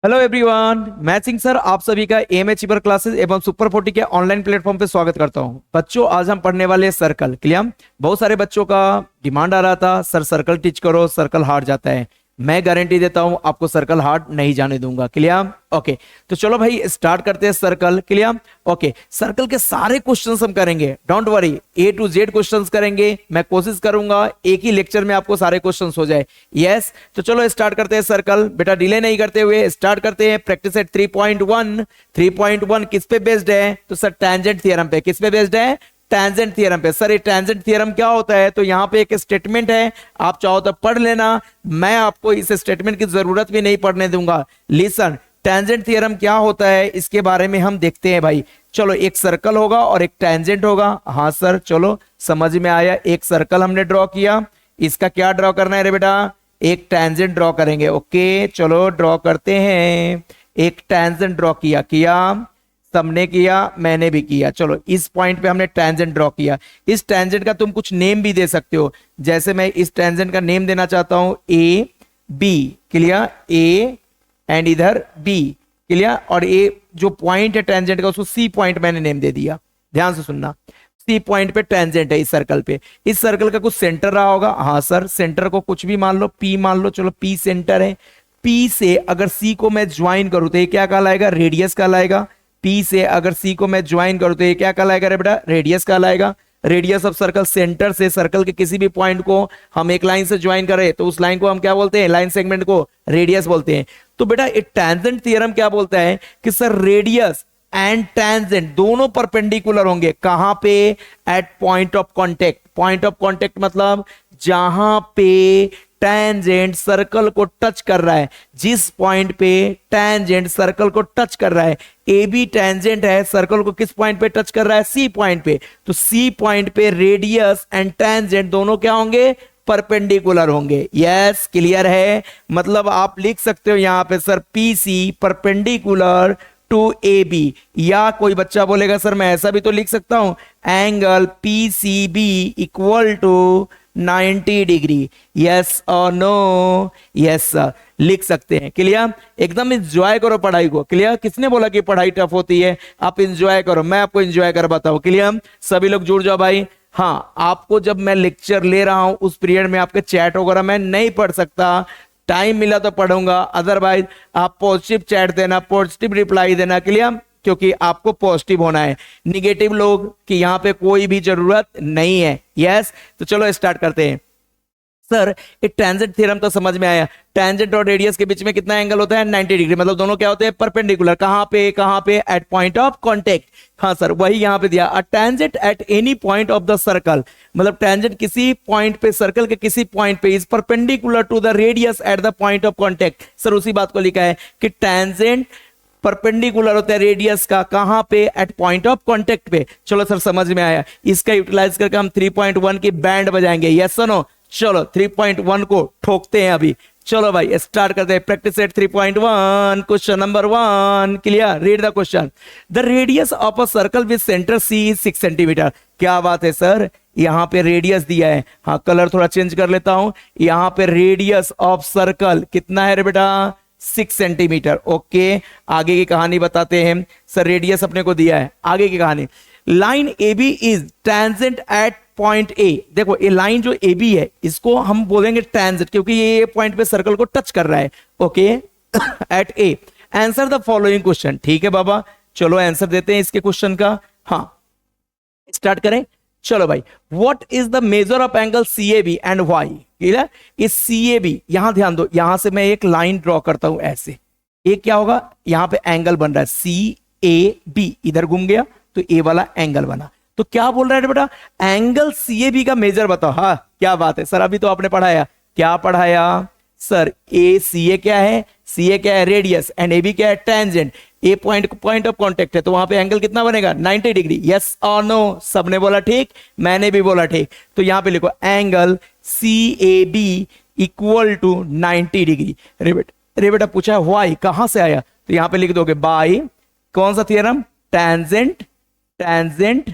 Hello everyone, मैं Singh sir आप सभी का एम एच पर क्लासेस एवं सुपर 40 के ऑनलाइन प्लेटफॉर्म पे स्वागत करता हूं। बच्चों, आज हम पढ़ने वाले हैं सर्कल। क्लियर? बहुत सारे बच्चों का डिमांड आ रहा था, सर सर्कल टीच करो, सर्कल हार्ड जाता है। मैं गारंटी देता हूं आपको सर्कल हार्ड नहीं जाने दूंगा। क्लियर? ओके, तो चलो भाई स्टार्ट करते हैं सर्कल। क्लियर? ओके, सर्कल के सारे क्वेश्चंस हम करेंगे, don't worry, A to Z questions करेंगे। मैं कोशिश करूंगा एक ही लेक्चर में आपको सारे क्वेश्चंस हो जाए। यस, तो चलो स्टार्ट करते हैं सर्कल। बेटा डिले नहीं करते हुए स्टार्ट करते हैं। Practice at 3.1। 3.1 किस पे बेस्ड है? तो सर टैंजेंट थ्योरम पे। किस पे बेस्ड है? टैंजेंट थ्योरम पे। सर ये टैंजेंट थ्योरम क्या होता है? तो यहां पे एक स्टेटमेंट है, आप चाहो तो पढ़ लेना, मैं आपको इस स्टेटमेंट की जरूरत भी नहीं पढ़ने दूंगा। लिसन, टैंजेंट थ्योरम क्या होता है इसके बारे में हम देखते हैं भाई। चलो, एक सर्कल होगा और एक टैंजेंट होगा। हाँ सर, चलो समझ में आया। एक सर्कल हमने ड्रॉ किया, इसका क्या ड्रॉ करना है रे बेटा? एक टैंजेंट ड्रॉ करेंगे। ओके, चलो ड्रॉ करते हैं। एक टैंजेंट ड्रॉ किया, सबने किया, मैंने भी किया। चलो इस पॉइंट पे हमने टैंजेंट ड्रॉ किया। इस टैंजेंट का तुम कुछ नेम भी दे सकते हो, जैसे मैं इस टैंजेंट का नेम देना चाहता हूं A B. Clear? A and इधर बी। क्लियर? और ए जो पॉइंट है टैंजेंट का, उसको सी पॉइंट मैंने नेम दे दिया। ध्यान से सुनना, सी पॉइंट पे टैंजेंट है इस सर्कल पे। इस सर्कल का कुछ सेंटर रहा होगा। हाँ सर, सेंटर को कुछ भी मान लो, पी मान लो। चलो पी सेंटर है। पी से अगर सी को मैं ज्वाइन करूं तो ये क्या कहलाएगा? रेडियस कहलाएगा। पी से अगर सी को मैं ज्वाइन करूं तो ये क्या कहलाएगा रे बेटा? रेडियस कहलाएगा। रेडियस ऑफ सर्कल, सेंटर से सर्कल के किसी भी पॉइंट को हम एक लाइन से ज्वाइन करें तो उस लाइन को हम क्या बोलते हैं? लाइन सेगमेंट को रेडियस बोलते हैं। तो बेटा एक टैंजेंट थ्योरम क्या बोलता है कि सर रेडियस एंड टैंजेंट दोनों परपेंडिकुलर होंगे। कहां पे? At point of contact. Point of contact मतलब जहां पे टैंजेंट सर्कल को टच कर रहा है। जिस पॉइंट पे टैंजेंट सर्कल को टच कर रहा है, ए बी टैंजेंट है, सर्कल को किस पॉइंट पे टच कर रहा है? सी पॉइंट पे। तो सी पॉइंट पे रेडियस एंड टैंजेंट दोनों क्या होंगे? परपेंडिकुलर होंगे। यस, क्लियर है? मतलब आप लिख सकते हो यहां पे sir P C perpendicular to A B, या कोई बच्चा बोलेगा सर मैं ऐसा भी तो लिख सकता हूं, angle P C B equal to 90 degree. Yes और नो? यस सर, लिख सकते हैं। क्लियर? एकदम एंजॉय करो पढ़ाई को। क्लियर? किसने बोला कि पढ़ाई टफ होती है? आप एंजॉय करो, मैं आपको एंजॉय कर बताऊं। क्लियर? सभी लोग जुड़ जाओ भाई। हाँ, आपको जब मैं लेक्चर ले रहा हूं उस पीरियड में आपके चैट वगैरह मैं नहीं पढ़ सकता, टाइम मिला तो पढ़ूंगा, अदरवाइज आप पॉजिटिव चैट देना, पॉजिटिव रिप्लाई देना। क्लियर? क्योंकि आपको पॉजिटिव होना है, निगेटिव लोग की यहां पे कोई भी जरूरत नहीं है। यस, तो चलो स्टार्ट करते हैं। सर एक टैंजेंट थ्योरम तो समझ में आया। टैंजेंट और रेडियस के बीच में कितना एंगल होता है? 90 डिग्री। मतलब दोनों क्या होते हैं? परपेंडिकुलर। कहां पे? कहां पे? At point of contact. हाँ सर, वही यहां पे दिया। A tangent at any point of the circle, मतलब टैंजेंट किसी पॉइंट पे, सर्कल के किसी पॉइंट पे, is perpendicular to the radius at the point of contact. Sir उसी बात को लिखा है कि टैंजेंट परपेंडिकुलर होता है रेडियस का। कहां पे? एट पॉइंट ऑफ कांटेक्ट पे। चलो सर समझ में आया। इसका यूटिलाइज करके हम 3.1 की बैंड बजाएंगे। यस और नो? चलो 3.1 को ठोकते हैं अभी। चलो भाई स्टार्ट करते हैं। Practice at 3.1, question number 1। Clear? Read the question. The radius of a circle with centre C is 6 centimetre. क्या बात है सर, यहां पे रेडियस दिया है। हाँ, कलर थोड़ा चेंज कर लेता हूं। यहां पे रेडियस ऑफ सर्कल कितना है रे बेटा? 6 सेंटीमीटर। ओके, आगे की कहानी बताते हैं। सर रेडियस अपने को दिया है, आगे की कहानी। Line A B is tangent at point A. देखो ये लाइन जो ए बी है इसको हम बोलेंगे टैंजेंट, क्योंकि ये पॉइंट पे सर्कल को टच कर रहा है। Okay, at A. Answer the following question. ठीक है बाबा, चलो आंसर देते हैं इसके क्वेश्चन का। हाँ, स्टार्ट करें। चलो भाई, what is the measure of angle C A B and why? Clear? इस सी ए बी, यहां ध्यान दो, यहां से मैं एक लाइन ड्रॉ करता हूं ऐसे। ये क्या होगा? यहां पे एंगल बन रहा है सी ए बी, इधर घूम गया तो ए वाला एंगल बना। तो क्या बोल रहा है बेटा? एंगल सी ए बी का मेजर बताओ। हाँ, क्या बात है सर, अभी तो आपने पढ़ाया। क्या पढ़ाया सर? ए सी ए क्या है? सी ए क्या है? रेडियस। एंड ए बी क्या है? Tangent. A point of contact है, तो वहां पे एंगल कितना बनेगा? 90 डिग्री। यस और नो? सबने बोला ठीक, मैंने भी बोला ठीक। तो यहां पे लिखो angle C A B equal to 90 degree. रे बेटा पूछा वाई, कहां से आया? तो यहां पे लिख दोगे बाई कौन सा थ्योरम? Tangent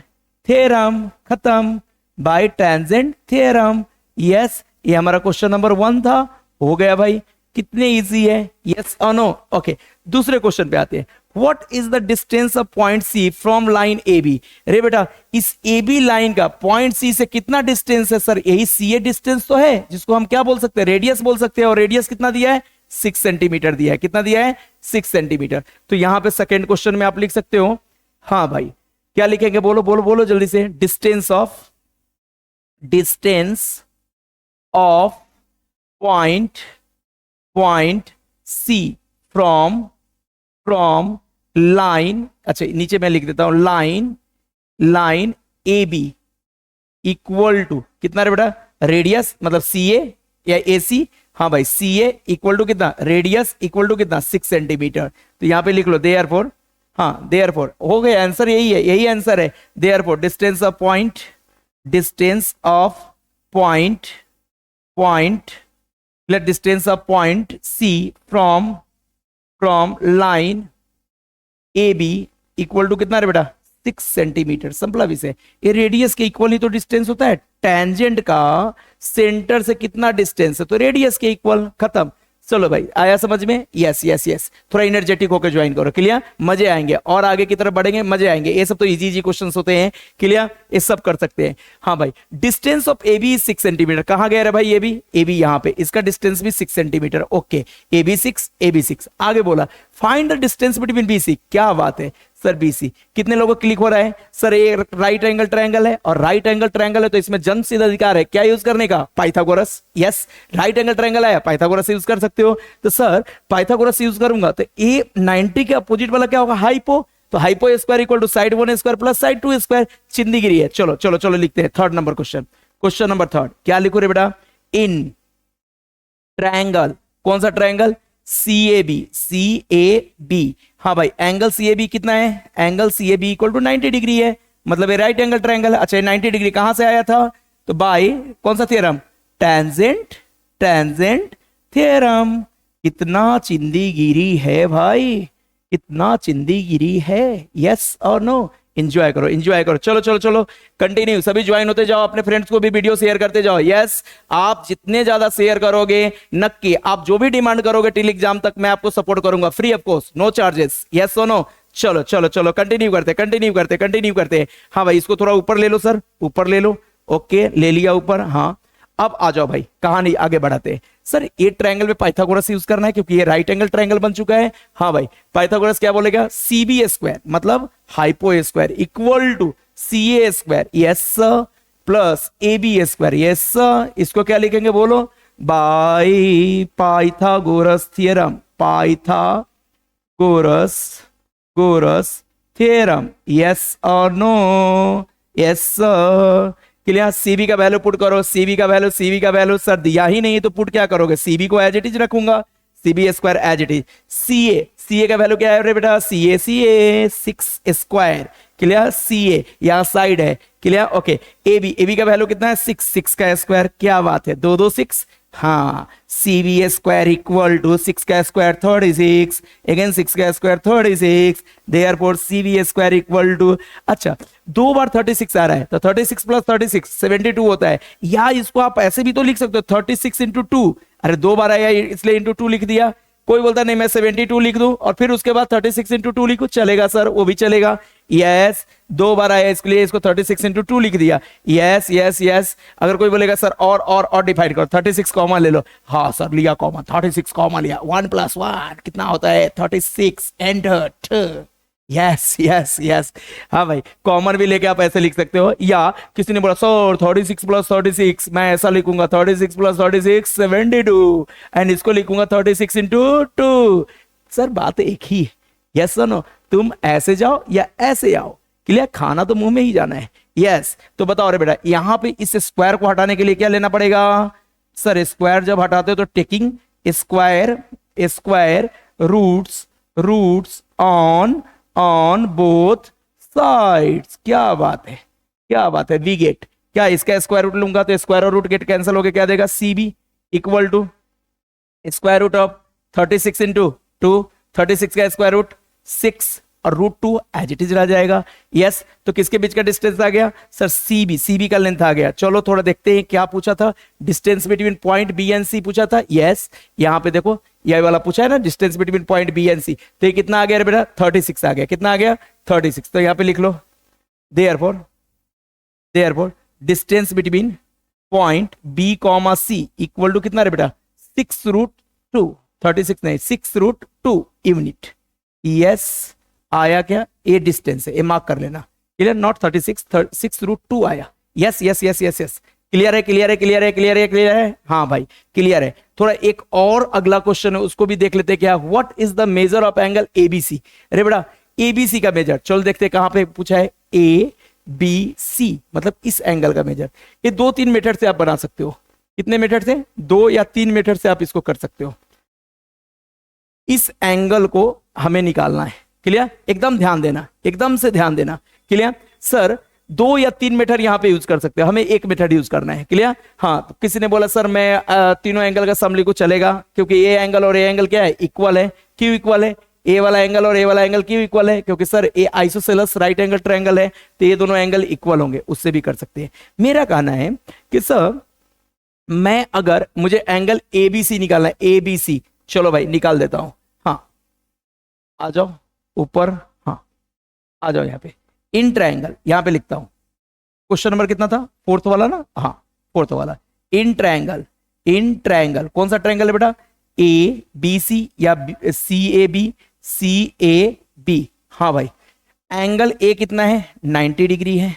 theorem. खत्म, बाय टैंजेंट थ्योरम। यस, ये हमारा क्वेश्चन नंबर 1 था। हो गया भाई। कितने इजी है, यस और नो। ओके, दूसरे क्वेश्चन पे आते हैं। What is the distance of point C from line A B. रे बेटा, इस ए बी लाइन का पॉइंट सी से कितना डिस्टेंस है? सर यही सी ए डिस्टेंस तो है, जिसको हम क्या बोल सकते हैं, रेडियस बोल सकते हैं। और रेडियस कितना दिया है? 6 सेंटीमीटर दिया है। कितना दिया है? 6 सेंटीमीटर। तो यहां पे सेकेंड क्वेश्चन में आप लिख सकते हो, हाँ भाई क्या लिखेंगे, बोलो बोलो बोलो जल्दी से। Distance of point C from line, अच्छा नीचे मैं लिख देता हूं, line A B equal to कितना रे बेटा? रेडियस मतलब सी ए या ए सी, हाँ भाई सी ए इक्वल टू कितना? रेडियस इक्वल टू कितना? 6 सेंटीमीटर। तो यहां पे लिख लो देयरफॉर, हाँ देयरफॉर हो गया, आंसर यही है, यही आंसर है। Therefore distance of point C from line A B equal to कितना रे बेटा? 6 सेंटीमीटर। सिंपल विषय, ये रेडियस के इक्वल ही तो डिस्टेंस होता है। टेंजेंट का सेंटर से कितना डिस्टेंस है? तो रेडियस के इक्वल, खत्म। चलो भाई, आया समझ में? यस यस यस, थोड़ा एनर्जेटिक होकर ज्वाइन करो, क्लियर? मजे आएंगे और आगे की तरफ बढ़ेंगे, मजे आएंगे। ये सब तो इजी इजी क्वेश्चंस होते हैं, क्लियर? ये सब कर सकते हैं। हाँ भाई, distance of A B 6 centimetre. कहां गया रे भाई ए बी यहां पे, इसका डिस्टेंस भी 6 सेंटीमीटर। ओके, ए बी 6 आगे बोला find the distance between B C. क्या बात है सर, बीसी कितने लोगों को क्लिक हो रहा है? सर ये राइट एंगल ट्रायंगल है, और राइट एंगल ट्रायंगल है तो इसमें जन्म सिद्ध अधिकार है क्या यूज करने का? Pythagoras. Yes, right angle triangle है, पाइथागोरस यूज कर सकते हो। तो सर पाइथागोरस यूज करूंगा तो ए 90 के अपोजिट वाला क्या होगा? हाइपो। तो hypo square equal to side 1 square plus side 2 square. चिंदीगिरी है। चलो चलो चलो लिखते हैं third number question number third. क्या लिखो रे बेटा? इन ट्रायंगल, कौन सा ट्रायंगल? C A B. हाँ भाई, एंगल सी ए बी कितना है? Angle C A B equal to 90 degree है, मतलब ये राइट एंगल ट्रायंगल है। अच्छा 90 डिग्री कहां से आया था? तो बाय कौन सा थ्योरम? Tangent theorem. कितना चिंदीगिरी है भाई, कितना चिंदीगिरी है। यस और नो? एंजॉय करो। चलो चलो चलो कंटिन्यू, सभी ज्वाइन होते जाओ, अपने फ्रेंड्स को भी वीडियो शेयर करते जाओ। यस, आप जितने ज्यादा शेयर करोगे, नक्की आप जो भी डिमांड करोगे टिल एग्जाम तक मैं आपको सपोर्ट करूंगा, free of cost, no charges. Yes और नो? चलो चलो चलो कंटिन्यू करते। हाँ भाई, इसको थोड़ा ऊपर ले लो सर, ऊपर ले लो। ओके, ले लिया ऊपर। हाँ, अब आ जाओ भाई, कहानी आगे बढ़ाते हैं। सर ये ट्रायंगल में पाइथागोरस यूज करना है क्योंकि ये राइट एंगल ट्रायंगल बन चुका है। हाँ भाई, पाइथागोरस क्या बोलेगा? सी बी स्क्वायर मतलब hypo square equal to C A square, yes plus A B square, yes. इसको क्या लिखेंगे बोलो? By Pythagoras theorem, Pythagoras theorem. Yes और नो? Yes clear? सीबी का वैल्यू पुट करो, सीबी का वैल्यू सर दिया ही नहीं तो पुट क्या करोगे? सीबी को एज इट इज रखूंगा, CB square as it is. CA का वैल्यू क्या है रे बेटा? सी ए 6 स्क्वायर, क्लियर? सीए यहां साइड है, क्लियर? ओके, एबी का वैल्यू कितना है? 6 का स्क्वायर। क्या बात है, 2 6। हाँ, C B square equal to 6 का स्क्वायर 36, अगेन 6 का square 36, therefore C B square equal to, अच्छा 2 बार 36 आ रहा है तो 36 प्लस 36 72 होता है। या इसको आप ऐसे भी तो लिख सकते हो 36 इंटू 2, अरे 2 बार आया इसलिए इंटू 2 लिख दिया। कोई बोलता नहीं मैं 72 लिख दूं और फिर उसके बाद 36 इंटू 2 लिखूं, चलेगा सर, वो भी चलेगा। यस, 2 बार आया इसलिए इसको 36 इंटू 2 लिख दिया। Yes yes yes. अगर कोई बोलेगा सर और डिवाइड करो, 36 कॉमा ले लो, हाँ सर लिया कॉमा, 36 कॉमा लिया, 1 + 1 कितना होता है? 36 एंटर। Yes yes yes. हाँ भाई, कॉमन भी लेके आप ऐसे लिख सकते हो। या किसी ने बोला सर 36 + 36, मैं ऐसा लिखूंगा 36 + 36 72, एंड इसको लिखूंगा 36 इंटू 2। सर बात एक ही है, यस सर नो? तुम ऐसे जाओ या ऐसे आओ, क्लियर? खाना तो मुंह में ही जाना है। यस, तो बताओ रे बेटा, यहां पे इस स्क्वायर को हटाने के लिए क्या लेना पड़ेगा? सर स्क्वायर जब हटाते हो तो taking square roots on both sides. क्या बात है, वी गेट। क्या इसका स्क्वायर रूट लूंगा तो स्क्वायर और रूट गेट कैंसिल होके क्या देगा? C B equal to square root of 36 into 2, 36 का स्क्वायर रूट 6, और √2 एज इट इज रह जाएगा। यस, तो किसके बीच का डिस्टेंस आ गया सर? सीबी का लेंथ आ गया। चलो थोड़ा देखते हैं क्या पूछा था, distance between point B and C पूछा था। यस, यहाँ पे देखो ये वाला पूछा है ना, distance between point B and C. तो ये कितना आ गया बेटा? 36 आ गया। कितना आ गया? 36। तो यहाँ पे लिख लो therefore distance between point B comma C equal to कितना रे बेटा? 6√2। 36 नहीं, 6√2 यूनिट। यस, आया क्या? ये डिस्टेंस है, ये मार्क कर लेना। क्लियर? नॉट 36, 6√2 आया। Yes yes yes yes yes, clear है, क्लियर है, क्लियर है, क्लियर है, क्लियर है। हाँ भाई क्लियर है। थोड़ा एक और अगला क्वेश्चन है, उसको भी देख लेते हैं क्या। What is the measure of angle ABC? अरे बेटा एबीसी का मेजर, चलो देखते हैं कहां पे पूछा है। ए बी सी मतलब इस एंगल का मेजर। ये 2-3 मेथड से आप बना सकते हो। कितने मेथड से? 2 या 3 मेथड से आप इसको कर सकते हो। इस एंगल को हमें निकालना है। क्लियर? एकदम ध्यान देना, एकदम से ध्यान देना। Clear sir? 2 या 3 मेथड यहां पे यूज कर सकते हो, हमें एक मेथड यूज करना है। क्लियर? हाँ, तो किसी ने बोला सर मैं तीनों एंगल का सम लिखूं, चलेगा, क्योंकि ए एंगल और ए एंगल क्या है? इक्वल है। क्यों इक्वल है? ए वाला एंगल और ए वाला एंगल क्यों इक्वल है? क्योंकि सर ए आइसोसेलेस राइट एंगल ट्रायंगल है, तो ये दोनों एंगल इक्वल होंगे। उससे भी कर सकते हैं। मेरा कहना है कि सर मैं अगर मुझे एंगल एबीसी निकालना है, एबीसी, चलो भाई निकाल देता हूं। हाँ आ जाओ ऊपर, हाँ आ जाओ यहाँ पे। इन ट्रायंगल यहां पे लिखता हूं। क्वेश्चन नंबर कितना था? 4th वाला ना? हाँ 4th वाला। इन ट्रायंगल कौन सा ट्रायंगल है बेटा? ए बी सी या सी ए बी। हाँ भाई, एंगल ए कितना है? 90 डिग्री है।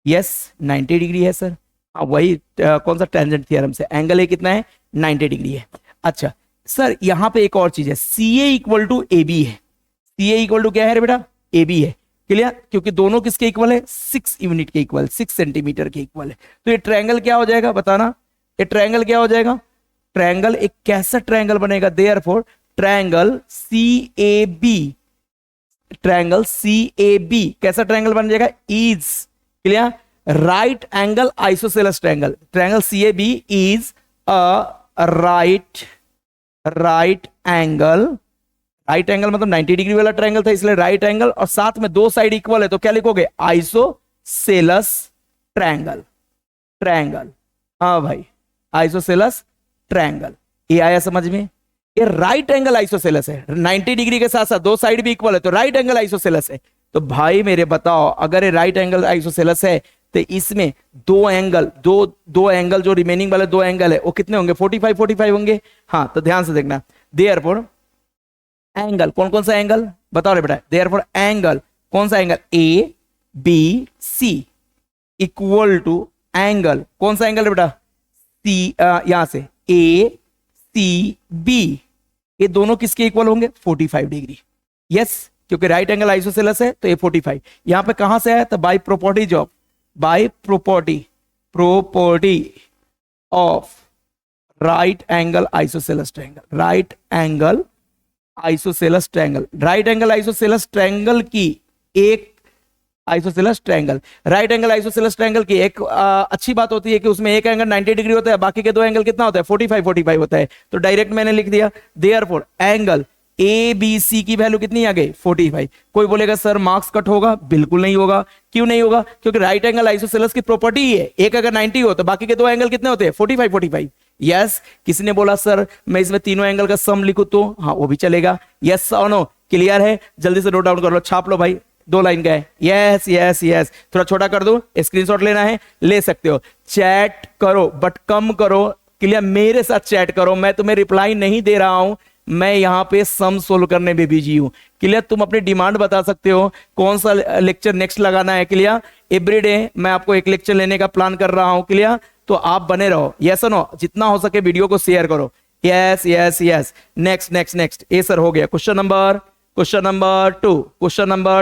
यस 90 डिग्री है सर। हाँ वही कौन सा टेंजेंट थ्योरम से एंगल ए कितना है? 90 डिग्री है। अच्छा सर यहाँ पे एक और चीज है, सी ए इक्वल टू ए बी है। सी ए इक्वल टू क्या है बेटा? ए बी है। क्लियर? क्योंकि दोनों किसके इक्वल है? 6 यूनिट के इक्वल, 6 सेंटीमीटर के इक्वल है। तो ये ट्रायंगल क्या हो जाएगा बताना? ये ट्रायंगल क्या हो जाएगा? ट्रायंगल एक कैसा ट्रायंगल बनेगा? Therefore triangle C A B कैसा ट्रायंगल बन जाएगा? Is, clear, right angle isosceles triangle. Triangle C A B is a right angle मतलब 90 डिग्री वाला ट्रायंगल था, इसलिए राइट एंगल, और साथ में दो साइड इक्वल है, तो क्या लिखोगे? Isosceles triangle. हाँ भाई आइसोसेलस ट्रायंगल। ये आया समझ में? ये राइट एंगल आइसोसेलस है। 90 डिग्री के साथ साथ दो साइड भी इक्वल है, तो राइट एंगल आइसोसेलस है। तो भाई मेरे बताओ, अगर ये राइट एंगल आइसोसेलस है तो इसमें दो एंगल जो रिमेनिंग वाले दो एंगल है वो कितने होंगे? 45 होंगे। हाँ तो ध्यान से देखना। देयरफॉर एंगल कौन सा एंगल बताओ रे बेटा? देयरफॉर एंगल कौन सा angle? A B C equal to angle कौन सा एंगल है बेटा? सी, यहां से ए सी बी, ये दोनों किसके इक्वल होंगे? 45 डिग्री। यस, क्योंकि राइट एंगल आइसोसेलस है तो ये 45। यहां पे कहां से आया? तो by property of right angle isosceles triangle. Right angle isosceles triangle की एक राइट एंगल आइसोसेलस ट्रायंगल की एक अच्छी बात होती है कि उसमें एक एंगल 90 डिग्री होता है, बाकी के दो एंगल कितना होता है? 45 होता है। तो डायरेक्ट मैंने लिख दिया therefore angle A B C की वैल्यू कितनी आ गई? 45। कोई बोलेगा सर मार्क्स कट होगा? बिल्कुल नहीं होगा। क्यों नहीं होगा? क्योंकि राइट एंगल आइसोसेलस की प्रॉपर्टी ही है, एक अगर 90 हो तो बाकी के दो एंगल कितने होते हैं? 45। यस, किसी ने बोला सर मैं इसमें तीनों एंगल का सम लिखूं तो? हाँ वो भी चलेगा। यस और नो? क्लियर है? जल्दी से नोट डाउन कर लो, छाप लो भाई। 2 लाइन का है। यस, थोड़ा छोटा कर दो, स्क्रीनशॉट लेना है ले सकते हो। चैट करो बट कम करो। क्लियर? मेरे साथ चैट करो, मैं तुम्हें रिप्लाई नहीं दे रहा हूं, मैं यहां पे सम सोल्व करने में बिजी हूं। क्लियर? तुम अपनी डिमांड बता सकते हो कौन सा लेक्चर नेक्स्ट लगाना है। क्लियर? एवरीडे मैं आपको एक लेक्चर लेने का प्लान कर रहा हूं। क्लियर? तो आप बने रहो। Yes no? जितना हो सके वीडियो को शेयर करो। यस। नेक्स्ट ये सर हो गया। Question number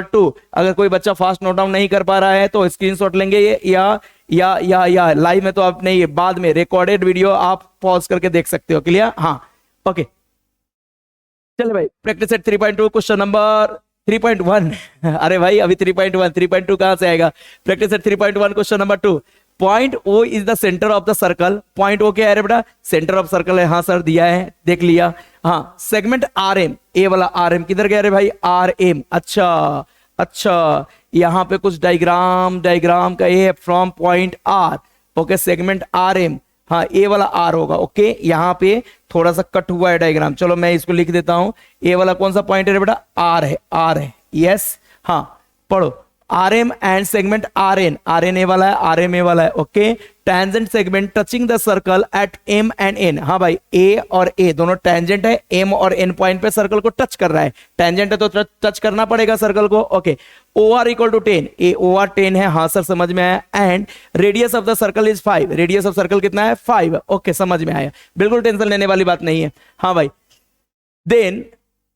2। अगर कोई बच्चा फास्ट नोट डाउन नहीं कर पा रहा है तो स्क्रीनशॉट लेंगे या लाइव में तो आप नहीं, बाद में रिकॉर्डेड वीडियो आप पॉज करके देख सकते हो। क्लियर? हाँ ओके चलो भाई। प्रैक्टिस सेट 3.2 क्वेश्चन नंबर 3.1 अरे भाई अभी 3.2 कहां से आएगा? Practice set 3.1 question number 2। Point O is the centre of the circle. Point O क्या है बेटा? सेंटर ऑफ सर्कल है। हाँ सर दिया है, देख लिया। हाँ सेगमेंट आर एम, ए वाला आर एम किधर गया रे भाई, आर एम। अच्छा अच्छा, यहाँ पे कुछ डायग्राम का A from point R, okay segment R M, हाँ ए वाला आर होगा। ओके यहाँ पे थोड़ा सा कट हुआ है डायग्राम, चलो मैं इसको लिख देता हूं। ए वाला कौन सा पॉइंट है बेटा, आर है, आर है, यस। हाँ पढ़ो, R M and segment R N A वाला है, आर एम ए वाला है। Okay tangent segment touching the circle at M and N, हाँ भाई ए और ए दोनों टेंजेंट है, एम और एन पॉइंट पे सर्कल को टच कर रहा है, टेंजेंट है तो टच करना पड़ेगा सर्कल को। Okay O R equal to 10, A O R 10 है, हाँ सर समझ में आया। And radius of the circle is 5, radius of circle कितना है 5, ओके समझ में आया, बिल्कुल टेंशन लेने वाली बात नहीं है। हाँ भाई देन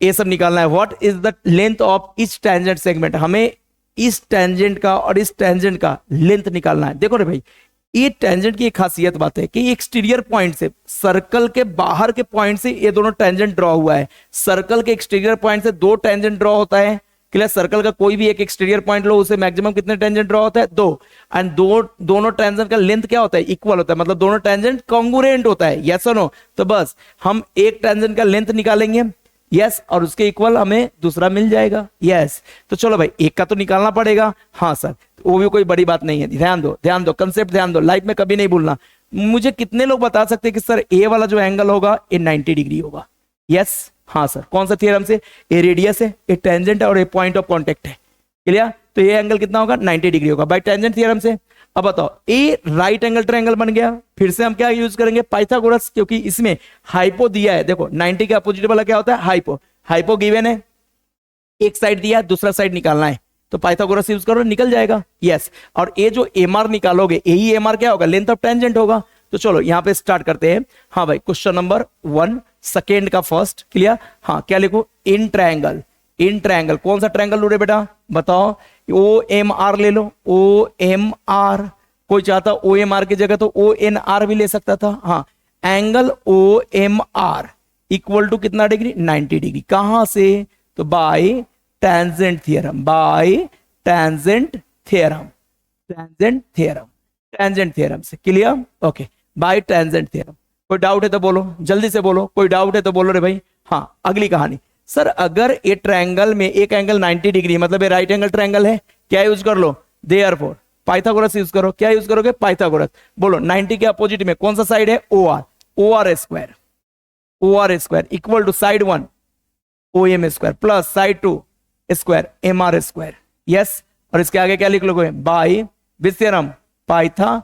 ये सब निकालना है, what is the length of each tangent segment, हमें इस टेंजेंट का और इस टेंजेंट का लेंथ निकालना है। देखो रे भाई ये टेंजेंट की एक खासियत बात है कि एक्सटीरियर पॉइंट से, सर्कल के बाहर के पॉइंट से ये दोनों टेंजेंट ड्रॉ हुआ है, सर्कल के एक्सटीरियर पॉइंट से दो टेंजेंट ड्रॉ होता है। क्लियर, सर्कल का कोई भी एक एक्सटीरियर पॉइंट लो, उसे मैक्सिमम कितने टेंजेंट ड्रॉ होता है, दो। एंड दोनों टेंजेंट का लेंथ क्या होता है, इक्वल होता है, मतलब दोनों टेंजेंट कॉन्ग्रुएंट होता है, यस और नो। तो बस हम एक टेंजेंट का लेंथ निकालेंगे, यस, और उसके इक्वल हमें दूसरा मिल जाएगा, यस। तो चलो भाई एक का तो निकालना पड़ेगा, हाँ सर, वो भी कोई बड़ी बात नहीं है, ध्यान दो कंसेप्ट ध्यान दो, लाइफ में कभी नहीं भूलना। मुझे कितने लोग बता सकते हैं कि सर ए वाला जो एंगल होगा ये 90 डिग्री होगा, यस हाँ सर, कौन सा थ्योरम से, ए रेडियस है, ए टेंजेंट है और ए पॉइंट ऑफ कांटेक्ट है, क्लियर। तो ये एंगल कितना होगा 90 डिग्री होगा बाय टेंजेंट थ्योरम से। अब बताओ ए राइट एंगल ट्रायंगल बन गया, फिर से हम क्या यूज करेंगे, पाइथागोरस, क्योंकि इसमें हाइपो दिया है। देखो 90 के अपोजिट वाला क्या होता है, हाइपो, हाइपो गिवन है, एक साइड दिया दूसरा साइड निकालना है, तो पाइथागोरस यूज करो निकल जाएगा, यस। और ये जो एम आर निकालोगे, यही एम आर क्या होगा, लेंथ ऑफ टेंजेंट होगा। तो चलो यहां पे स्टार्ट करते हैं। हाँ भाई क्वेश्चन नंबर 1 सेकेंड का फर्स्ट, क्लियर। हाँ क्या लिखो, इन ट्रायंगल, इन ट्रायंगल कौन सा ट्रायंगल लो रे बेटा, बताओ। ओ एम आर ले लो, ओ एम आर, कोई चाहता ओ एम आर की जगह तो ओ एन आर भी ले सकता था। हाँ angle O M R equal to कितना डिग्री, 90 डिग्री, कहां से, तो by tangent theorem, by tangent theorem, tangent theorem, tangent theorem से, clear. Okay by tangent theorem. कोई डाउट है तो बोलो, जल्दी से बोलो, कोई डाउट है तो बोलो रे भाई। हाँ अगली कहानी, सर अगर ये ट्रायंगल में एक एंगल 90 डिग्री, मतलब ये राइट एंगल ट्रायंगल है, क्या यूज कर लो, देयरफॉर पाइथागोरस यूज करो, क्या यूज करोगे, पाइथागोरस। बोलो 90 के अपोजिट में कौन सा साइड है, O R, O R square, O R square equal to side 1 O M square plus side 2 square M R square, yes. और इसके आगे क्या लिख लोगे, बाय विच थ्योरम, पाइथागोरस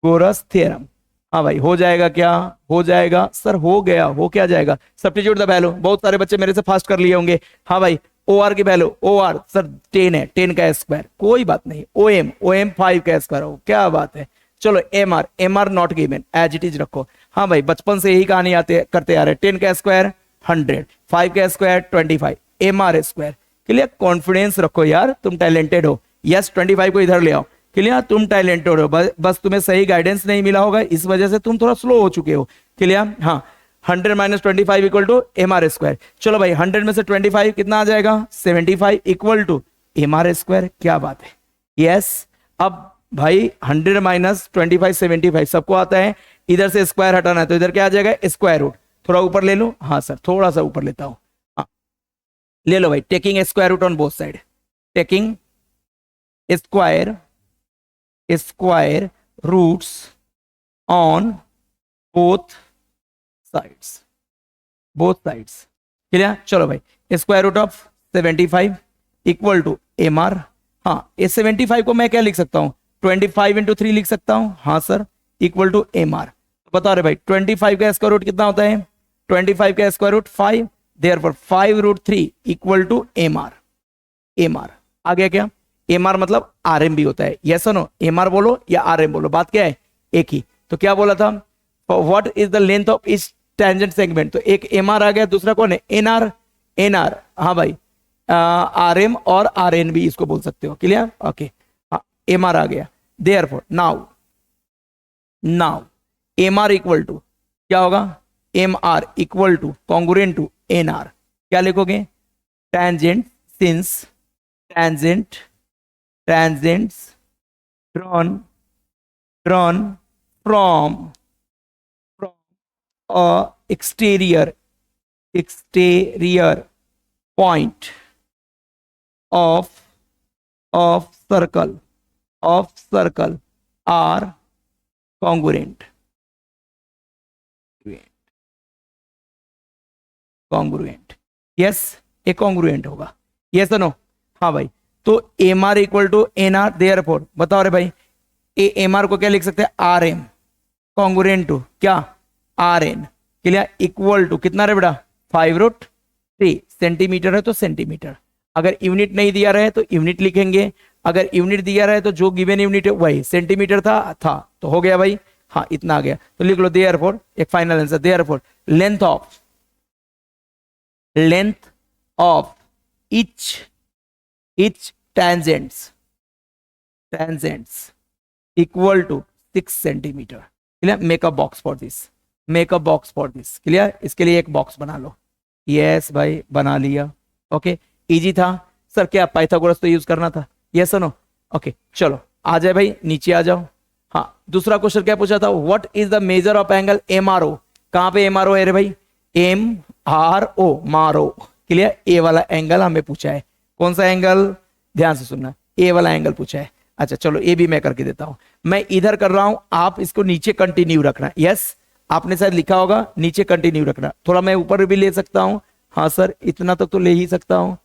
गोरस थ्योरम। हाँ भाई हो जाएगा, क्या हो जाएगा सर, हो गया, हो क्या जाएगा, सब्स्टिट्यूट द वैल्यू, बहुत सारे बच्चे मेरे से फास्ट कर लिए होंगे। हाँ भाई ओ आर की वैल्यू, ओ आर सर 10 है, 10 का स्क्वायर, कोई बात नहीं, ओ एम 5 का स्क्वायर हो, क्या बात है। चलो M R not given, as it is रखो। हाँ भाई बचपन से यही कहानी आते करते आ रहे, 10 का स्क्वायर 100, 5 का square 25, M R square, clear. Confidence रखो यार, तुम टैलेंटेड हो, यस 25 को इधर ले आओ, क्लियर, तुम टैलेंटेड हो, बस तुम्हें सही गाइडेंस नहीं मिला होगा, इस वजह से तुम थोड़ा स्लो हो चुके हो, क्लियर। हाँ 100 minus 25 equal to M R square. चलो भाई 100 में से 25 कितना आ जाएगा, 75 equal to M R square, क्या बात है, यस। अब भाई 100 माइनस 25 75 सबको आता है, इधर से स्क्वायर हटाना है तो इधर क्या आ जाएगा, स्क्वायर रूट, थोड़ा ऊपर ले लो, हाँ सर थोड़ा सा ऊपर लेता हूं, हाँ ले लो भाई, taking square root on both side, taking square roots on both sides, clear. चलो भाई square root of 75 equal to M R. हाँ ये 75 को मैं क्या लिख सकता हूं, 25 इंटू 3 लिख सकता हूं, हाँ sir, equal to M R. बता रहे भाई 25 का स्क्वायर रूट कितना होता है, 25 का square root 5, therefore 5 root 3 equal to M R. आ गया क्या, एम आर मतलब आर एम भी होता है, यस और नो, एम आर बोलो या आर एम बोलो, बात क्या है एक ही। तो क्या बोला था, what is the length of इस टेंजेंट सेगमेंट, तो एक एम आर आ गया, दूसरा कौन है, एन आर। हाँ भाई आर एम और आर एन भी इसको बोल सकते हो, क्लियर, ओके। एम आर आ गया, therefore now M R equal to क्या होगा, M R equal to congruent to N R, क्या लिखोगे, tangent since tangents drawn from exterior point of circle are congruent. Yes, ये कॉन्ग्रुएंट होगा, yes no? हाँ भाई, तो M R equal to N R, therefore बताओ रे भाई, एम आर को क्या लिख सकते हैं? आर एम कॉन्ग्रुएंट टू क्या? R N. Clear? Equal to कितना रे बेटा? 5√3 सेंटीमीटर है तो सेंटीमीटर। अगर यूनिट नहीं दिया रहे तो यूनिट लिखेंगे, अगर यूनिट दिया रहे तो जो गिवन यूनिट है वही सेंटीमीटर था तो हो गया भाई। हाँ, इतना आ गया तो लिख लो देयरफॉर, एक final answer, therefore length of each tangents equal to 6 centimetre. Clear? Make a box for this, clear? इसके लिए एक बॉक्स बना लो। यस भाई, बना लिया। ओके, इजी था सर, क्या पाइथागोरस तो यूज करना था? Yes no? ओके, चलो आ जाए भाई, नीचे आ जाओ। हाँ, दूसरा क्वेश्चन क्या पूछा था? What is the measure of angle MRO? कहां पे MRO है रे भाई? MRO, मारो। क्लियर? ए वाला एंगल हमें पूछा है। कौन सा एंगल? ध्यान से सुनना, ए वाला एंगल पूछा है। अच्छा चलो, ए भी मैं करके देता हूं। मैं इधर कर रहा हूं, आप इसको नीचे कंटिन्यू रखना। यस, आपने शायद लिखा होगा नीचे कंटिन्यू रखना। थोड़ा मैं ऊपर भी ले सकता हूं। हाँ सर, इतना तक तो ले ही सकता हूं,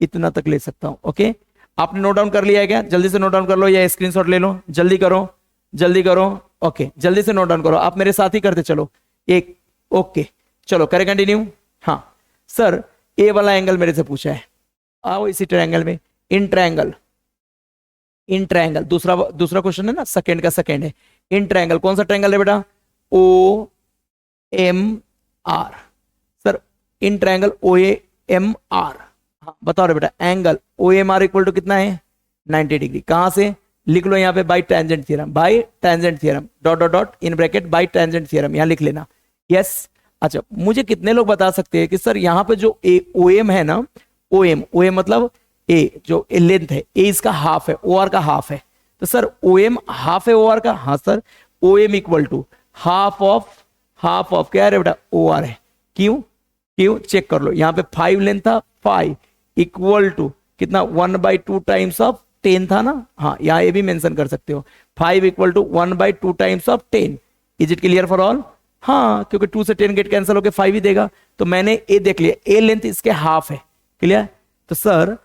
इतना तक ले सकता हूं। ओके, आपने नोट डाउन कर लिया है क्या? जल्दी से नोट डाउन कर लो या स्क्रीनशॉट ले लो, जल्दी करो, जल्दी करो। ओके, जल्दी से नोट डाउन करो, आप मेरे साथ ही करते चलो। एक, ओके चलो करें कंटिन्यू। हाँ सर, ए वाला एंगल मेरे से पूछा है, आओ इसी ट्रायंगल में, इन ट्रायंगल दूसरा क्वेश्चन है ना, सेकंड का सेकंड है। इन ट्रायंगल कौन सा ट्रायंगल है बेटा? OMR। Sir in triangle OAMR। हाँ बताओ रे बेटा, एंगल OMR इक्वल टू कितना है? 90 डिग्री। कहां से? लिख लो यहाँ पे, by tangent theorem, dot dot dot in bracket by tangent theorem, यहाँ लिख लेना। यस। अच्छा, मुझे कितने लोग बता सकते हैं कि सर यहाँ पे जो OM है ना, OM मतलब ए जो लेंथ है, ए इसका हाफ है, OR का हाफ है, तो सर OM हाफ है OR का? हाँ sir, OM equal to half of क्या है बेटा? OR है। क्यों चेक कर लो, यहाँ पे 5 लेंथ था, 5 इक्वल टू कितना? 1/2 टाइम्स ऑफ 10 था ना। हाँ, यहाँ ये भी मेंशन कर सकते हो, 5 equal to 1/2 times of 10। Is it clear for all? हाँ, क्योंकि 2 से 10 गेट कैंसिल होकर 5 ही देगा, तो मैंने ए देख लिया, ए लेंथ इसके हाफ है। क्लियर? तो सर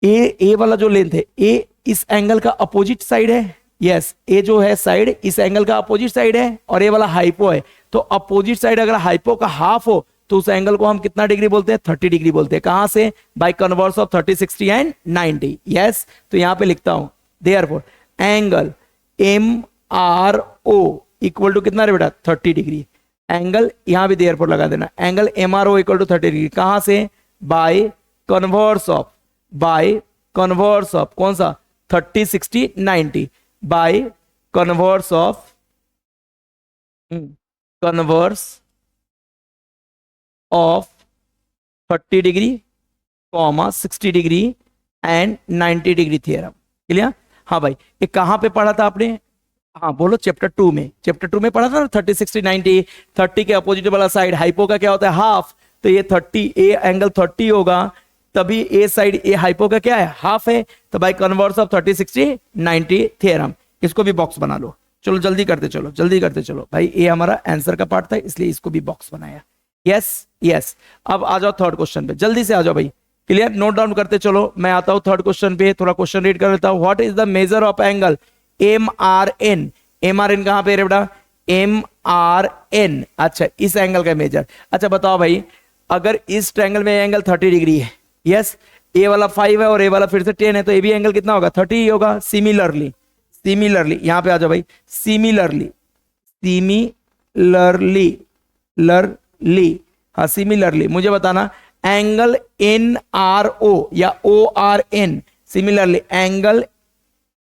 ए वाला जो लेंथ है, ए इस एंगल का अपोजिट साइड है। यस, ए जो है साइड इस एंगल का अपोजिट साइड है, और ए वाला हाइपो है, तो अपोजिट साइड अगर हाइपो का हाफ हो तो उस एंगल को हम कितना डिग्री बोलते हैं? 30 डिग्री बोलते हैं। कहां से? By converse of 30, 60 and 90। Yes, तो यहां पे लिखता हूं therefore angle MRO equal to कितना रे बेटा? 30 डिग्री। एंगल यहां भी देयरफॉर लगा देना, angle MRO equal to 30 degree. कहां से? बाय कन्वर्स ऑफ कौन सा? 30, 60, 90 bye converse of 30 degree, 60 degree and 90 degree theorem. Clear? हाँ भाई, ये कहां पे पढ़ा था आपने? हाँ बोलो, चैप्टर 2 में पढ़ा था ना, 30, 60, 90। 30 के अपोजिट वाला साइड हाइपो का क्या होता है? हाफ। तो ये 30, ए एंगल 30 होगा, तभी ए साइड ए हाइपो का क्या है? हाफ है, तो बाय कन्वर्स ऑफ 30, 60, 90 थ्योरम। इसको भी बॉक्स बना लो। चलो जल्दी करते चलो भाई, ये हमारा आंसर का पार्ट था, इसलिए इसको भी बॉक्स बनाया। यस। अब आ जाओ थर्ड क्वेश्चन पे, जल्दी से आ जाओ भाई। क्लियर? नोट डाउन करते चलो, मैं आता हूं थर्ड क्वेश्चन पे, थोड़ा क्वेश्चन रीड कर लेता हूं। What is the measure of angle MRN? MRN कहां पे रे बेटा? MRN। अच्छा, इस एंगल का मेजर। अच्छा बताओ भाई, अगर इस ट्रायंगल में एंगल 30 डिग्री है, यस, ए वाला 5 है और ए वाला फिर से 10 है, तो ए भी एंगल कितना होगा? 30 ही होगा। सिमिलरली यहां पे आ जाओ भाई, सिमिलरली मुझे बताना, एंगल NRO या ORN, सिमिलरली एंगल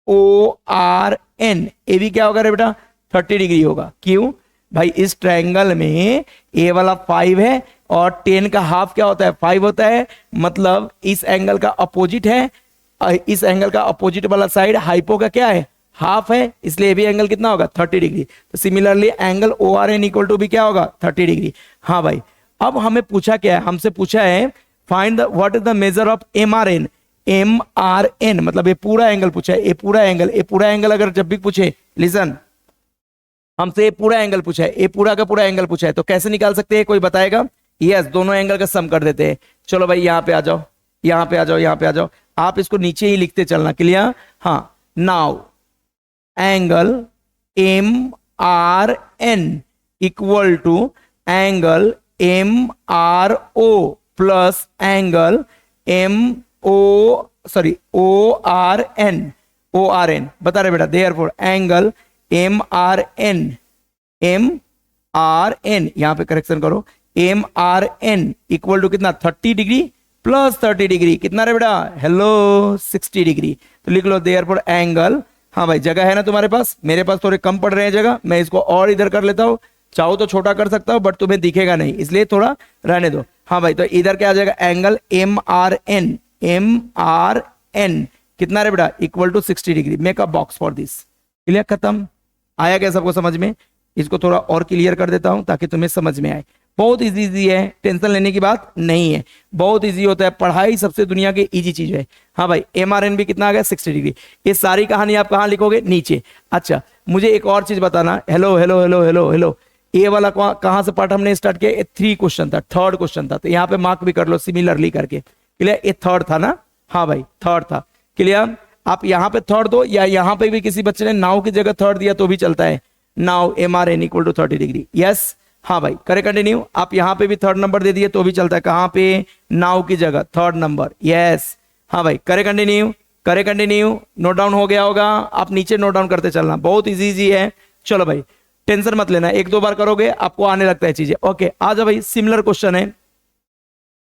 ORN, ए भी क्या होगा रे बेटा? 30 डिग्री होगा। क्यों भाई? इस ट्रायंगल में ए वाला 5 है और 10 का हाफ क्या होता है? 5 होता है, मतलब इस एंगल का अपोजिट है, इस एंगल का अपोजिट वाला साइड हाइपो का क्या है? हाफ है, इसलिए भी एंगल कितना होगा 30 डिग्री। तो similarly angle O R N equal to भी क्या होगा 30 डिग्री। हाँ भाई, अब हमें पूछा क्या है, हमसे पूछा है find the what is the measure of M R N. M R N मतलब ये पूरा एंगल पूछा है, ये पूरा एंगल अगर जब भी पूछे, लिसन, हमसे ये पूरा एंगल पूछा है, ये पूरा का पूरा एंगल पूछा है, तो कैसे निकाल सकते हैं, कोई बताएगा? यस, दोनों एंगल का सम कर देते हैं। चलो भाई यहाँ पे आ जाओ, यहाँ पे आ जाओ, यहाँ पे आ जाओ, आप इसको नीचे ही लिखते चलना, क्लियर? हाँ, now angle M R N equal to angle M R O plus angle M O R N, बता रहे बेटा, therefore angle M R N यहां पे करेक्शन करो, M R N equal to कितना 30 डिग्री प्लस 30 डिग्री, कितना रे बेटा, हेलो 60 डिग्री। तो लिख लो देयरफॉर एंगल, हाँ भाई जगह है ना तुम्हारे पास, मेरे पास थोड़े कम पड़ रहे हैं जगह, मैं इसको और इधर कर लेता हूं, चाहो तो छोटा कर सकता हूं बट तुम्हें दिखेगा नहीं, इसलिए थोड़ा रहने दो। हाँ भाई, तो इधर क्या आ जाएगा, एंगल एम आर एन कितना रे बेटा, equal to 60 degree. Make a box for this. Clear, खत्म। आया क्या सबको समझ में? इसको थोड़ा और क्लियर कर देता हूं ताकि तुम्हें समझ में आए। बहुत इजी है, टेंशन लेने की बात नहीं है, बहुत इजी होता है, पढ़ाई सबसे दुनिया की इजी चीज है। हाँ भाई, एम आर एन भी कितना आ गया 60 डिग्री। ये सारी कहानी आप कहाँ लिखोगे, नीचे। अच्छा, मुझे एक और चीज बताना, hello hello hello hello hello, ये वाला कहां से पार्ट हमने स्टार्ट किया, 3 क्वेश्चन था, 3rd क्वेश्चन था, तो यहाँ पे मार्क भी कर लो सिमिलरली करके। क्लियर, ये 3rd था ना? हाँ भाई 3rd था। क्लियर, आप यहाँ पे 3rd दो, या यहाँ पे भी किसी बच्चे ने नाउ की जगह 3rd दिया तो भी चलता है। Now M R N equal to 30 degree, yes. हाँ भाई, करे कंटिन्यू। आप यहाँ पे भी 3rd नंबर दे दिए तो भी चलता है, कहाँ पे, नाउ की जगह 3rd नंबर, यस। हाँ भाई, करे कंटिन्यू, नोट डाउन हो गया होगा, आप नीचे नोट डाउन करते चलना, बहुत इजी है। चलो भाई, टेंशन मत लेना, 1-2 बार करोगे आपको आने लगता है चीजें। ओके, आ जाओ भाई, सिमिलर क्वेश्चन है।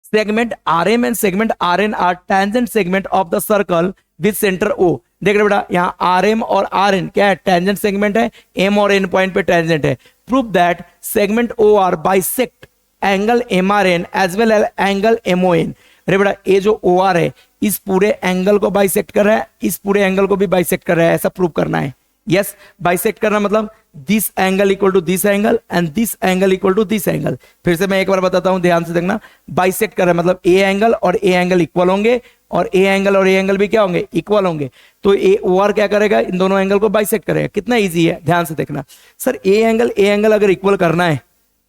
Segment RM and segment RN are tangent segment of the circle with centre O। देख रहे बेटा, यहाँ RM और RN क्या है, टेंजेंट सेगमेंट है, M और N पॉइंट पे टेंजेंट है। Prove that segment OR bisect angle MRN as well as angle MON। अरे बेटा, ये जो OR है इस पूरे एंगल को बाइसेक्ट कर रहा है, इस पूरे एंगल को भी बाइसेक्ट कर रहा है, ऐसा प्रूव करना है। यस, बाइसेक्ट करना मतलब this angle equal to this angle and this angle equal to this angle. फिर से मैं एक बार बताता हूं, ध्यान से देखना, बाइसेक्ट कर रहा है मतलब ए एंगल और ए एंगल इक्वल होंगे, और ए एंगल और ए एंगल भी क्या होंगे, इक्वल होंगे। तो ए OR क्या करेगा, इन दोनों एंगल को बाइसेक्ट करेगा। कितना इजी है, ध्यान से देखना। सर ए एंगल अगर इक्वल करना है,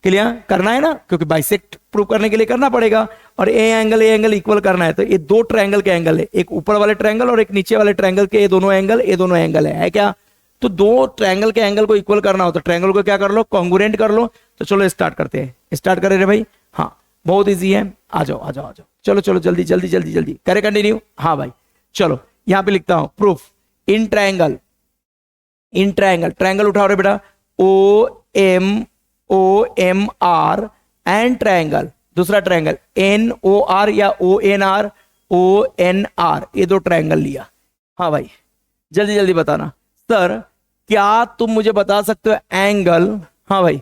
क्लियर करना है ना, क्योंकि बाइसेक्ट प्रूव करने के लिए करना पड़ेगा, और ए एंगल इक्वल करना है, तो ये 2 ट्रायंगल के एंगल है, एक ऊपर वाले ट्रायंगल और एक नीचे वाले ट्रायंगल के, ये दोनों एंगल है क्या? तो 2 ट्रायंगल के एंगल को इक्वल करना हो तो ट्रायंगल को क्या कर लो, कॉन्ग्रुएंट कर लो। तो चलो स्टार्ट करते हैं, स्टार्ट करें रे भाई। हाँ, बहुत इजी है, आ जाओ, चलो जल्दी करे कंटिन्यू। हाँ भाई, चलो यहां पे लिखता हूं प्रूफ। इन ट्रायंगल ट्रायंगल उठाओ रे बेटा, OMR एंड ट्रायंगल, दूसरा ट्रायंगल NOR या ONR, ये 2 ट्रायंगल लिया। हाँ भाई, जल्दी बताना। सर क्या तुम मुझे बता सकते हो एंगल, हाँ भाई,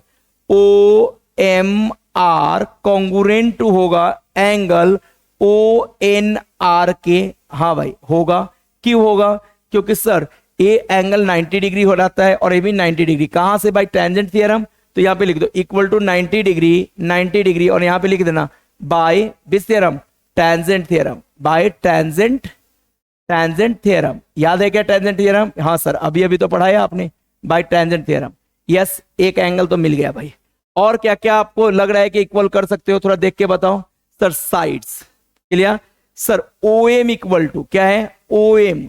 OMR कॉन्ग्रुएंट टू होगा एंगल ONR के? हाँ भाई होगा। क्यों होगा? क्योंकि सर ये एंगल 90 डिग्री हो जाता है और ये भी 90 डिग्री। कहां से भाई, टेंजेंट थ्योरम। तो यहां पे लिख दो इक्वल टू 90 डिग्री, और यहां पे लिख देना by this theorem, tangent theorem, by tangent theorem. याद है क्या टेंजेंट थ्योरम? हाँ सर, अभी तो पढ़ाया आपने, बाय टेंजेंट थ्योरम। यस, एक एंगल तो मिल गया भाई। और क्या क्या आपको लग रहा है कि इक्वल कर सकते हो, थोड़ा देख के बताओ। Sir sides, clear. Sir OM equal to क्या है, OM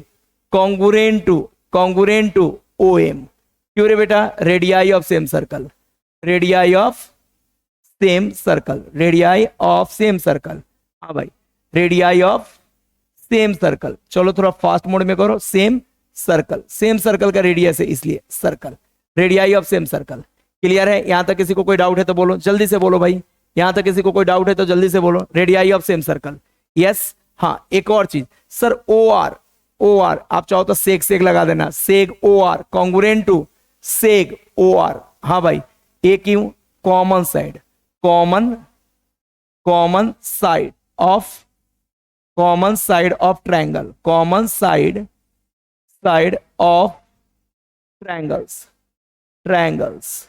कॉन्ग्रुएंट टू OM। क्यों रे बेटा, radii of same circle, radii of same circle. हाँ भाई, रेडियाई ऑफ सेम सर्कल। चलो थोड़ा फास्ट मोड में करो, सेम सर्कल का रेडियस है इसलिए circle, radii of same circle. Clear है? यहां तक किसी को कोई डाउट है तो बोलो, जल्दी से बोलो भाई, यहां तक किसी को कोई डाउट है तो जल्दी से बोलो। Radii of same circle, yes. हाँ, एक और चीज सर, OR आप चाहो तो सेक लगा देना, seg OR congruent to seg OR। हाँ भाई, ये क्यों, common side of triangle, triangles, triangles,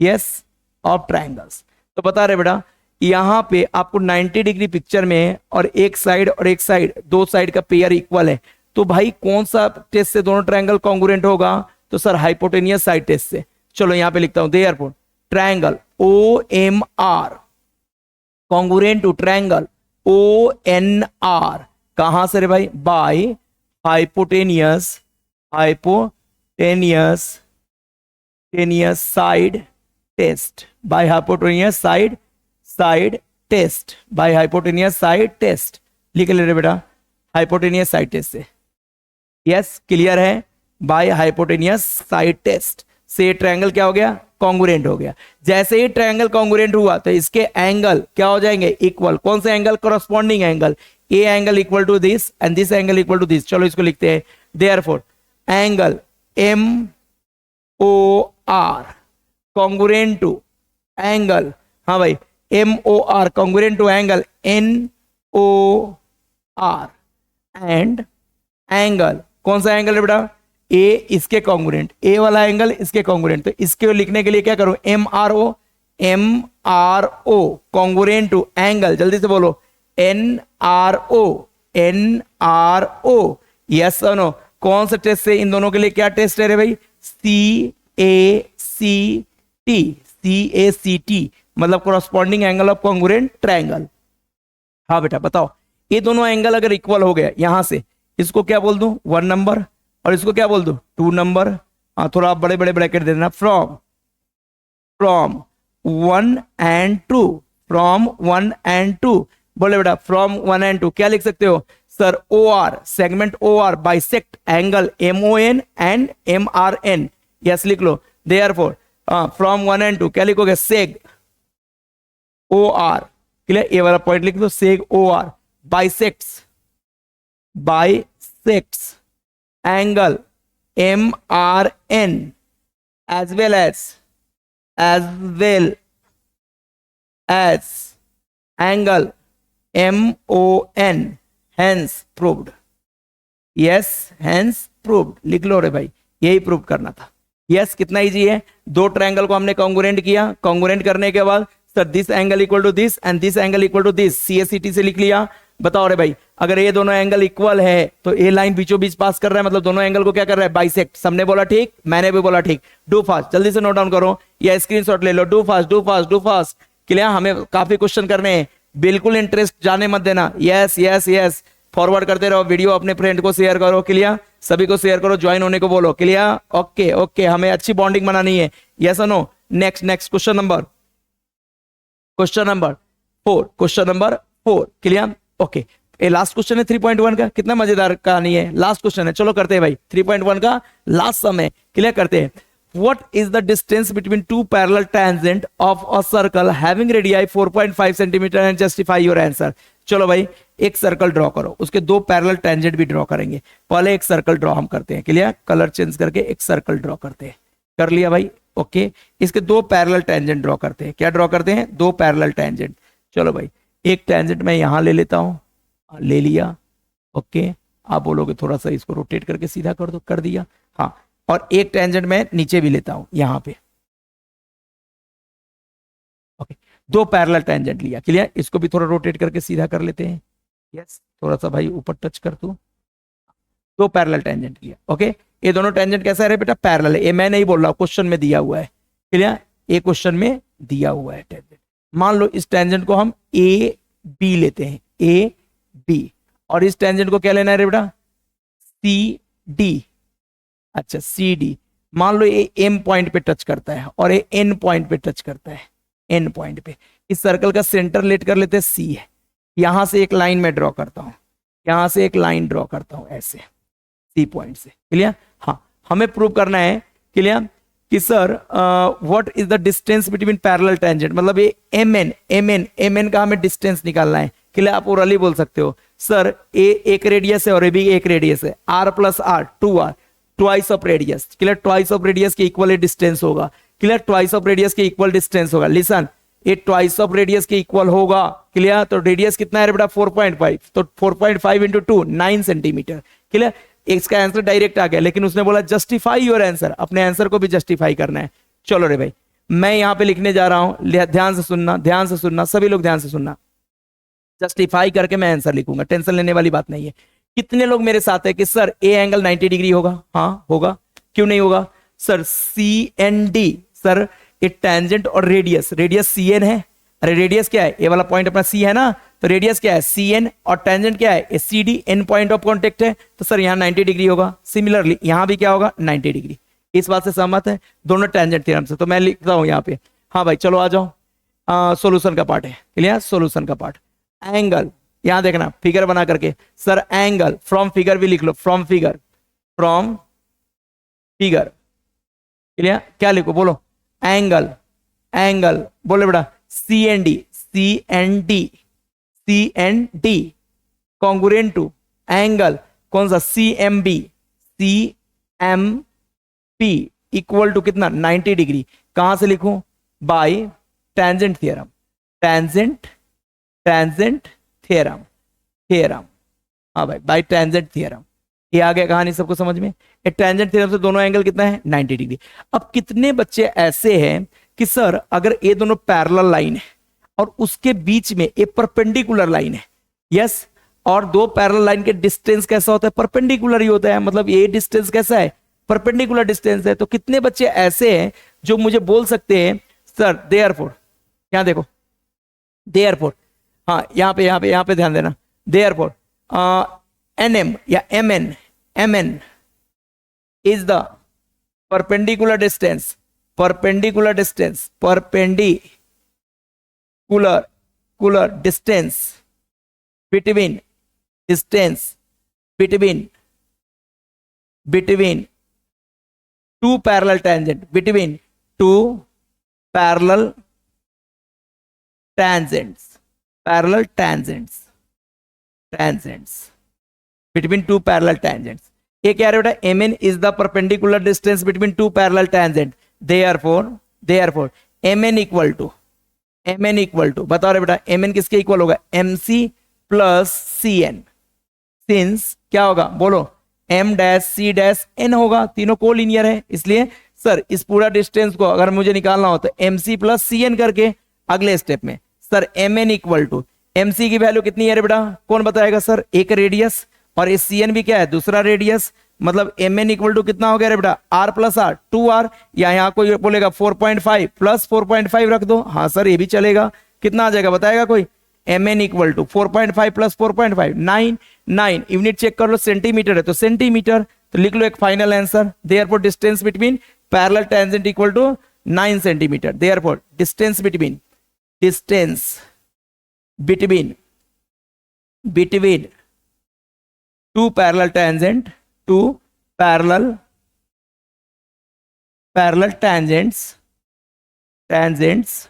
yes, of triangles. तो बता रहे बेटा यहां पे आपको 90 डिग्री पिक्चर में है और एक साइड और एक साइड, दो साइड का पेयर इक्वल है, तो भाई कौन सा टेस्ट से दोनों ट्रायंगल कॉन्ग्रुएंट होगा? तो सर हाइपोटेनियस साइड टेस्ट से। चलो यहां पे लिखता हूं therefore triangle O M R congruent to triangle O N R, कहां से रे भाई? बाय हाइपोटेनियस, हाइपोटेनियस टेनियस side test, by hypotenuse side, side test, by hypotenuse side test लिख ले रे बेटा, हाइपोटेनियस साइड टेस्ट से। यस क्लियर है? बाय हाइपोटेनियस साइड टेस्ट से ट्रायंगल क्या हो गया? कॉन्ग्रुएंट हो गया। जैसे ही ट्रायंगल कॉन्ग्रुएंट हुआ तो इसके एंगल क्या हो जाएंगे? इक्वल। कौन से एंगल? Corresponding angle. A angle equal to this and this angle equal to this. चलो इसको लिखते हैं therefore angle M O R congruent to angle, हाँ भाई M O R congruent to angle N O R and angle, कौन सा angle है बेटा? ए इसके कॉन्ग्रुएंट, ए वाला एंगल इसके कॉन्ग्रुएंट। तो इसके लिखने के लिए क्या करूं? M R O congruent to angle, जल्दी से बोलो एन आर ओ। यस और नो? कौन सा टेस्ट से इन दोनों के लिए क्या टेस्ट है रे भाई? सी ए सी टी, मतलब corresponding angle of congruent triangle. हाँ बेटा बताओ, ये दोनों एंगल अगर इक्वल हो गया यहां से, इसको क्या बोल दूं? 1 नंबर, और इसको क्या बोल दूं? 2 नंबर। हाँ थोड़ा आप बड़े बड़े ब्रैकेट दे देना। फ्रॉम 1 and 2, फ्रॉम 1 and 2 बोले बेटा फ्रॉम 1 and 2 क्या लिख सकते हो? Sir O R, segment O R bisect angle M O N and M R N. Yes लिख लो देयरफॉर फ्रॉम 1 and 2 क्या लिखोगे? सेग ओ आर, क्लियर? ए वाला पॉइंट लिख दो, seg O R bisects angle M R N as well as angle MON, hence proved। yes hence proved लिख लो रे भाई, यही प्रूव करना था। yes कितना इजी है? दो ट्रायंगल को हमने कॉन्ग्रुएंट किया, कॉन्ग्रुएंट करने के बाद sir this angle equal to this and this angle equal to this, CACT से लिख लिया। बताओ रे भाई अगर ये दोनों एंगल इक्वल है तो ए लाइन बीचों बीच पास कर रहा है, मतलब दोनों एंगल को क्या कर रहा है? बाइसेक्ट। सबने बोला ठीक, मैंने भी बोला ठीक। डू फास्ट, जल्दी से नोट डाउन करो या स्क्रीनशॉट ले लो। Do fast. क्लियर? हमें काफी क्वेश्चन करने हैं, बिल्कुल इंटरेस्ट जाने मत देना। यस फॉरवर्ड करते रहो वीडियो, अपने फ्रेंड को शेयर करो। क्लियर? सभी को शेयर करो, ज्वाइन होने को बोलो। क्लियर? ओके हमें अच्छी बॉन्डिंग बनानी है। यस और no? Next question number 4। Clear? Okay ये लास्ट क्वेश्चन है 3.1 का। कितना मजेदार कहानी है, लास्ट क्वेश्चन है। चलो करते हैं भाई 3.1 का लास्ट सम है। क्लियर करते हैं। What is the distance between two parallel tangent of a circle having radii 4.5 cm and justify your answer। चलो भाई एक सर्कल ड्रॉ करो, उसके दो पैरेलल टेंजेंट भी ड्रॉ करेंगे। पहले एक सर्कल ड्रॉ हम करते हैं। क्लियर? कलर चेंज करके एक सर्कल ड्रॉ करते हैं। कर लिया भाई? ओके इसके दो पैरेलल टेंजेंट ड्रॉ करते हैं। क्या ड्रॉ करते हैं? दो पैरेलल टेंजेंट। चलो भाई एक टेंजेंट मैं यहां ले लेता हूं, ले लिया। ओके आप बोलोगे थोड़ा सा इसको रोटेट करके सीधा कर दो, कर दिया। हाँ और एक टेंजेंट मैं नीचे भी लेता हूं यहां पे। ओके दो पैरेलल टेंजेंट लिया। क्लियर? इसको भी थोड़ा रोटेट करके सीधा कर लेते हैं। यस थोड़ा सा भाई ऊपर टच कर दो। दो पैरेलल टेंजेंट लिया। ओके ये दोनों टेंजेंट कैसा है बेटा? पैरेलल है। ये मैं नहीं बोल रहा, क्वेश्चन में दिया हुआ है। क्लियर? ये क्वेश्चन में दिया हुआ है टेंजेंट। मान लो इस टेंजेंट को हम ए बी लेते हैं, ए बी, और इस टेंजेंट को क्या लेना है रे बेटा? C D. अच्छा सी डी। मान लो ये एम पॉइंट पे टच करता है और ये एन पॉइंट पे टच करता है, एन पॉइंट पे। इस सर्कल का सेंटर लेट कर लेते हैं सी है। यहां से एक लाइन में ड्रॉ करता हूं, यहां से एक लाइन ड्रॉ करता हूं ऐसे सी पॉइंट से। क्लियर? हाँ हमें प्रूव करना है। क्लियर? कि sir what is the distance between parallel tangent, मतलब ये एम एन का हमें डिस्टेंस निकालना है। क्लियर? आप ओरली बोल सकते हो सर ए एक रेडियस है और ए भी एक रेडियस है, R plus R 2r, twice of radius. Clear? Twice of radius के इक्वल डिस्टेंस होगा। क्लियर? ट्वाइस ऑफ रेडियस के इक्वल डिस्टेंस होगा। लिसन ये ट्वाइस ऑफ रेडियस के इक्वल होगा। क्लियर? तो रेडियस कितना है बेटा? 4.5, तो 4.5 इंटू 2 9 सेंटीमीटर। क्लियर? इसका आंसर डायरेक्ट आ गया, लेकिन उसने बोला जस्टिफाई योर आंसर, अपने आंसर को भी जस्टिफाई करना है। चलो रे भाई, मैं यहां पे लिखने जा रहा हूं, ध्यान से सुनना, ध्यान से सुनना, सभी लोग ध्यान से सुनना। जस्टिफाई करके मैं आंसर लिखूंगा, टेंशन लेने वाली बात नहीं है। कितने लोग मेरे साथ है कि सर ए एंगल 90 डिग्री होगा? हाँ होगा, क्यों नहीं होगा sir? C N D, sir ये टेंजेंट और रेडियस, रेडियस सी एन है, अरे रेडियस क्या है? ये वाला पॉइंट अपना सी है ना, तो रेडियस क्या है? सी एन, और टेंजेंट क्या है? C D, N point of contact है, तो सर यहाँ 90 डिग्री होगा। सिमिलरली यहाँ भी क्या होगा? 90 डिग्री। इस बात से सहमत है? दोनों टेंजेंट थ्योरम से। तो मैं लिखता हूं यहाँ पे, हाँ भाई चलो आ जाओ, सॉल्यूशन का पार्ट है, क्लियर? सॉल्यूशन का पार्ट, एंगल, यहां देखना फिगर बना करके, सर एंगल फ्रॉम फिगर भी लिख लो, from figure, from figure, clear? क्या लिखो बोलो? एंगल, एंगल बोले बेटा, C N D, C N D, C N D congruent to angle कौन सा? C M B, C M P equal to कितना? 90 डिग्री। कहां से लिखूं? By tangent theorem, tangent, tangent theorem, theorem, हाँ भाई बाय टेंजेंट थ्योरम। ये आ गया कहानी सबको समझ में? ये टेंजेंट थ्योरम से दोनों एंगल कितना है? 90 डिग्री। अब कितने बच्चे ऐसे हैं कि सर अगर ये दोनों पैरेलल लाइन है और उसके बीच में एक परपेंडिकुलर लाइन है, यस, और दो पैरेलल लाइन के डिस्टेंस कैसा होता है? परपेंडिकुलर ही होता है, मतलब ये डिस्टेंस कैसा है? परपेंडिकुलर डिस्टेंस है। तो कितने बच्चे ऐसे हैं जो मुझे बोल सकते हैं सर देयरफॉर, यहां देखो देयरफॉर, हाँ यहाँ पे ध्यान देना, देयरफॉर एन एम या M N, M N is the perpendicular distance, perpendicular distance, perpendicular distance between, distance between, between two parallel tangent, between two parallel tangents, parallel tangents, tangents between two parallel tangents. ये क्या है बेटा? M N is the perpendicular distance between two parallel tangent, therefore M N equal to, M N equal to, बताओ रे बेटा M N किसके equal होगा? M C plus C N, since क्या होगा बोलो? M dash C dash N होगा, तीनों को लीनियर है, इसलिए सर इस पूरा डिस्टेंस को अगर मुझे निकालना हो तो M C plus C N करके अगले स्टेप में sir M N equal to, M C की वैल्यू कितनी है रे बेटा? कौन बताएगा सर? एक रेडियस, और इस सी एन भी क्या है? दूसरा रेडियस, मतलब एम एन इक्वल टू कितना हो गया रे बेटा? आर प्लस आर, 2r, या यहाँ कोई बोलेगा 4.5 प्लस 4.5 रख दो, हाँ सर ये भी चलेगा। कितना आ जाएगा बताएगा कोई? M N equal to 4.5 plus 4.5, 9 unit check कर लो, सेंटीमीटर है तो सेंटीमीटर, तो लिख लो एक final answer. Therefore distance between parallel tangent equal to 9 centimetre. Therefore distance between, distance between, between two parallel tangent, two parallel tangents, tangents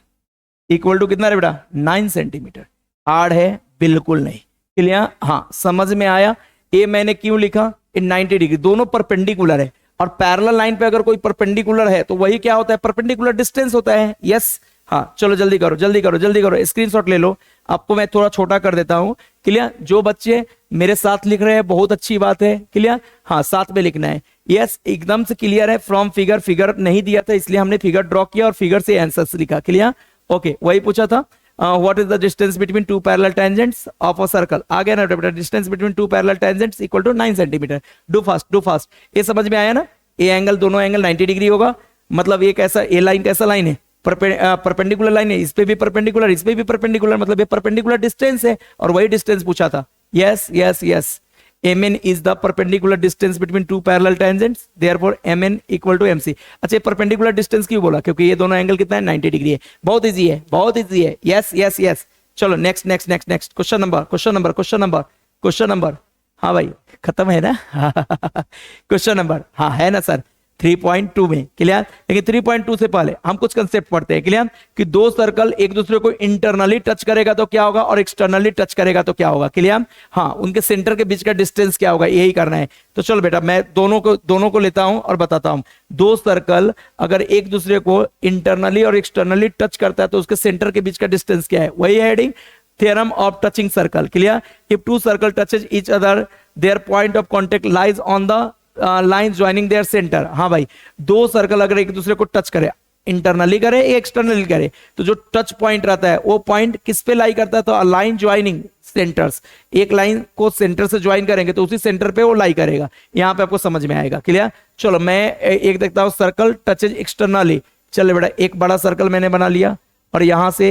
equal to कितना रे बेटा? 9 सेंटीमीटर। हार्ड है? बिल्कुल नहीं, क्लियर? हाँ समझ में आया? ये मैंने क्यों लिखा? इन 90 डिग्री दोनों परपेंडिकुलर है, और पैरेलल लाइन पे अगर कोई परपेंडिकुलर है तो वही क्या होता है? परपेंडिकुलर डिस्टेंस होता है, यस। हाँ चलो जल्दी करो, जल्दी करो, जल्दी करो, स्क्रीनशॉट ले लो। आपको मैं थोड़ा छोटा कर देता हूं, क्लियर? जो बच्चे मेरे साथ लिख रहे हैं बहुत अच्छी बात है, क्लियर? हाँ साथ में लिखना है, यस एकदम से क्लियर है। फ्रॉम फिगर, फिगर नहीं दिया था इसलिए हमने फिगर ड्रॉ किया और फिगर से आंसर्स लिखा, क्लियर? ओके वही पूछा था, what is the distance between two parallel tangents of a circle. आ गया ना बेटा? Distance between two parallel tangents equal to 9 centimetre. Do fast, do fast. ये समझ में आया ना? ए एंगल, दोनों एंगल 90 डिग्री होगा, मतलब ये कैसा, ए लाइन कैसा लाइन है? परपेंडिकुलर लाइन है, इस पे भी परपेंडिकुलर, इस पे भी परपेंडिकुलर, मतलब ये परपेंडिकुलर डिस्टेंस है, और वही डिस्टेंस पूछा था। Yes yes yes, mn is the perpendicular distance between two parallel tangents, therefore mn equal to mc। अच्छा परपेंडिकुलर डिस्टेंस क्यों बोला? क्योंकि ये दोनों एंगल कितना है? 90 डिग्री है। बहुत इजी है, बहुत इजी है। यस यस यस, चलो next next next next question number, question number, question number, question number. हाँ भाई खत्म है ना? क्वेश्चन नंबर, हाँ है ना सर? 3.2 में, क्लियर? लेकिन 3.2 से पहले हम कुछ कंसेप्ट पढ़ते हैं, क्लियर? कि दो सर्कल एक दूसरे को इंटरनली टच करेगा तो क्या होगा, और एक्सटर्नली टच करेगा तो क्या होगा, क्लियर? हाँ उनके सेंटर के बीच का डिस्टेंस क्या होगा, यही करना है। तो चलो बेटा मैं दोनों को लेता हूं और बताता हूं। दो सर्कल अगर एक दूसरे को इंटरनली और एक्सटर्नली टच करता है तो उसके सेंटर के बीच का डिस्टेंस क्या है, वही heading theorem of touching circle, clear? If two circle touches each other their point of contact lies on the line joining there centre. हाँ भाई, दो सर्कल अगर एक दूसरे को टच करे, इंटरनली करे एक्सटर्नली करे, तो जो टच पॉइंट रहता है वो पॉइंट किस पे लाई करता है, तो लाइन ज्वाइनिंग सेंटर्स, एक लाइन को सेंटर से ज्वाइन करेंगे तो उसी सेंटर पे वो लाई करेगा। यहां पे आपको समझ में आएगा। क्लियर? चलो मैं एक देखता हूं, सर्कल टचेज एक्सटर्नली। चलो बेटा, एक बड़ा सर्कल मैंने बना लिया और यहां से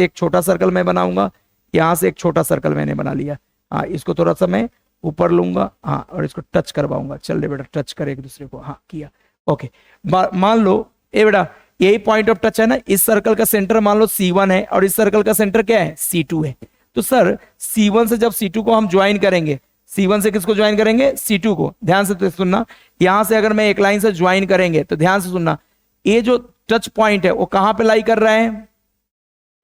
एक छोटा सर्कल मैं बनाऊंगा, यहां से एक छोटा सर्कल मैंने बना लिया। हाँ, इसको थोड़ा सा मैं ऊपर लूंगा, हाँ, और इसको टच करवाऊंगा। चल रे बेटा, टच करे एक दूसरे को, हाँ किया, ओके। मान लो ए बेटा, यही पॉइंट ऑफ टच है ना, इस सर्कल का सेंटर मान लो C1 है और इस सर्कल का सेंटर क्या है, C2 है। तो सर C1 से जब C2 को हम ज्वाइन करेंगे, C1 से किसको ज्वाइन करेंगे, C2 को। ध्यान से तो सुनना, यहां से अगर मैं एक लाइन से ज्वाइन करेंगे तो ध्यान से सुनना, ये जो टच पॉइंट है वो कहां पे लाई कर रहा है,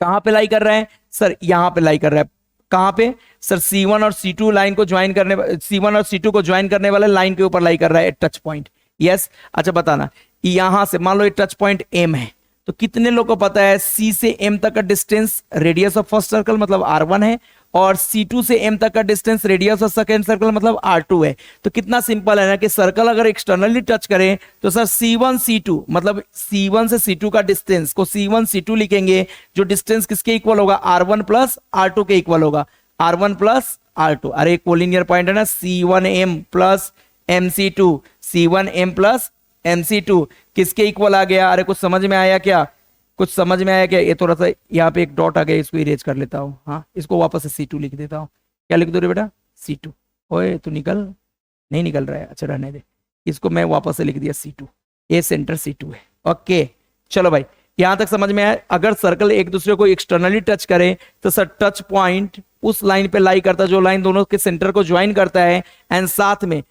कहां पे लाई कर रहा है सर, यहां पे लाई कर रहा है। कहां पे सर, C1 और C2 लाइन को ज्वाइन करने, C1 और C2 को ज्वाइन करने वाले लाइन के ऊपर लाई कर रहा है टच पॉइंट। यस, अच्छा बताना, यहां से मान लो ये टच पॉइंट M है, तो कितने लोग को पता है C से M तक का distance radius of first circle मतलब R1 है, और C2 से M तक का distance radius of second circle मतलब R2 है। तो कितना सिंपल है ना कि सर्कल अगर एक्सटर्नली टच करें तो सर C1 C2 मतलब C1 से C2 का डिस्टेंस को C1 C2 लिखेंगे, जो डिस्टेंस किसके इक्वल होगा, R1 प्लस R2 के इक्वल होगा, R1 प्लस R2। अरे एक कोलिनियर पॉइंट है ना, C1M plus MC2, C1M plus MC2 किसके इक्वल आ गया? अरे कुछ समझ में आया क्या, कुछ समझ में आया क्या? ये थोड़ा सा यहाँ पे एक डॉट आ गया, इसको इरेज कर लेता हूँ। हाँ, इसको वापस से C2 लिख देता हूँ। क्या लिख दो रे बेटा, C2। ओए तू निकल, नहीं निकल रहा है, अच्छा रहने दे, इसको मैं वापस से लिख दिया C2, ये सेंटर C2 है। ओके, चलो भाई यहां तक समझ में आया। अगर सर्कल एक दूसरे को एक्सटर्नली टच करे तो सर टच पॉइंट उस लाइन पे लाई करता है जो लाइन दोनों के सेंटर को ज्वाइन करता है, एंड साथ में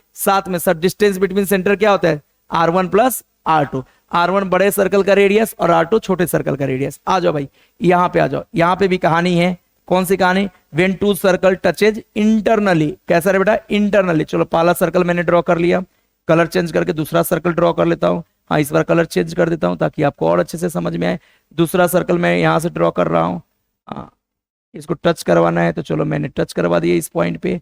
सर डिस्टेंस बिटवीन सेंटर क्या होता है, R1 प्लस R2। R1 बड़े सर्कल का रेडियस और R2 छोटे सर्कल का रेडियस। आ जाओ भाई, यहां पे आ जाओ, यहां पे भी कहानी है। कौन सी कहानी? When two circle touches internally. कैसा रे बेटा, इंटरनली। चलो पहला सर्कल मैंने ड्रॉ कर लिया, कलर चेंज करके दूसरा सर्कल ड्रॉ कर लेता हूं। हाँ, इस बार कलर चेंज कर देता हूं ताकि आपको और अच्छे से समझ में आए। दूसरा सर्कल मैं यहां से ड्रॉ कर रहा हूं। हाँ, इसको टच करवाना है तो चलो मैंने टच करवा दिया इस पॉइंट पे।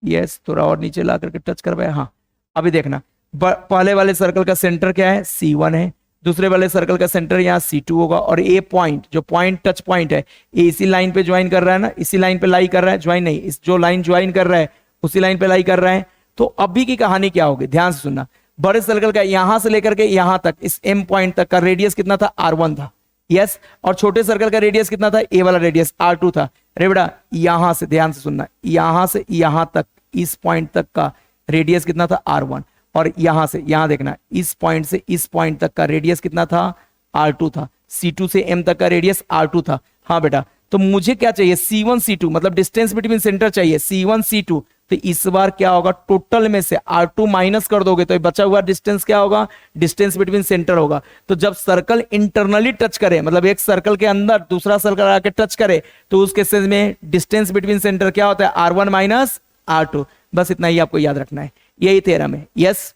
यस, थोड़ा और नीचे ला करके टच करवाया। हाँ, अभी देखना, पहले वाले सर्कल का सेंटर क्या है, C1 है, दूसरे वाले सर्कल का सेंटर यहाँ C2 होगा, और ये पॉइंट जो पॉइंट टच पॉइंट है ये इसी लाइन पे ज्वाइन कर रहा है ना, इसी लाइन पे लाई कर रहा है, ज्वाइन नहीं, इस जो लाइन ज्वाइन कर रहा है उसी लाइन पे लाई कर रहा है। तो अभी की कहानी क्या होगी, ध्यान से सुनना। बड़े सर्कल का यहां से लेकर के यहां तक इस M पॉइंट तक का रेडियस कितना था, R1 था। यस, और छोटे सर्कल का रेडियस कितना था, ए वाला रेडियस R2 था। अरे बेटा यहां से ध्यान से सुनना, यहां से यहां तक इस पॉइंट तक का रेडियस कितना था, R1, और यहां से यहां देखना, इस पॉइंट से इस पॉइंट तक का रेडियस कितना था, R2 था। C2 से M तक का रेडियस R2 था। हाँ बेटा, तो मुझे क्या चाहिए, C1 C2 मतलब डिस्टेंस बिटवीन सेंटर चाहिए, C1 C2। तो इस बार क्या होगा, टोटल में से R2 माइनस कर दोगे तो बचा हुआ डिस्टेंस क्या होगा, डिस्टेंस बिटवीन सेंटर होगा। तो जब सर्कल इंटरनली टच करे, मतलब एक सर्कल के अंदर दूसरा सर्कल आके टच करे, तो उस केसेस में डिस्टेंस बिटवीन सेंटर क्या होता है, R1 माइनस R2। बस इतना ही आपको याद रखना है, यही थ्योरम है। यस,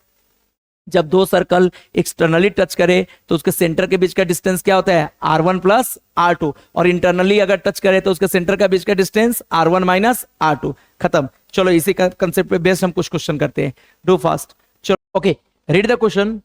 जब दो सर्कल एक्सटर्नली टच करे तो उसके सेंटर के बीच का डिस्टेंस क्या होता है, R1 प्लस R2, और इंटरनली अगर टच करे तो उसके सेंटर का बीच का डिस्टेंस R1 माइनस R2। खत्म। चलो इसी का कंसेप्ट पे बेस्ड हम कुछ क्वेश्चन करते हैं, डू फास्ट। चलो okay, read the question.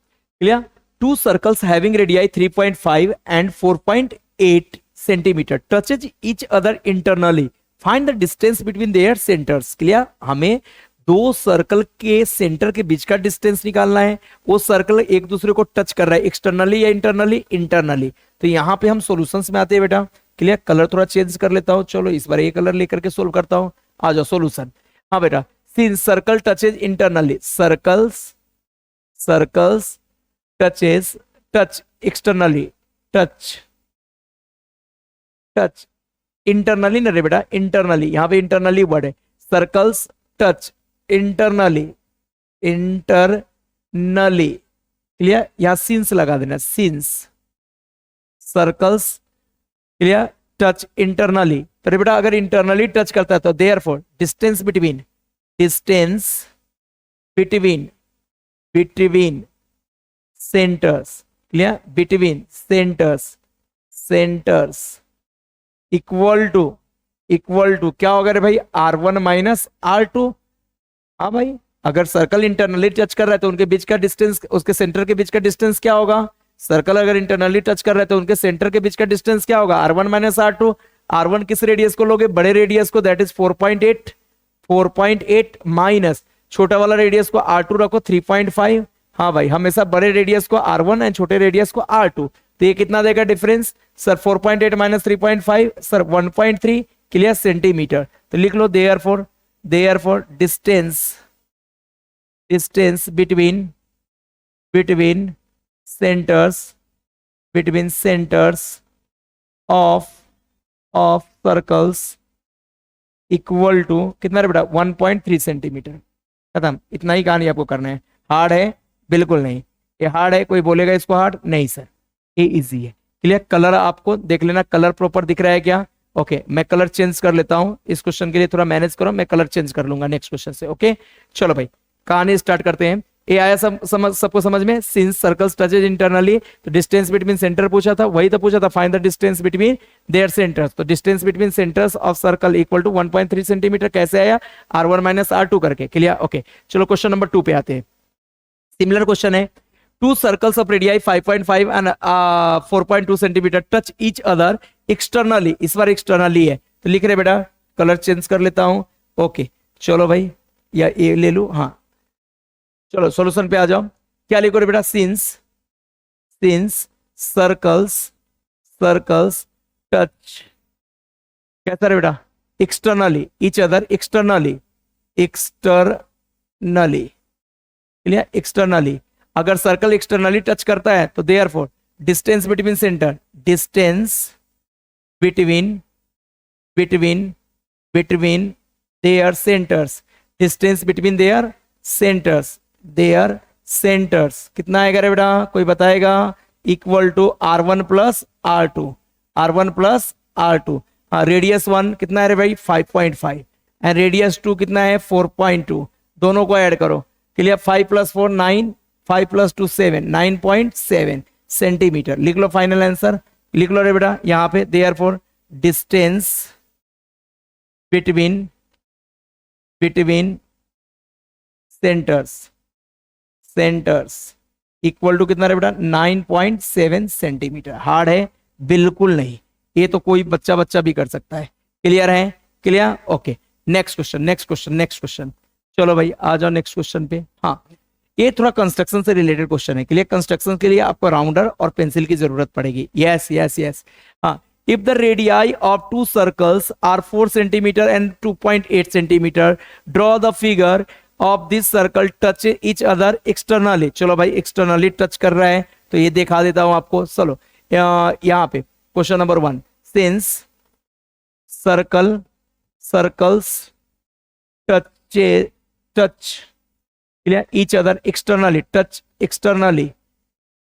Clear? To circles having radii 3.5 and 4.8 centimetre touches each other internally, find the distance between their centres. Clear? हमें दो सर्कल के सेंटर के बीच का डिस्टेंस निकालना है। वो सर्कल एक दूसरे को टच कर रहा है, एक्सटर्नली या इंटरनली, इंटरनली। तो यहां पे हम सॉल्यूशंस में आते हैं बेटा। क्लियर? कलर थोड़ा चेंज कर लेता हूं। चलो इस बार ये कलर लेकर के सोल्व करता हूं। आ जाओ सॉल्यूशन। हाँ बेटा, since circle touches internally, circles touches, touch externally, touch internally ना रे बेटा, इंटरनली, यहां पे इंटरनली वर्ड है। Circles touch internally, clear? यहां सिंस लगा देना, since circles, clear, touch internally. तो बेटा अगर इंटरनली टच करता है तो therefore distance between centres, clear, between centres equal to क्या होगा रे भाई, R1 माइनस R2। हाँ भाई, अगर सर्कल इंटरनली टच कर रहा है तो उनके बीच का डिस्टेंस, उसके सेंटर के बीच का डिस्टेंस क्या होगा? सर्कल अगर इंटरनली टच कर रहा है तो उनके सेंटर के बीच का डिस्टेंस क्या होगा? R1 minus R2। R1 किस रेडियस को लोगे? बड़े रेडियस को, दैट इज 4.8। 4.8 माइनस छोटा वाला रेडियस को R2 रखो 3.5। हाँ भाई, हमेशा बड़े रेडियस को R1 एंड छोटे रेडियस को R2। तो ये कितना देगा difference sir? 4.8 minus 3.5 sir 1.3। Clear? Centimetre. तो लिख लो therefore distance between centers of circles equal to कितना रे बेटा? 1.3 सेंटीमीटर। खत्म, इतना ही कहानी आपको करना है। हार्ड है? बिल्कुल नहीं। ये हार्ड है? कोई बोलेगा इसको हार्ड? नहीं सर, ये इजी है। क्लियर? कलर आपको देख लेना, कलर प्रॉपर दिख रहा है क्या? ओके, मैं कलर चेंज कर लेता हूं इस क्वेश्चन के लिए, थोड़ा मैनेज करो, मैं कलर चेंज कर लूंगा नेक्स्ट क्वेश्चन से। ओके चलो भाई, कहानी स्टार्ट करते हैं। ये आया सबको समझ में? सिंस सर्कल्स टचेज इंटरनली, तो डिस्टेंस बिटवीन सेंटर पूछा था, वही तो पूछा था, find the distance between their centres. तो distance between centres of circle equal to 1.3 centimetre. कैसे आया? R1 माइनस R2 करके। क्लियर? ओके चलो क्वेश्चन नंबर 2 पे आते हैं। सिमिलर क्वेश्चन है। Two circles of radii 5.5 and 4.2 centimetre touch each other externally. इस बार एक्सटर्नली है तो लिख रहे बेटा, कलर चेंज कर लेता हूं। ओके चलो भाई, या ये ले लू। हाँ चलो सॉल्यूशन पे आ जाओ। क्या लिखो रे बेटा? सिंस सर्कल्स टच कैसा रे बेटा? Externally each other, externally. Clear? Externally. अगर सर्कल एक्सटर्नली टच करता है तो therefore distance between centre, between their centers, distance between their centres कितना आएगा रे बेटा? कोई बताएगा? Equal to R1 plus R2। हाँ, रेडियस 1 कितना है रे भाई? 5.5 एंड रेडियस 2 कितना है? 4.2। दोनों को ऐड करो। क्लियर? 5 plus 4 9, 5 plus 2 7, 9.7 centimetre. लिख लो फाइनल आंसर, लिख लो रे बेटा यहां पे। Therefore distance between centres equal to कितना रे बेटा? 9.7 सेंटीमीटर। हार्ड है? बिल्कुल नहीं, ये तो कोई बच्चा भी कर सकता है। क्लियर है? क्लियर? Okay next question. चलो भाई आ जाओ नेक्स्ट क्वेश्चन पे। हाँ, ये थोड़ा कंस्ट्रक्शन से रिलेटेड क्वेश्चन है। क्लियर? कंस्ट्रक्शन के लिए आपको राउंडर और पेंसिल की जरूरत पड़ेगी। यस। हाँ, if the radii of two circles are 4 centimeter and 2.8 centimeter, draw the figure of this circle touch each other externally। चलो भाई, एक्सटर्नली टच कर रहा है तो ये दिखा देता हूं आपको। चलो यहाँ पे question number 1, since circles touch clear each other externally, touch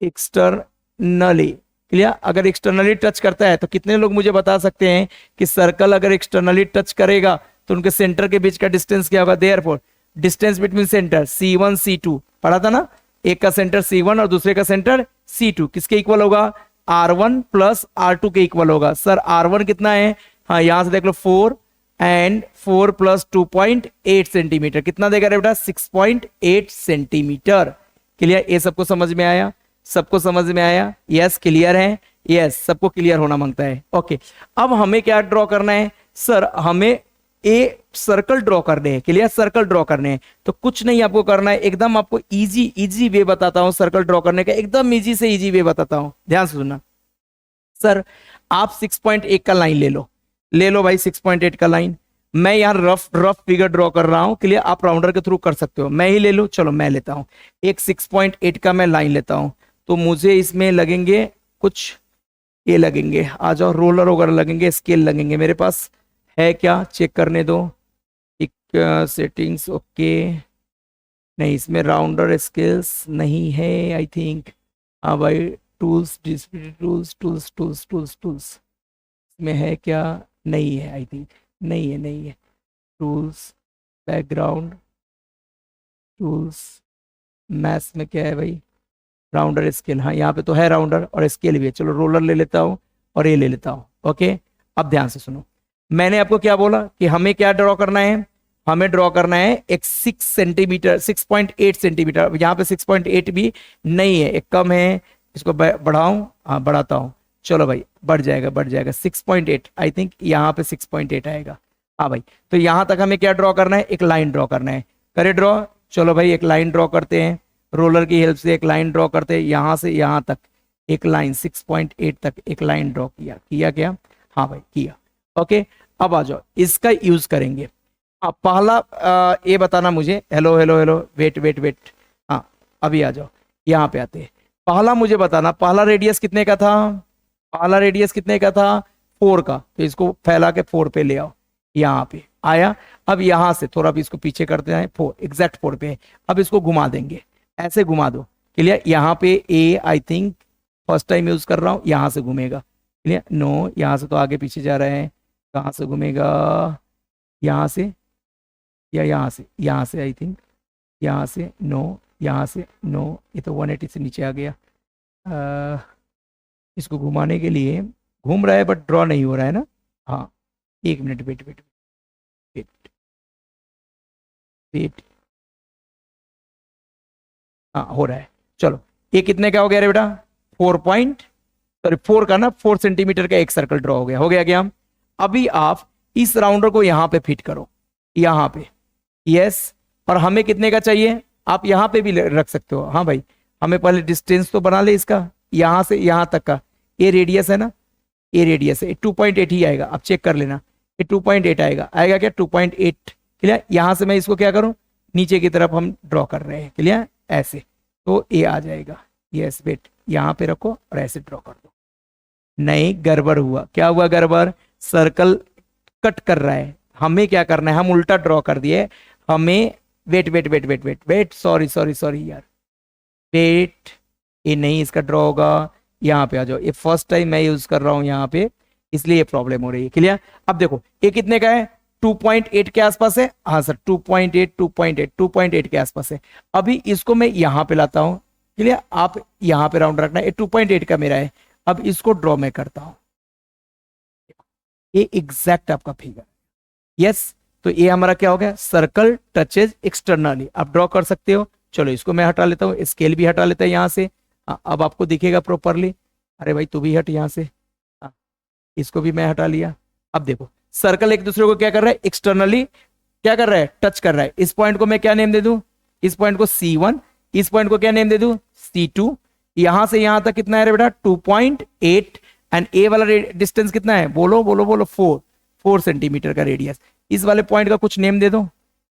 externally. Clear? अगर एक्सटर्नली टच करता है तो कितने लोग मुझे बता सकते हैं कि सर्कल अगर एक्सटर्नली टच करेगा तो उनके सेंटर के बीच का डिस्टेंस क्या होगा? Therefore distance between centre C1 C2 पढ़ा था ना, एक का सेंटर C1 और दूसरे का सेंटर C2 किसके इक्वल होगा? R1 प्लस R2 के इक्वल होगा। सर R1 कितना है? हाँ यहां से देख लो 4 एंड 4 प्लस 2.8 सेंटीमीटर कितना देगा रे बेटा? 6.8 सेंटीमीटर। क्लियर? ये सबको समझ में आया? सबको समझ में आया? यस क्लियर है? यस, सबको क्लियर होना मांगता है। ओके, अब हमें क्या ड्रॉ करना है? सर हमें ए सर्कल ड्रॉ करने हैं। क्लियर? सर्कल ड्रॉ करने हैं तो कुछ नहीं आपको करना है, एकदम आपको इजी वे बताता हूं सर्कल ड्रॉ करने का, एकदम इजी से इजी वे बताता हूं, ध्यान से सुनना। सर आप 6.8 का लाइन ले लो भाई, 6.8 का लाइन। मैं यहाँ रफ फिगर ड्रॉ कर रहा हूं। क्लियर? आप राउंडर के थ्रू कर सकते हो, मैं ही ले लूं। चलो मैं लेता हूं एक 6.8 का मैं लाइन लेता हूं। तो मुझे इसमें लगेंगे कुछ, ये लगेंगे, आ जाओ, रोलर वगैरह लगेंगे, स्केल लगेंगे, मेरे पास है क्या? चेक करने दो एक सेटिंग्स। ओके, नहीं इसमें राउंडर स्केल्स नहीं है आई थिंक। हाँ भाई, टूल्स इसमें है क्या? नहीं है आई थिंक, नहीं है। टूल्स, बैकग्राउंड, टूल्स, मैथ्स में क्या है भाई? Rounder scale. हाँ यहाँ पे तो है राउंडर और स्केल भी है। चलो रोलर ले लेता हूँ और ये ले लेता हूँ। ओके, अब ध्यान से सुनो, मैंने आपको क्या बोला कि हमें क्या ड्रॉ करना है? हमें ड्रॉ करना है एक 6 सेंटीमीटर 6.8 सेंटीमीटर, यहाँ पे 6.8 भी नहीं है, एक कम है, इसको बढ़ाऊं, हाँ बढ़ाता हूँ, चलो भाई बढ़ जाएगा 6.8, आई थिंक यहाँ पे 6.8 आएगा। हाँ भाई, तो यहाँ तक हमें क्या ड्रॉ करना है, एक लाइन ड्रॉ करना है, करे ड्रॉ, चलो भाई एक लाइन ड्रॉ करते हैं, रोलर की हेल्प से एक लाइन ड्रॉ करते हैं, यहाँ से यहाँ तक एक लाइन 6.8 तक एक लाइन ड्रॉ किया क्या, हाँ भाई किया, ओके। अब आ जाओ इसका यूज करेंगे। अब पहला ये बताना मुझे, हेलो हेलो हेलो, वेट, हाँ अभी आ जाओ, यहाँ पे आते हैं। पहला मुझे बताना, पहला रेडियस कितने का था, पहला रेडियस कितने का था, 4 का, तो इसको फैला के 4 पे ले आओ, यहाँ पे आया। अब यहाँ से थोड़ा भी इसको पीछे करते हैं, 4 एग्जैक्ट 4 पे है। अब इसको घुमा देंगे, ऐसे घुमा दो, क्लियर। यहाँ पे uh I think first time use कर रहा हूँ, यहाँ से घूमेगा, क्लियर। नो, यहाँ से तो आगे पीछे जा रहे हैं, कहाँ से घूमेगा, यहाँ से या यहाँ से आई थिंक, यहाँ से नो, यहाँ से नो, ये तो 180 से नीचे आ गया। इसको घुमाने के लिए घूम रहा है बट ड्रॉ नहीं हो रहा है ना, हाँ एक मिनट, वेट, हाँ हो रहा है, चलो। ये कितने का हो गया रे बेटा, 4 का ना 4 सेंटीमीटर का एक सर्कल ड्रॉ हो गया क्या। अभी आप इस राउंडर को यहाँ पे फिट करो, यहाँ पे, यस। और हमें कितने का चाहिए, आप यहाँ पे भी रख सकते हो, हाँ भाई हमें पहले डिस्टेंस तो बना ले इसका, यहाँ से यहाँ तक का ये रेडियस है ना, ये रेडियस है, 2.8 ही आएगा, आप चेक कर लेना, ये 2.8 आएगा क्या, 2.8, क्लियर। यहाँ से मैं इसको क्या करूँ, नीचे की तरफ हम ड्रॉ कर रहे हैं, क्लियर, ऐसे, तो ये आ जाएगा, यस वेट, यहाँ पे रखो और ऐसे ड्रॉ कर दो। नहीं, गड़बड़ हुआ, क्या हुआ गड़बड़, सर्कल कट कर रहा है, हमें क्या करना है, हम उल्टा ड्रॉ कर दिए, हमें वेट, सॉरी यार, वेट, ये नहीं इसका ड्रॉ होगा, यहाँ पे आ जाओ, ये फर्स्ट टाइम मैं यूज कर रहा हूँ यहाँ पे, इसलिए ये प्रॉब्लम हो रही है, क्लियर। अब देखो ये कितने का है, 2.8 के आसपास है, हाँ सर 2.8 के आसपास है। अभी इसको मैं यहाँ पे लाता हूँ, क्लियर, आप यहाँ पे राउंड रखना, ये 2.8 का मेरा है। अब इसको ड्रॉ मैं करता हूँ, ये एग्जैक्ट आपका फिगर, यस। तो ये हमारा क्या हो गया, सर्कल टचेज एक्सटर्नली, आप ड्रॉ कर सकते हो। चलो इसको मैं हटा लेता हूँ, स्केल भी हटा लेता है यहाँ से, अब आपको दिखेगा प्रॉपरली। अरे भाई तू भी हट यहाँ से, इसको भी मैं हटा लिया। अब देखो सर्कल एक दूसरे को क्या कर रहा है, एक्सटर्नली क्या कर रहा है, टच कर रहा है। इस पॉइंट को मैं क्या नेम दे दूं, इस पॉइंट को C1, इस पॉइंट को क्या नेम दे दूं, C2। यहां से यहां तक कितना है रे बेटा, 2.8, एंड ए वाला डिस्टेंस कितना है, बोलो 4 सेंटीमीटर का रेडियस। इस वाले पॉइंट का कुछ नेम दे दो,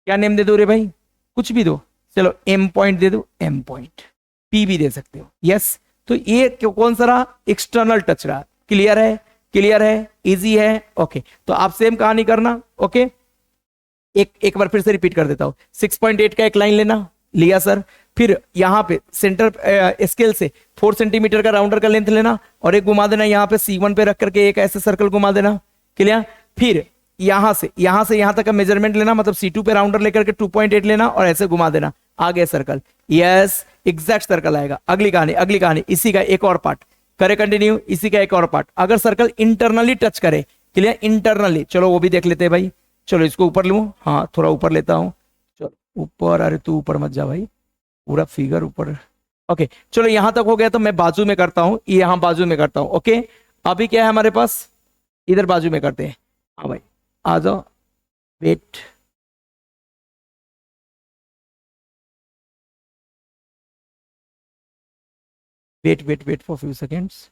क्या नेम दे दो रे भाई, कुछ भी दो, चलो M पॉइंट दे दो, M पॉइंट, P भी दे सकते हो, यस। तो ये कौन सा रहा, एक्सटर्नल टच रहा, क्लियर है, इजी है, ओके। तो आप सेम कहानी करना, ओके। एक बार फिर से रिपीट कर देता हूं, 6.8 का एक लाइन लेना, लिया सर, फिर यहाँ पे सेंटर स्केल से 4 सेंटीमीटर का राउंडर का लेंथ लेना और एक घुमा देना, यहाँ पे C1 पे रख करके एक ऐसे सर्कल घुमा देना, क्लियर। फिर यहाँ से यहाँ तक का मेजरमेंट लेना, मतलब C2 पे राउंडर लेकर के 2.8 लेना और ऐसे घुमा देना, आ गया सर्कल, यस एग्जैक्ट सर्कल आएगा। अगली कहानी इसी का एक और पार्ट, करे कंटिन्यू, इसी का एक और पार्ट, अगर सर्कल इंटरनली टच करे, क्लियर, इंटरनली, चलो वो भी देख लेते हैं भाई। चलो इसको ऊपर लूं, हाँ थोड़ा ऊपर लेता हूं, चलो ऊपर, अरे तू ऊपर मत जा भाई, पूरा फिगर ऊपर, ओके। चलो यहां तक हो गया, तो मैं बाजू में करता हूं, यहां बाजू में करता हूं, ओके। अभी क्या है हमारे पास, इधर बाजू में करते हैं, हाँ भाई आ जाओ, wait, wait for few seconds.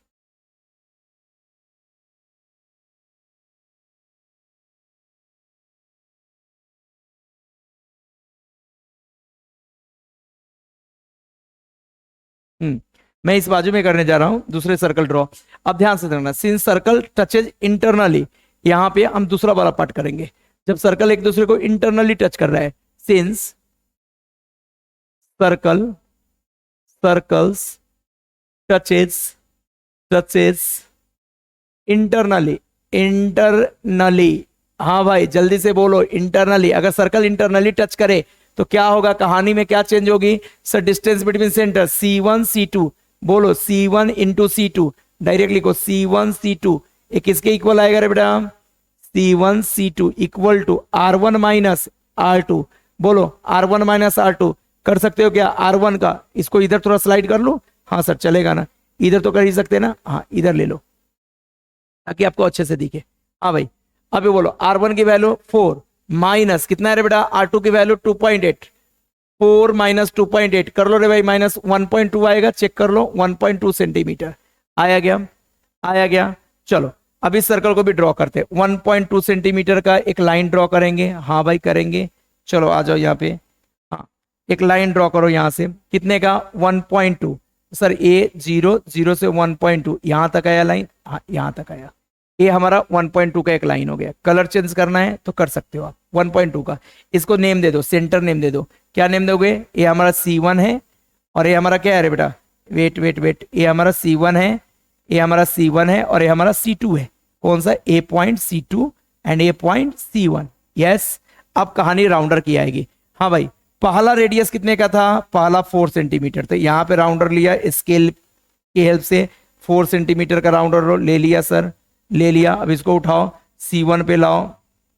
मैं इस बाजू में करने जा रहा हूं दूसरे सर्कल ड्रॉ। अब ध्यान से देखना, सिंस सर्कल टचेज इंटरनली, यहां पे हम दूसरा वाला पार्ट करेंगे, जब सर्कल एक दूसरे को इंटरनली टच कर रहा है, सिंस सर्कल्स टचेज इंटरनली, हाँ भाई जल्दी से बोलो, इंटरनली। अगर सर्कल इंटरनली टच करे तो क्या होगा, कहानी में क्या चेंज होगी sir, distance between centre C1 C2, बोलो C1 इंटू C2, डायरेक्टली को C1 C2, ये किसके इक्वल आएगा रे बेटा, C1 C2 equal to R1 minus R2, बोलो R1 माइनस R2 कर सकते हो क्या? R1 का इसको इधर थोड़ा स्लाइड कर लो, हाँ सर चलेगा ना, इधर तो कर ही सकते ना, हाँ इधर ले लो ताकि आपको अच्छे से दिखे। हाँ भाई अभी बोलो R1 की वैल्यू 4 माइनस कितना है रे बेटा, R2 की वैल्यू 2.8, 4 माइनस 2.8 कर लो रे भाई, माइनस 1.2 आएगा, चेक कर लो 1.2 सेंटीमीटर आया गया, आया गया। चलो अब इस सर्कल को भी ड्रॉ करते हैं, 1.2 सेंटीमीटर का एक लाइन ड्रॉ करेंगे, हाँ भाई करेंगे। चलो आ जाओ यहाँ पे, हाँ एक लाइन ड्रॉ करो यहाँ से, कितने का 1.2, सर ए 0 से 1.2 यहाँ तक आया लाइन, हाँ यहाँ तक आया, ये हमारा 1.2 का एक लाइन हो गया। कलर चेंज करना है तो कर सकते हो आप 1.2 का, इसको नेम दे दो, सेंटर नेम दे दो, क्या नेम दोगे? ये हमारा C1 है और ये हमारा क्या है रे बेटा, वेट वेट वेट, ये हमारा C1 है, ये हमारा C1 है और ये हमारा C2 है, कौन सा? A point C2 and A point C1। Yes अब कहानी राउंडर की आएगी। हाँ भाई पहला रेडियस कितने का था? पहला 4 सेंटीमीटर, तो यहाँ पे राउंडर लिया, स्केल की हेल्प से 4 सेंटीमीटर का राउंडर ले लिया सर, ले लिया। अब इसको उठाओ C1 पे लाओ,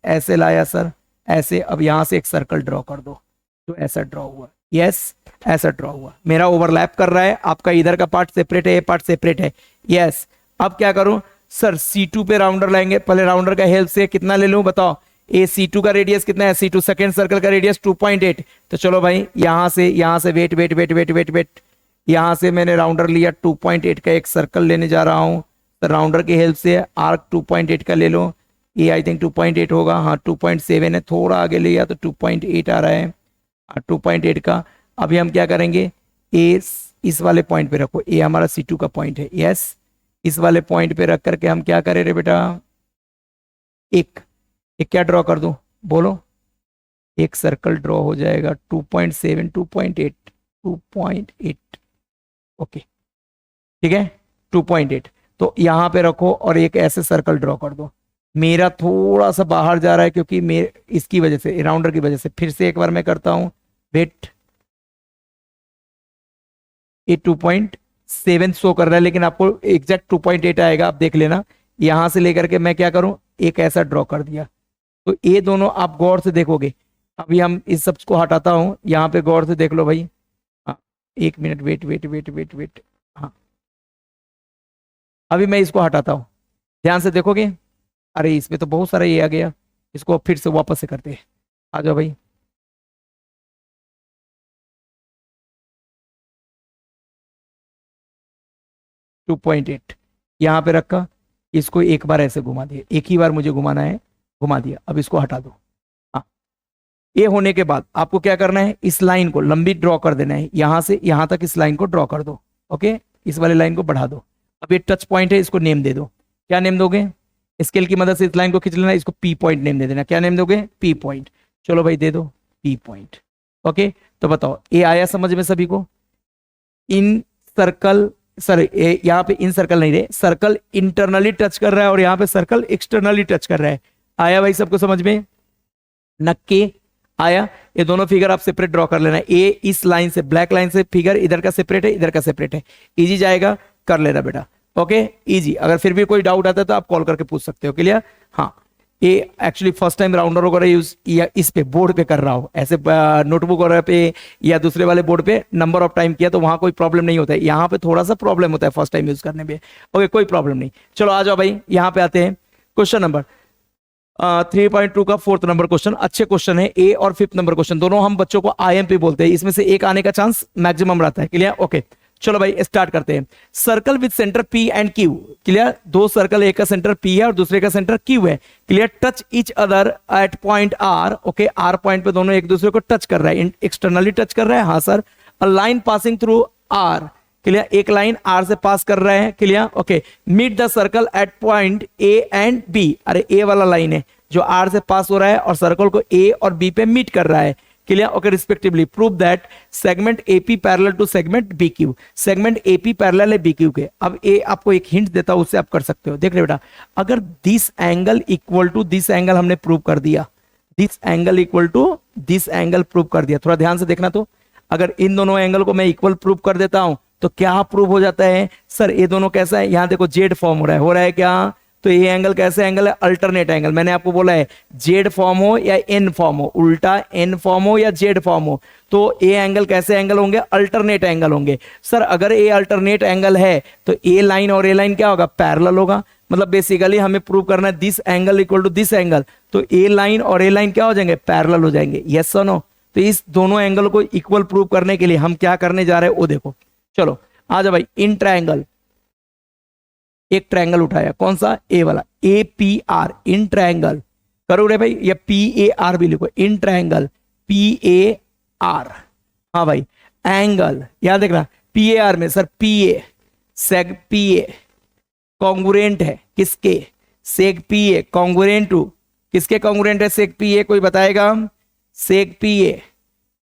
ऐसे लाया सर, ऐसे। अब यहाँ से एक सर्कल ड्रॉ कर दो, तो ऐसा ड्रॉ हुआ, यस ऐसा ड्रॉ हुआ। मेरा ओवरलैप कर रहा है, आपका इधर का पार्ट सेपरेट है, ये पार्ट सेपरेट है, यस। अब क्या करूं सर, C2 पे राउंडर लाएंगे, पहले राउंडर का हेल्प से कितना ले लूं बताओ? ए C2 का रेडियस कितना है? C2 सेकेंड सर्कल का रेडियस 2.8, तो चलो भाई यहाँ से wait wait wait wait wait wait, यहाँ से मैंने राउंडर लिया 2.8 का एक सर्कल लेने जा रहा हूँ, तो राउंडर की हेल्प से आर्क 2.8 का ले लो, ये आई थिंक 2.8 होगा, हाँ 2.7 है, थोड़ा आगे लिया तो 2.8 आ रहा है, 2.8 का। अभी हम क्या करेंगे, ए इस वाले पॉइंट पे रखो, ए हमारा C2 का पॉइंट है, यस इस वाले पॉइंट पे रख करके हम क्या करें रे बेटा, एक क्या ड्रॉ कर दूं बोलो? एक सर्कल ड्रॉ हो जाएगा 2.7 2.8 2.8, ओके ठीक है 2.8, तो यहाँ पे रखो और एक ऐसे सर्कल ड्रॉ कर दो। मेरा थोड़ा सा बाहर जा रहा है क्योंकि मेरे इसकी वजह से, राउंडर की वजह से, फिर से एक बार मैं करता हूं, वेट, ये 2.7 शो कर रहा है लेकिन आपको एग्जैक्ट 2.8 आएगा, आप देख लेना। यहां से लेकर के मैं क्या करूं, एक ऐसा ड्रॉ कर दिया, तो ये दोनों आप गौर से देखोगे। अभी हम इस सब को हटाता हूं, यहाँ पे गौर से देख लो भाई, हाँ 1 minute, wait wait wait wait wait, हाँ अभी मैं इसको हटाता हूं, ध्यान से देखोगे। अरे इसमें तो बहुत सारा ये आ गया, इसको फिर से वापस से करते हैं, आ जाओ भाई। टू 2.8 यहाँ पे रखा, इसको एक बार ऐसे घुमा दिया, एक ही बार मुझे घुमाना है, घुमा दिया। अब इसको हटा दो, हाँ ये होने के बाद आपको क्या करना है, इस लाइन को लंबी ड्रॉ कर देना है, यहां से यहां तक इस लाइन को ड्रॉ कर दो, ओके इस वाले लाइन को बढ़ा दो। अब ये टच पॉइंट है, इसको नेम दे दो, क्या नेम दोगे? स्केल की मदद से इस लाइन को खींच लेना, इसको P पॉइंट नेम दे देना, क्या नेम दोगे? P point. चलो भाई दे दो P पॉइंट, ओके। तो बताओ ये आया समझ में सभी को? इन सर्कल, सर यहाँ पे इन सर्कल नहीं रहे, सर्कल इंटरनली टच कर रहा है और यहाँ पे सर्कल एक्सटर्नली टच कर रहा है। आया भाई सबको समझ में? नक्के आया? ये दोनों फिगर आप सेपरेट ड्रॉ कर लेना, ए इस लाइन से, ब्लैक लाइन से फिगर इधर का सेपरेट है, इधर का सेपरेट है, इजी जाएगा, कर लेना बेटा, ओके इजी। अगर फिर भी कोई डाउट आता है तो आप कॉल करके पूछ सकते हो, क्लियर? हाँ ये एक्चुअली फर्स्ट टाइम राउंडर वगैरह यूज या इस पे बोर्ड पे कर रहा हो, ऐसे नोटबुक वगैरह पे या दूसरे वाले बोर्ड पे नंबर ऑफ टाइम किया तो वहां कोई प्रॉब्लम नहीं होता है, यहाँ पे थोड़ा सा प्रॉब्लम होता है फर्स्ट टाइम यूज करने में, ओके कोई प्रॉब्लम नहीं। चलो आ जाओ भाई, यहाँ पे आते हैं क्वेश्चन नंबर 3.2 का 4th नंबर क्वेश्चन। अच्छे क्वेश्चन है, ए और 5th नंबर क्वेश्चन दोनों हम बच्चों को IMP बोलते हैं, इसमें से एक आने का चांस मैक्सिमम रहता है, क्लियर? ओके चलो भाई स्टार्ट करते हैं। Circle with centre P and Q, clear? दो सर्कल, एक का सेंटर P है और दूसरे का सेंटर Q है, clear? Touch each other at point R, okay R point पे दोनों एक दूसरे को टच कर रहा है, एक्सटर्नली टच कर रहा है, हाँ sir. A line passing through R, clear? एक लाइन R से पास कर रहा है, clear? Okay meet the circle at point A and B, अरे A वाला लाइन है जो R से पास हो रहा है और सर्कल को A और B पे मीट कर रहा है, clear? Okay respectively prove that segment AP parallel to segment BQ, segment AP parallel है BQ के। अब ए आपको एक हिंट देता हूं, उससे आप कर सकते हो, देख रहे बेटा, अगर this angle equal to this angle हमने प्रूव कर दिया, this angle equal to this angle prove कर दिया, थोड़ा ध्यान से देखना। तो अगर इन दोनों एंगल को मैं इक्वल प्रूव कर देता हूं तो क्या प्रूव हो जाता है? सर ये दोनों कैसा है, यहां देखो जेड फॉर्म हो रहा है क्या? तो ये एंगल कैसे एंगल है? Alternate angle. मैंने आपको बोला है जेड फॉर्म हो या एन फॉर्म हो, उल्टा एन फॉर्म हो या जेड फॉर्म हो, तो ए एंगल कैसे एंगल होंगे? अल्टरनेट एंगल होंगे। सर अगर ए अल्टरनेट एंगल है तो ए लाइन और ए लाइन क्या होगा? पैरेलल होगा। मतलब बेसिकली हमें प्रूव करना है this angle equal to this angle, तो ए लाइन और ए लाइन क्या हो जाएंगे? पैरेलल हो जाएंगे। यस और नो? तो इस दोनों एंगल को इक्वल प्रूव करने के लिए हम क्या करने जा रहे हैं वो देखो। चलो आ जाओ भाई। इन ट्रायंगल, एक ट्रायंगल उठाया, कौन सा? ए वाला, A P R. In triangle करो रे भाई, या पी ए आर भी लिखो। In triangle P A R. हाँ भाई, एंगल याद देखना, पी ए आर में sir P A seg P A congruent है किसके? Seg P A congruent to किसके कॉन्ग्रुएंट है? सेग पी ए कोई बताएगा? Seg P A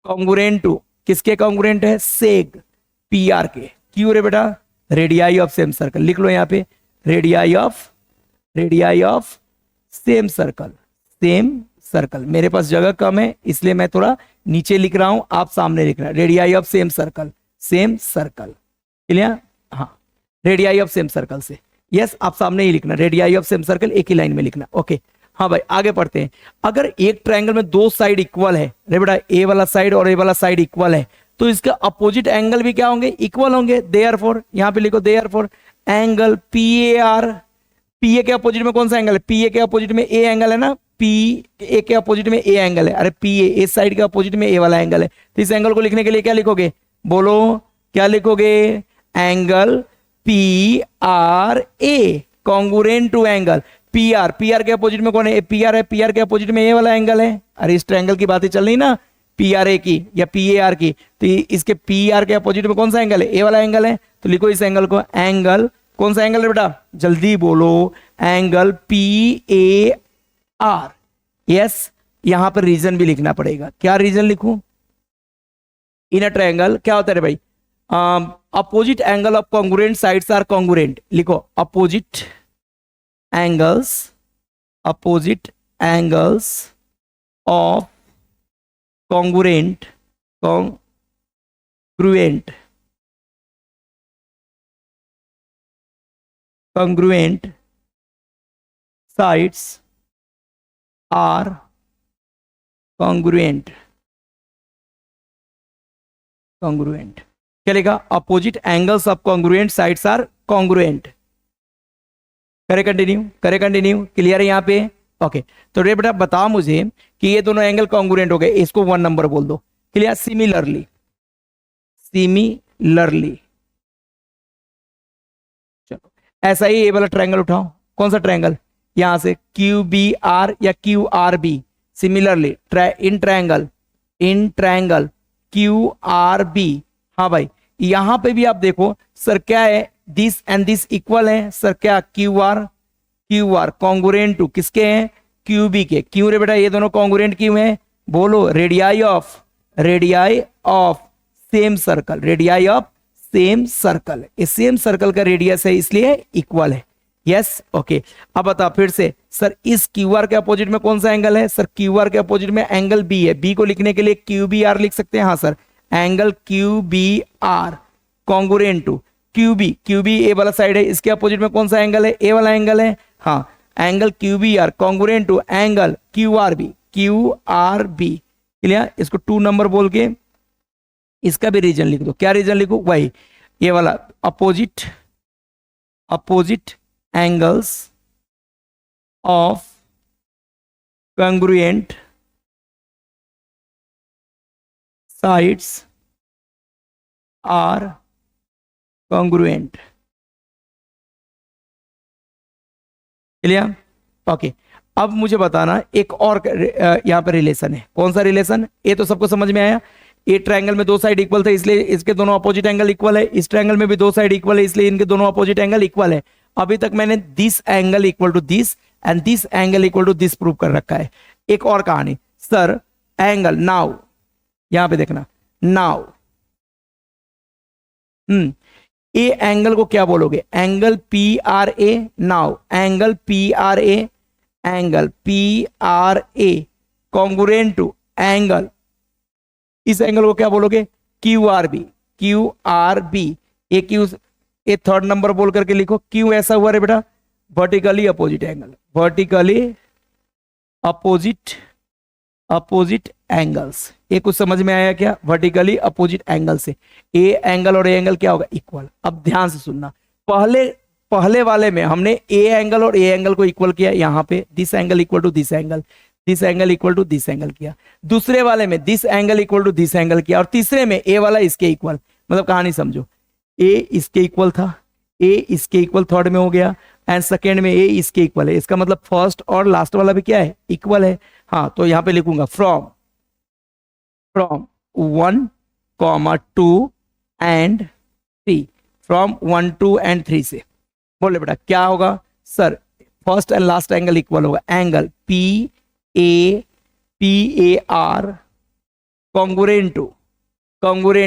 congruent to किसके कॉन्ग्रुएंट है? सेग पी आर के। क्यों रे बेटा? Radii of same circle. लिख लो यहाँ पे, radii of same circle. Same circle, मेरे पास जगह कम है इसलिए मैं थोड़ा नीचे लिख रहा हूं, आप सामने लिख रहे हैं। Radii of same circle, same circle. Clear? हाँ, रेडियाई ऑफ सेम सर्कल से। यस, आप सामने ही लिखना, रेडियाई ऑफ सेम सर्कल एक ही लाइन में लिखना। ओके हाँ भाई, आगे पढ़ते हैं। अगर एक ट्रायंगल में दो साइड इक्वल है रे बेटा, ए वाला साइड और ए वाला साइड इक्वल है, तो इसका अपोजिट एंगल भी क्या होंगे? इक्वल होंगे। देयरफॉर, यहां पे लिखो therefore angle P A are. P A के अपोजिट में कौन सा एंगल है? पी ए के अपोजिट में ए एंगल है ना, पी ए के अपोजिट में ए एंगल है। अरे पी ए इस साइड के अपोजिट में ए वाला एंगल है, तो इस एंगल को लिखने के लिए क्या लिखोगे? बोलो क्या लिखोगे? Angle P R A congruent to angle P R. P R के अपोजिट में कौन है? पी आर है। पी आर के अपोजिट में ए वाला एंगल है। अरे इस ट्रायंगल की बातें चल रही ना, पी आर ए की या पी ए आर की, तो इसके पी आर के अपोजिट में कौन सा एंगल है? ए वाला एंगल है। तो लिखो इस एंगल को, एंगल कौन सा एंगल है बेटा? जल्दी बोलो, angle P A are. Yes, यहां पर रीजन भी लिखना पड़ेगा। क्या रीजन लिखूं? इन अ ट्रायंगल क्या होता है भाई? Opposite angle of congruent sides are congruent. लिखो opposite angles of congruent sides are congruent। क्या लिखा? Opposite angles of congruent sides are congruent. करे कंटिन्यू। क्लियर है यहाँ पे? ओके तो रे बेटा बताओ मुझे कि ये दोनों एंगल कॉन्ग्रुएंट हो गए, इसको 1 नंबर बोल दो। क्लियर? सिमिलरली चलो ऐसा ही ये वाला ट्रायंगल उठाओ। कौन सा ट्रायंगल? यहां से क्यू बी आर या Q R B. Similarly in triangle Q R B. हाँ भाई, यहां पे भी आप देखो सर क्या है? दिस एंड दिस इक्वल है सर। क्या? क्यू आर कॉन्ग्रुएंट टू किसके हैं? क्यू बी के। क्यों रे बेटा ये दोनों कॉन्ग्रुएंट क्यों है? बोलो, रेडियाई ऑफ सेम सर्कल। इस सेम सर्कल का रेडियस है इसलिए इक्वल है। Yes okay. अब बता फिर से सर, इस क्यू आर के अपोजिट में कौन सा एंगल है? सर क्यू आर के अपोजिट में एंगल बी है। बी को लिखने के लिए क्यू बी आर लिख सकते हैं। हाँ sir, angle Q B R congruent to Q B A वाला साइड है, इसके अपोजिट में कौन सा एंगल है? ए वाला एंगल है। हाँ, angle Q B R congruent to angle Q R B. Clear? इसको 2 नंबर बोल के इसका भी रीजन लिख दो। क्या रीजन लिखो? वही ये वाला, opposite angles of congruent sides are congruent. Clear? Okay अब मुझे बताना एक और यहां पर रिलेशन है। कौन सा रिलेशन? ये तो सबको समझ में आया। ए ट्रायंगल में दो साइड इक्वल थे इसलिए इसके दोनों अपोजिट एंगल इक्वल है। इस ट्रायंगल में भी दो साइड इक्वल है इसलिए इनके दोनों अपोजिट एंगल इक्वल है। अभी तक मैंने this angle equal to this and this angle equal to this prove कर रखा है। एक और कहानी सर, एंगल नाउ, यहां पे देखना नाउ, ए एंगल को क्या बोलोगे? Angle P R A. Now angle P R A congruent to angle, इस एंगल को क्या बोलोगे? Q R B. A third number बोल करके लिखो। क्यों ऐसा हुआ रे बेटा? Vertically opposite angle, vertically opposite opposite angles. ये कुछ समझ में आया क्या? वर्टिकली अपोजिट एंगल से ए एंगल और ए एंगल क्या होगा? इक्वल। अब ध्यान से सुनना, पहले पहले वाले में हमने ए एंगल और ए एंगल को इक्वल किया, यहाँ पे this angle equal to this angle, this angle equal to this angle किया। दूसरे वाले में this angle equal to this angle किया, और तीसरे में ए वाला इसके इक्वल। मतलब कहानी समझो, ए इसके इक्वल था, ए इसके इक्वल थर्ड में हो गया, एंड सेकेंड में ए इसके इक्वल है। इसका मतलब फर्स्ट और लास्ट वाला भी क्या है? इक्वल है। हाँ, तो यहां पे लिखूंगा from from 1, 2 and 3, from 1, 2 and 3 से। बोले बेटा क्या होगा? Sir first and last angle equal होगा, angle P A R congruent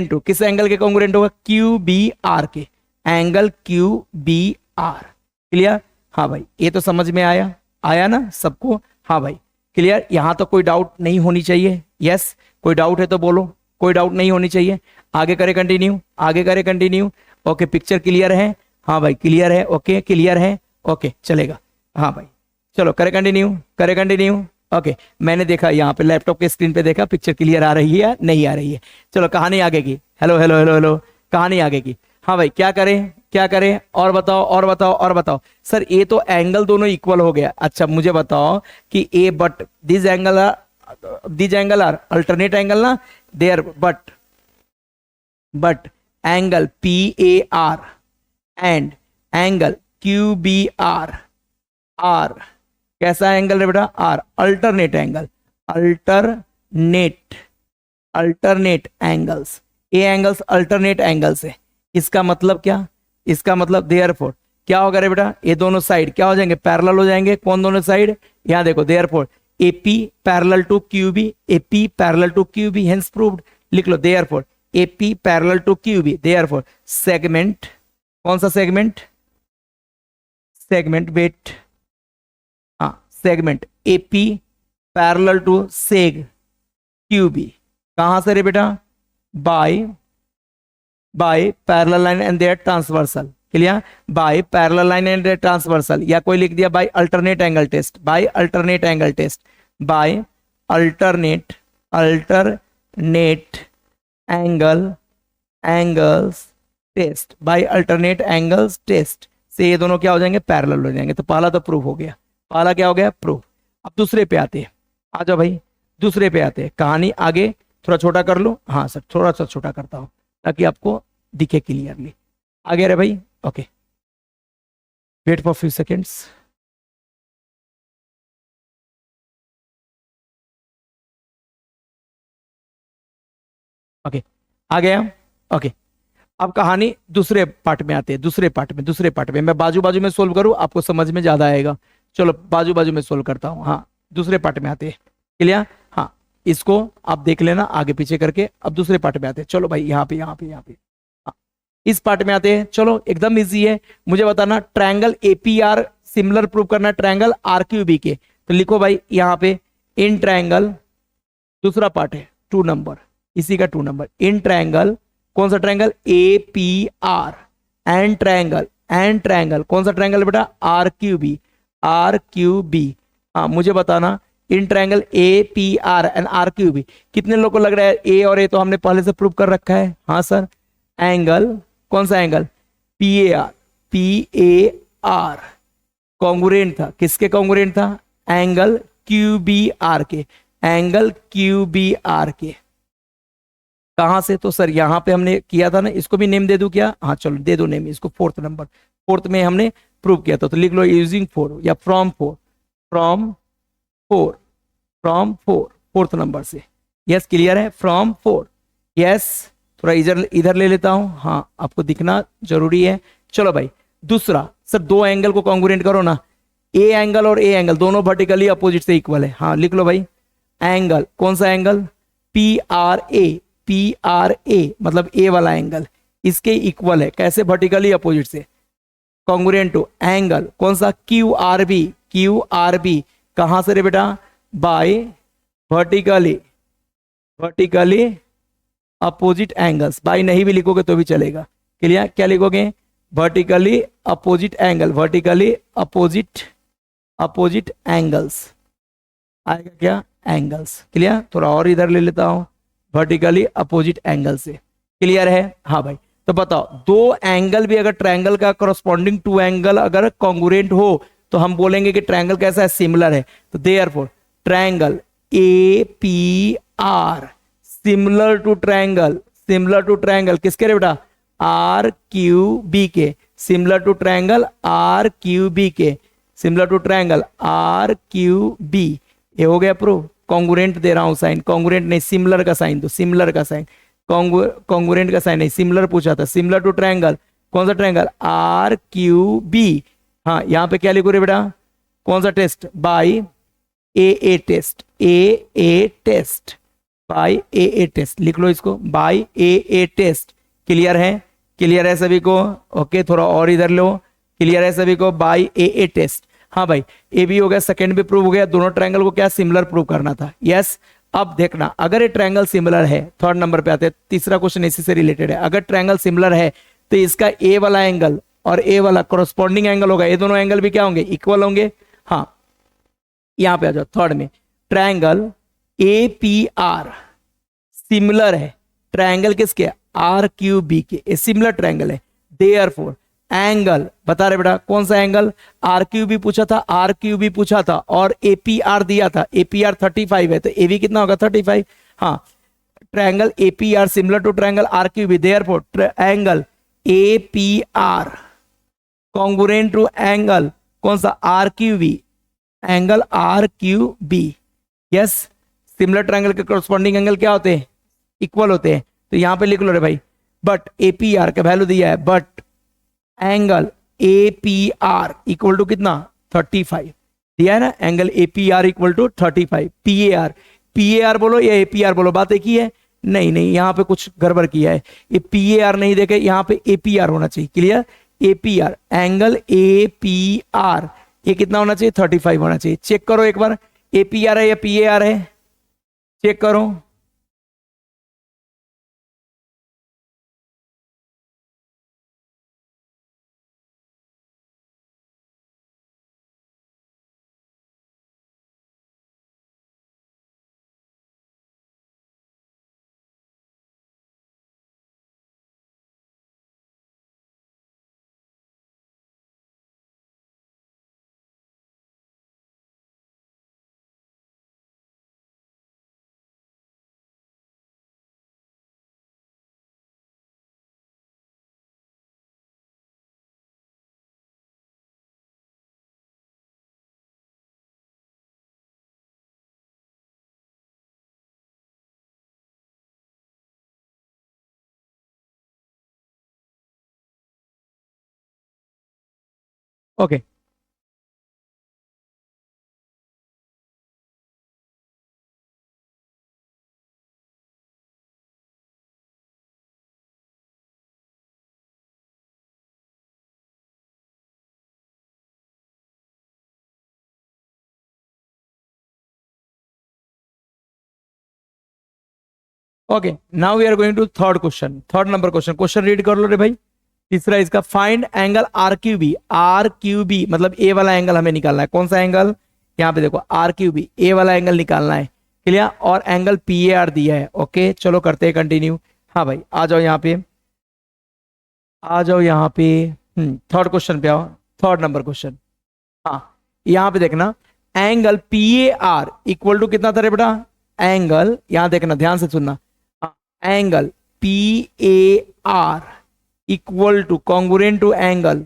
to किस एंगल के कॉन्ग्रुएंट होगा? क्यू बी आर के, angle Q B R. Clear? हाँ भाई, ये तो समझ में आया, आया ना सबको? हाँ भाई क्लियर। यहां तो कोई डाउट नहीं होनी चाहिए। यस, कोई डाउट है तो बोलो, कोई डाउट नहीं होनी चाहिए। आगे करें कंटिन्यू, आगे करें कंटिन्यू। ओके, पिक्चर क्लियर है? हाँ भाई क्लियर है। ओके क्लियर है, ओके चलेगा। हाँ भाई चलो करें कंटिन्यू, करें कंटिन्यू। ओके, मैंने देखा यहाँ पे लैपटॉप के स्क्रीन पे देखा पिक्चर क्लियर आ रही है नहीं आ रही है। चलो कहानी आगे की। हेलो हेलो हेलो हेलो, कहानी आगे की। हाँ भाई क्या करें, क्या करें? और बताओ और बताओ और बताओ। सर ये तो एंगल दोनों इक्वल हो गया। अच्छा मुझे बताओ कि a but this angle are alternate angle ना, there but angle P A R and angle Q B R R कैसा एंगल है बेटा? Are alternate angle, alternate angles. A angles alternate angles है। इसका मतलब क्या? इसका मतलब देयरफॉर क्या होगा रे बेटा? ये दोनों साइड क्या हो जाएंगे? पैरेलल हो जाएंगे। कौन दोनों साइड? यहां देखो, therefore AP parallel to QB, AP parallel to QB, hence proved. लिख लो therefore AP parallel to QB, therefore segment, कौन सा सेगमेंट? सेगमेंट वेट, हाँ segment AP parallel to seg QB. कहां से रे बेटा? By parallel line and their transversal. Clear? By parallel line and their transversal, या कोई लिख दिया by alternate angle test, by alternate angle test, by alternate angles test, by alternate angles test से ये दोनों क्या हो जाएंगे? पैरेलल हो जाएंगे। तो पहला तो प्रूफ हो गया, पहला क्या हो गया? प्रूफ। अब दूसरे पे आते हैं, आ जाओ भाई दूसरे पे आते हैं। कहानी आगे थोड़ा छोटा कर लो। हाँ सर थोड़ा सा छोटा करता हूं ताकि आपको दिखे क्लियरली। आगे रहे भाई। Okay, wait for few seconds. Okay आ गया। ओके, अब कहानी दूसरे पार्ट में आते हैं। दूसरे पार्ट में मैं बाजू बाजू में सोल्व करूं, आपको समझ में ज्यादा आएगा। चलो बाजू बाजू में सोल्व करता हूं। हाँ दूसरे पार्ट में आते हैं। क्लियर? हाँ इसको आप देख लेना आगे पीछे करके। अब दूसरे पार्ट में आते हैं। चलो भाई यहाँ पे हाँ, इस पार्ट में आते हैं। चलो एकदम इजी है। मुझे बताना ट्रायंगल एपीआर सिमिलर प्रूव करना ट्रायंगल आरक्यूबी के। तो लिखो भाई यहाँ पे इन ट्रायंगल, दूसरा पार्ट है 2 नंबर, इसी का 2 नंबर। इन ट्रायंगल, कौन सा triangle? A P R. And triangle कौन सा ट्रायंगल बेटा? आरक्यूबी। हाँ मुझे बताना in triangle A P R and RQB कितने लोग को लग रहा है ए और ए तो हमने पहले से प्रूव कर रखा है? हाँ सर। एंगल कौन सा angle? P A R congruent था, किसके कॉन्ग्रुएंट था? एंगल क्यू बी आर के, एंगल क्यू बी आर के। कहां से? तो सर यहां पे हमने किया था ना, इसको भी नेम दे दूं क्या? हाँ चलो दे दो नेम इसको। 4th नंबर, 4th में हमने प्रूव किया था। तो लिख लो यूजिंग 4 या फ्रॉम 4th नंबर से। यस क्लियर है? फ्रॉम 4। यस, थोड़ा इधर ले लेता हूं। हाँ आपको दिखना जरूरी है। चलो भाई दूसरा, सर 2 एंगल को कॉन्ग्रुएंट करो ना। ए एंगल और ए एंगल दोनों वर्टिकली अपोजिट से इक्वल है। हाँ लिख लो भाई एंगल, कौन सा एंगल? पी आर ए मतलब ए वाला एंगल इसके इक्वल है। कैसे? वर्टिकली अपोजिट से। कॉन्ग्रुएंट टू एंगल कौन सा? Q R B. कहां से रे बेटा? By vertically opposite angles. By नहीं भी लिखोगे तो भी चलेगा। क्लियर? क्या लिखोगे? Vertically opposite angle, vertically opposite angles आएगा क्या, एंगल्स। क्लियर, थोड़ा और इधर ले लेता हूं, वर्टिकली अपोजिट एंगल से। क्लियर है, हाँ भाई। तो बताओ, दो एंगल भी अगर ट्रायंगल का करस्पॉन्डिंग टू एंगल अगर कॉन्ग्रुएंट हो तो हम बोलेंगे कि ट्रायंगल कैसा है, सिमिलर है। तो therefore triangle A P R similar to triangle किसके रे बेटा, आर क्यू बी के, similar to triangle R Q B के, similar to triangle R Q B. ये हो गया प्रूव। कॉन्ग्रुएंट दे रहा हूं साइन, कॉन्ग्रुएंट नहीं, सिमिलर का साइन दो, सिमिलर का साइन, कॉन्ग्रुएंट का साइन नहीं, सिमिलर पूछा था। सिमिलर टू ट्रायंगल, कौन सा ट्रायंगल, आर क्यू बी। हाँ, यहां पे क्या लिखो रे बेटा, कौन सा test, by A test, A test, by A test, लिख लो इसको, बाई ए टेस्ट। क्लियर है, क्लियर है सभी को, ओके। थोड़ा और इधर लो, क्लियर है सभी को, बाई ए टेस्ट। हाँ भाई, ए भी हो गया, सेकंड भी प्रूव हो गया, दोनों ट्रायंगल को क्या सिमिलर प्रूव करना था, यस। अब देखना, अगर ये ट्रायंगल सिमिलर है, थर्ड नंबर पे आते हैं, तीसरा क्वेश्चन इसी से रिलेटेड है। अगर ट्रायंगल सिमिलर है तो इसका ए वाला एंगल और ए वाला कोरस्पॉन्डिंग एंगल होगा, ये दोनों एंगल भी क्या होंगे, इक्वल होंगे। हाँ, यहां पे आ जाओ, थर्ड में triangle A P R similar है ट्रायंगल किसके, आर क्यू बी के, ये सिमिलर ट्रायंगल है। देयरफॉर एंगल बता रहे बेटा, कौन सा एंगल, आर क्यू बी पूछा था, आर क्यू बी पूछा था, और एपीआर दिया था, एपीआर 35 है, तो एवी कितना होगा, 35। हाँ, triangle APR similar to triangle R Q B, therefore angle APR congruent to angle कौन सा, R Q B, angle R Q B. Yes, similar triangle के कॉरस्पॉन्डिंग एंगल क्या होते हैं, इक्वल होते हैं। तो यहां पे लिख लो रे भाई, बट एपीआर का वैल्यू दिया है, but angle APR equal to कितना, 35 दिया है ना, angle APR equal to 35। PAR बोलो या एपीआर बोलो, बात एक ही है। नहीं नहीं, यहां पे कुछ गड़बड़ किया है, ये पीएआर नहीं देखे, यहां पे एपीआर होना चाहिए। क्लियर, एपीआर एंगल एपीआर ये कितना होना चाहिए, 35 होना चाहिए। चेक करो एक बार, एपीआर है या पीएआर है, चेक करो। Okay, okay. Now we are going to third question, third number question. Question read कर लो रे भाई, तीसरा इसका, find angle R Q B. R Q B मतलब ए वाला एंगल हमें निकालना है, कौन सा एंगल, यहाँ पे देखो आर क्यू बी, ए वाला एंगल निकालना है। क्लियर, और एंगल पी ए आर दिया है। ओके, चलो करते हैं कंटिन्यू। हाँ भाई, आ जाओ यहाँ पे, आ जाओ यहाँ पे, थर्ड क्वेश्चन पे आओ, थर्ड नंबर क्वेश्चन। हाँ, यहाँ पे देखना, angle P A R equal to कितना था रे बेटा, एंगल यहाँ देखना, ध्यान से सुनना, angle P A R equal to congruent to angle,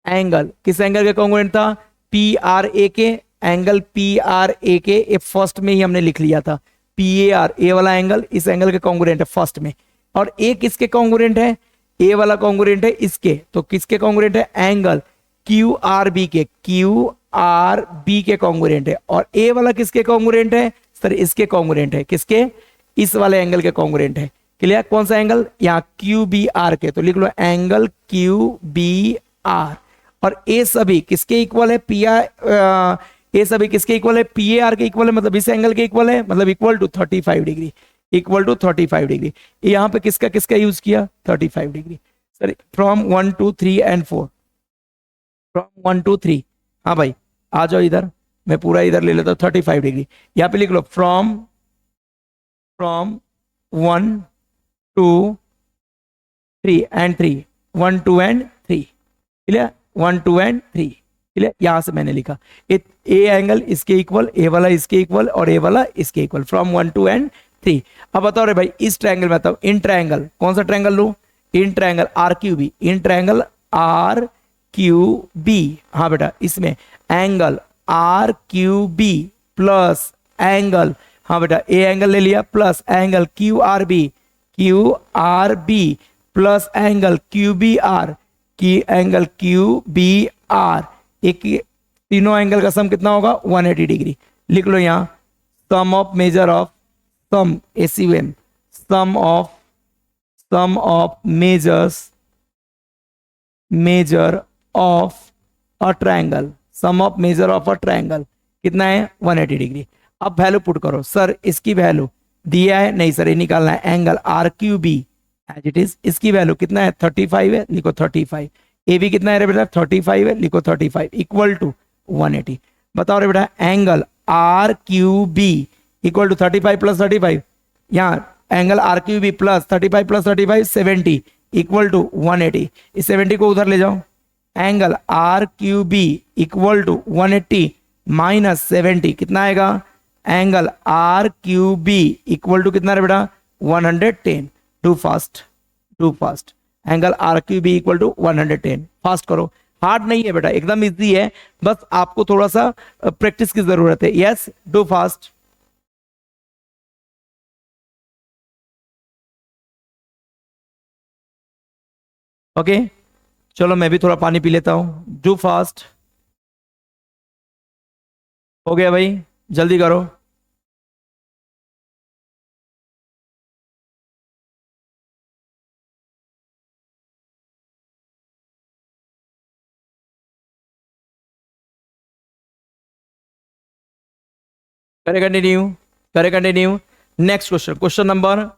angle किस एंगल के कॉन्ग्रुएंट था, पी आर ए के, एंगल पी आर ए के, ये फर्स्ट में ही हमने लिख लिया था, पी ए आर ए वाला एंगल इस एंगल के कॉन्ग्रुएंट है फर्स्ट में, और ए किसके कॉन्ग्रुएंट है, ए वाला कॉन्ग्रुएंट है इसके, तो किसके कॉन्ग्रुएंट है, एंगल क्यू आर बी के, क्यू आर बी के कॉन्ग्रुएंट है, और ए वाला किसके कॉन्ग्रुएंट है सर, इसके कॉन्ग्रुएंट है, किसके, इस वाले एंगल के कॉन्ग्रुएंट है। क्लियर, कौन सा एंगल, यहाँ क्यू बी आर के, तो लिख लो एंगल क्यू बी आर, और ए सभी किसके इक्वल है, पी आर, ए सभी किसके इक्वल है, पी ए आर के इक्वल है, मतलब इस एंगल के इक्वल है, मतलब equal to 35 degree, equal to 35 degree. यहाँ पे किसका किसका यूज किया, 35 degree. Sorry from 1 2 3 and 4, from 1 2 3। हाँ भाई आ जाओ इधर, मैं पूरा इधर ले लेता हूँ 35 डिग्री। यहाँ पे लिख लो from from 1 2 3 and 3, 1 2 and 3, clear, 1 2 and 3, clear. यहां से मैंने लिखा ए एंगल इसके इक्वल, ए वाला इसके इक्वल और ए वाला इसके इक्वल, फ्रॉम 1 2 and 3। अब बताओ रे भाई इस ट्रायंगल में, बताओ इन ट्रायंगल कौन सा ट्रायंगल लू, in triangle R Q B, in triangle R Q B. हाँ बेटा इसमें angle R Q B plus angle, हाँ बेटा ए एंगल ले लिया plus angle Q R B plus angle Q B R की एंगल क्यू बी आर, एक तीनों एंगल का सम कितना होगा 180 डिग्री। लिख लो यहां sum of measure of, sum SUM, sum of measure of a triangle, sum of measure of a triangle कितना है 180 डिग्री। अब वैल्यू पुट करो, सर इसकी वैल्यू दिया है नहीं सर, ये निकालना है angle R Q B as it is, इसकी वैल्यू कितना है 35 है, लिखो 35। ए बी कितना है रे बेटा 35 है, लिखो 35 इक्वल टू 180। बताओ रे बेटा angle R Q B equal to 35 plus 35, यहाँ angle R Q B plus 35 plus 35 70 equal to 180। इस 70 को उधर ले जाओ, angle R Q B equal to 180 minus 70 कितना आएगा, angle R Q B equal to कितना रे बेटा 110। Do fast, angle R Q B equal to 110। Fast करो, हार्ड नहीं है बेटा, एकदम इजी है, बस आपको थोड़ा सा प्रैक्टिस की जरूरत है। Yes do fast. ओके चलो मैं भी थोड़ा पानी पी लेता हूं, डू फास्ट। हो गया भाई, जल्दी करो। करे continue. Next question number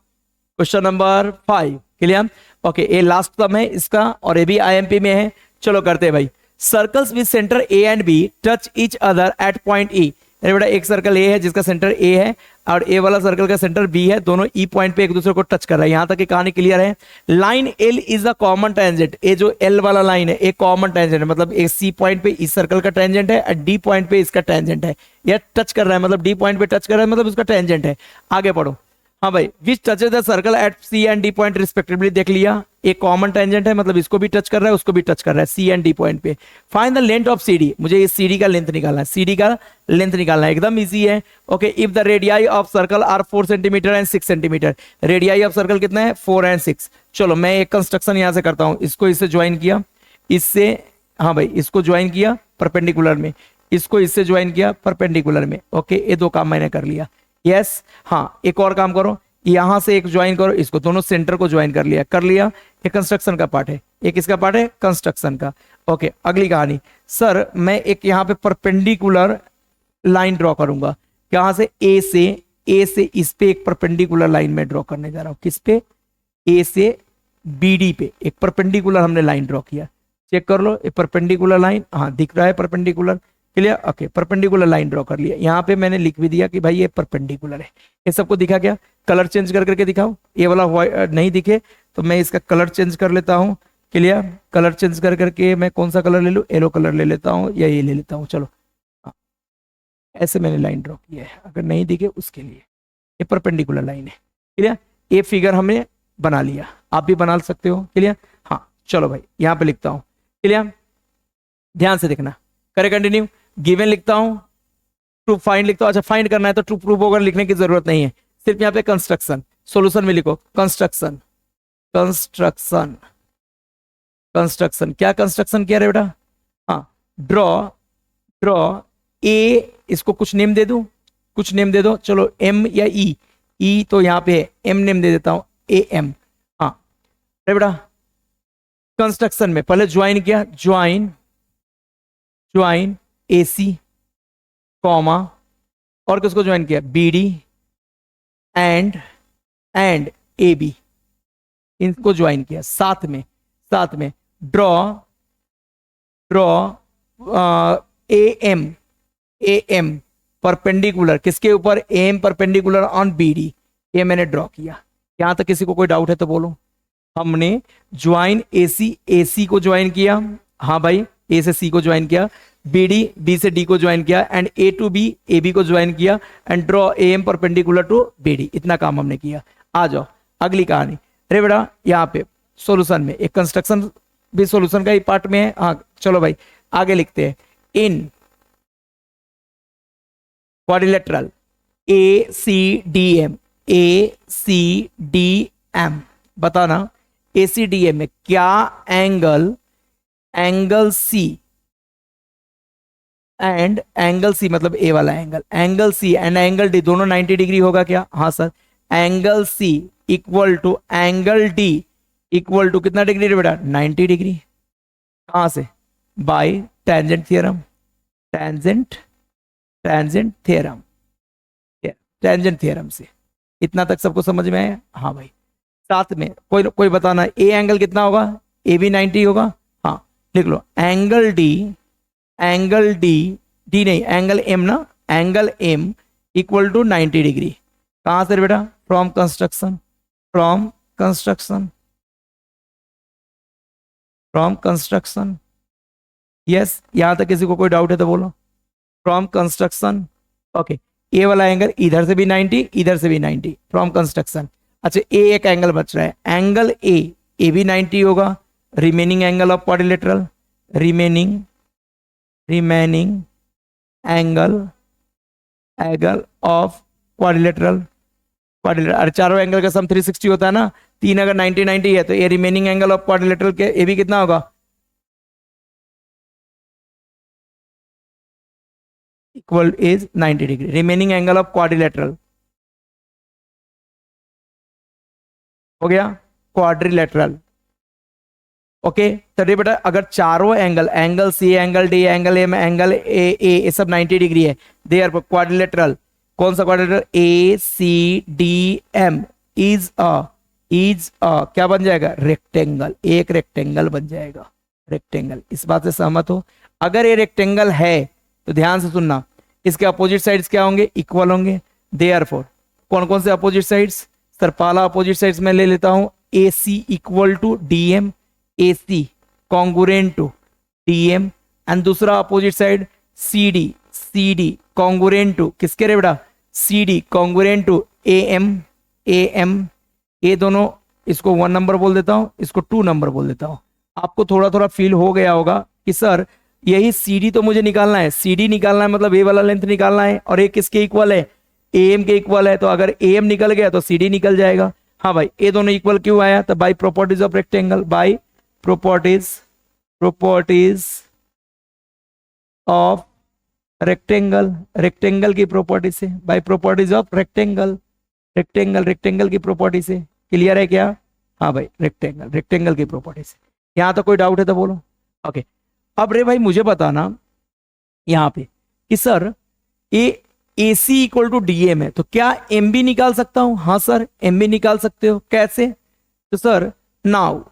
5, clear. Okay ये लास्ट सम है इसका और ये भी आईएमपी में है। चलो करते हैं भाई। Circles with centre A and B touch each other at point E. अरे बेटा एक सर्कल ए है जिसका सेंटर ए है और ए वाला सर्कल का सेंटर बी है, दोनों ई पॉइंट पे एक दूसरे को टच कर रहा है। यहां तक की कहानी क्लियर है। Line L is a common tangent, ये जो एल वाला लाइन है एक कॉमन टेंजेंट है, मतलब एक सी पॉइंट पे इस सर्कल का टेंजेंट है और डी पॉइंट पे इसका टेंजेंट है। यह टच कर रहा है मतलब डी पॉइंट पे टच कर रहा है मतलब उसका टेंजेंट है। आगे पढ़ो। हाँ भाई which touches the circle at C and D point respectively, देख लिया एक कॉमन टेंजेंट है मतलब इसको भी टच कर रहा है उसको भी टच कर रहा है सी एंड डी पॉइंट पे। Find the length of CD, मुझे इस सीडी का लेंथ निकालना है, सीडी का लेंथ निकालना है, एकदम इजी है। Okay if the radii of circle are 4 centimetre and 6 centimetre, radii of circle कितना है 4 एंड 6। चलो मैं एक कंस्ट्रक्शन यहां से करता हूं, इसको इससे ज्वाइन किया, इससे हाँ भाई इसको ज्वाइन किया परपेंडिकुलर में, इसको इससे ज्वाइन किया परपेंडिकुलर में। ओके ये दो काम मैंने कर लिया। यस हाँ एक और काम करो, यहां से एक ज्वाइन करो, इसको दोनों सेंटर को ज्वाइन कर लिया। ये कंस्ट्रक्शन का पार्ट है, एक इसका पार्ट है कंस्ट्रक्शन का। ओके अगली कहानी, सर मैं एक यहां पे परपेंडिकुलर लाइन ड्रॉ करूंगा, यहां से ए से इस पे एक परपेंडिकुलर लाइन में ड्रॉ करने जा रहा हूं। किस पे, ए से बीडी पे एक परपेंडिकुलर हमने लाइन ड्रॉ किया। चेक कर लो ये परपेंडिकुलर लाइन, हाँ दिख रहा है perpendicular, clear. Okay perpendicular line draw कर लिया, यहाँ पे मैंने लिख भी दिया कि भाई ये परपेंडिकुलर है। ये सबको दिखा क्या, कलर चेंज कर करके दिखाओ, ये वाला नहीं दिखे तो मैं इसका कलर चेंज कर लेता हूँ, क्लियर। कलर चेंज कर करके मैं कौन सा कलर ले लूँ, येलो कलर ले लेता हूँ या ये ले लेता हूँ। चलो हाँ, ऐसे मैंने लाइन ड्रॉ किया है, अगर नहीं दिखे उसके लिए ये परपेंडिकुलर लाइन है, क्लियर। ये फिगर हमने बना लिया, आप भी बना सकते हो, क्लियर। हाँ चलो भाई यहाँ पे लिखता हूँ, क्लियर, ध्यान से देखना। करे कंटिन्यू। गिवन लिखता हूं, ट्रू फाइंड लिखता हूं। अच्छा फाइंड करना है तो ट्रू प्रूफ वगैरह लिखने की जरूरत नहीं है, सिर्फ यहाँ पे कंस्ट्रक्शन, सॉल्यूशन में लिखो कंस्ट्रक्शन। क्या कंस्ट्रक्शन किया रे बेटा, हाँ ड्रॉ ए, इसको कुछ नेम दे दो, चलो एम या ई तो यहाँ पे है, एम नेम दे देता हूं, ए एम। हाँ रे बेटा कंस्ट्रक्शन में पहले ज्वाइन किया, ज्वाइन AC कॉमा और किसको ज्वाइन किया BD एंड AB, इनको ज्वाइन किया साथ में साथ में draw draw A M perpendicular, किसके ऊपर? M perpendicular on B D. ये मैंने ड्रॉ किया। यहां तक किसी को कोई डाउट है तो बोलो। हमने ज्वाइन ए सी को ज्वाइन किया, हाँ भाई, ए से सी को ज्वाइन किया, बी से डी को ज्वाइन किया, and A to B A B को ज्वाइन किया, and draw A M perpendicular to B D. इतना काम हमने किया। आ जाओ अगली कहानी। अरे बेटा यहाँ पे सॉल्यूशन में एक कंस्ट्रक्शन भी सॉल्यूशन का ही पार्ट में है। हाँ चलो भाई आगे लिखते हैं। In quadrilateral A C D M बताना, ए सी डी एम में क्या angle C and angle C मतलब ए वाला angle C and angle D दोनों 90 डिग्री होगा क्या? हाँ sir. Angle C equal to angle D equal to कितना डिग्री बेटा? 90 डिग्री। कहां से? By tangent theorem. Tangent theorem से। इतना तक सबको समझ में आया? हाँ भाई। साथ में कोई बताना, ए एंगल कितना होगा? ए भी 90 होगा। हाँ लिख लो एंगल डी नहीं एंगल एम ना, angle M equal to 90 degree. कहां से बेटा? From construction. यस, यहां तक किसी को कोई डाउट है तो बोलो। From construction. ओके, ए वाला एंगल इधर से भी 90 इधर से भी 90 फ्रॉम कंस्ट्रक्शन। अच्छा ए एक एंगल बच रहा है, एंगल ए भी 90 होगा। Remaining angle of quadrilateral, remaining angle of quadrilateral. अरे चारों एंगल का सम 360 होता है ना, 3 अगर 90 90 है तो ये रिमेनिंग एंगल ऑफ क्वाड्रिलेटरल के ए भी कितना होगा? Equal is 90 degree. Remaining angle of quadrilateral हो गया क्वाड्रिलेटरल। ओके तो बेटा अगर चारों angle C, angle D, angle M, angle A सब 90 डिग्री है, देयर क्वाड्रिलेटरल। कौन सा quadrilateral? A C D M is a क्या बन जाएगा? रेक्टेंगल। एक रेक्टेंगल बन जाएगा, रेक्टेंगल। इस बात से सहमत हो? अगर ये रेक्टेंगल है तो ध्यान से सुनना, इसके अपोजिट साइड्स क्या होंगे? इक्वल होंगे। देयरफॉर कौन कौन से अपोजिट साइड्स? सर पहला अपोजिट साइड्स मैं ले लेता हूं, A C equal to D M, A C congruent to D M, and दूसरा opposite side C D congruent to किसके रे बेटा? C D congruent to A M. ये दोनों, इसको 1 नंबर बोल देता हूं, इसको 2 नंबर बोल देता हूं। आपको थोड़ा थोड़ा फील हो गया होगा कि सर यही सी डी तो मुझे निकालना है, सी डी निकालना है मतलब ए वाला लेंथ निकालना है, और एक किसके इक्वल है? ए एम के इक्वल है। तो अगर ए एम निकल गया तो सी डी निकल जाएगा। हाँ भाई, ये दोनों इक्वल क्यों आया? तो by properties of rectangle, by properties of rectangle की प्रॉपर्टी से, बाई प्रॉपर्टीज ऑफ रेक्टेंगल की प्रॉपर्टी से। क्लियर है क्या? हाँ भाई, रेक्टेंगल की प्रॉपर्टी से। यहां तो कोई डाउट है तो बोलो। ओके अब रे भाई मुझे बताना यहां पे कि sir A C equal to D M है, तो क्या एम बी निकाल सकता हूं? हाँ सर एम बी निकाल सकते हो। कैसे? तो sir now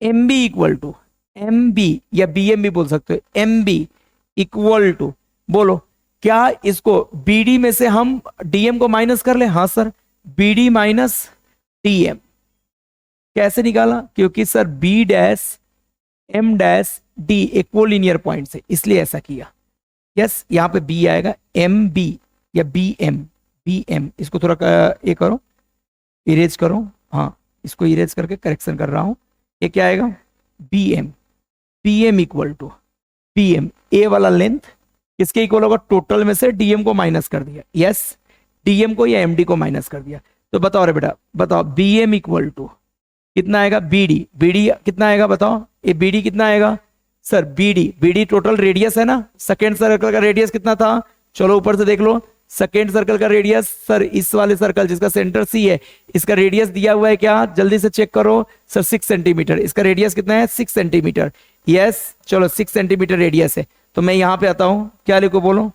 M B equal to M B या बी एम भी बोल सकते हो, एम बी इक्वल टू बोलो क्या इसको बी डी में से हम डीएम को माइनस कर ले? हाँ sir B D minus DM. कैसे निकाला? क्योंकि sir B dash M dash D एक कोलिनियर पॉइंट से, इसलिए ऐसा किया। यस यहां पे बी आएगा, एम बी या बी एम। इसको थोड़ा ये करो, इरेज करो। हाँ इसको इरेज करके करेक्शन कर रहा हूं। ये क्या आएगा? B M equal to B M, A वाला लेंथ किसके इक्वल होगा? टोटल में से डीएम को माइनस कर दिया। यस डीएम को या एमडी को माइनस कर दिया। तो बताओ रे बेटा, बताओ बी एम इक्वल टू कितना आएगा? बी डी कितना आएगा बताओ? ये बी डी कितना आएगा? Sir B D total radius है ना, सेकेंड सर्कल का रेडियस कितना था? चलो ऊपर से देख लो, सेकेंड सर्कल का रेडियस, सर इस वाले सर्कल जिसका सेंटर सी है, इसका रेडियस दिया हुआ है क्या? जल्दी से चेक करो सर, 6 सेंटीमीटर। इसका रेडियस कितना है? 6 सेंटीमीटर। यस चलो 6 सेंटीमीटर रेडियस है। तो मैं यहां पे आता हूं, क्या लिखो बोलो?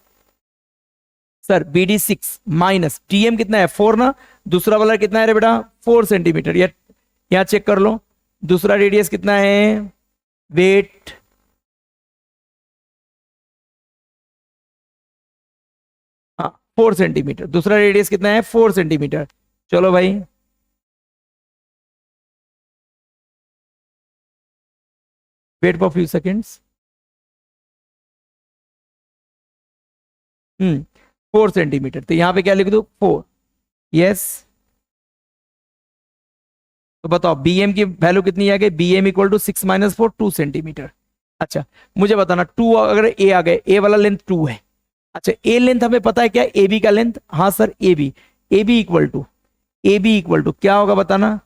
Sir B D 6 minus DM कितना है? 4 ना, दूसरा वाला कितना है रे बेटा? 4 सेंटीमीटर। यहां चेक कर लो, दूसरा रेडियस कितना है, वेट, हाँ 4 सेंटीमीटर, दूसरा रेडियस कितना है 4 सेंटीमीटर। चलो भाई, wait for few seconds. 4 centimetre, तो यहां पे क्या लिख दो 4। यस, तो बताओ बी एम की वैल्यू कितनी आ गई, B M equal to 6 - 4 2 centimetre. अच्छा मुझे बताना, टू अगर ए आ गए, ए वाला लेंथ 2 है। अच्छा ए लेंथ हमें पता है क्या, ए बी का लेंथ, हाँ sir A B, A B equal to, A B equal to क्या होगा बताना,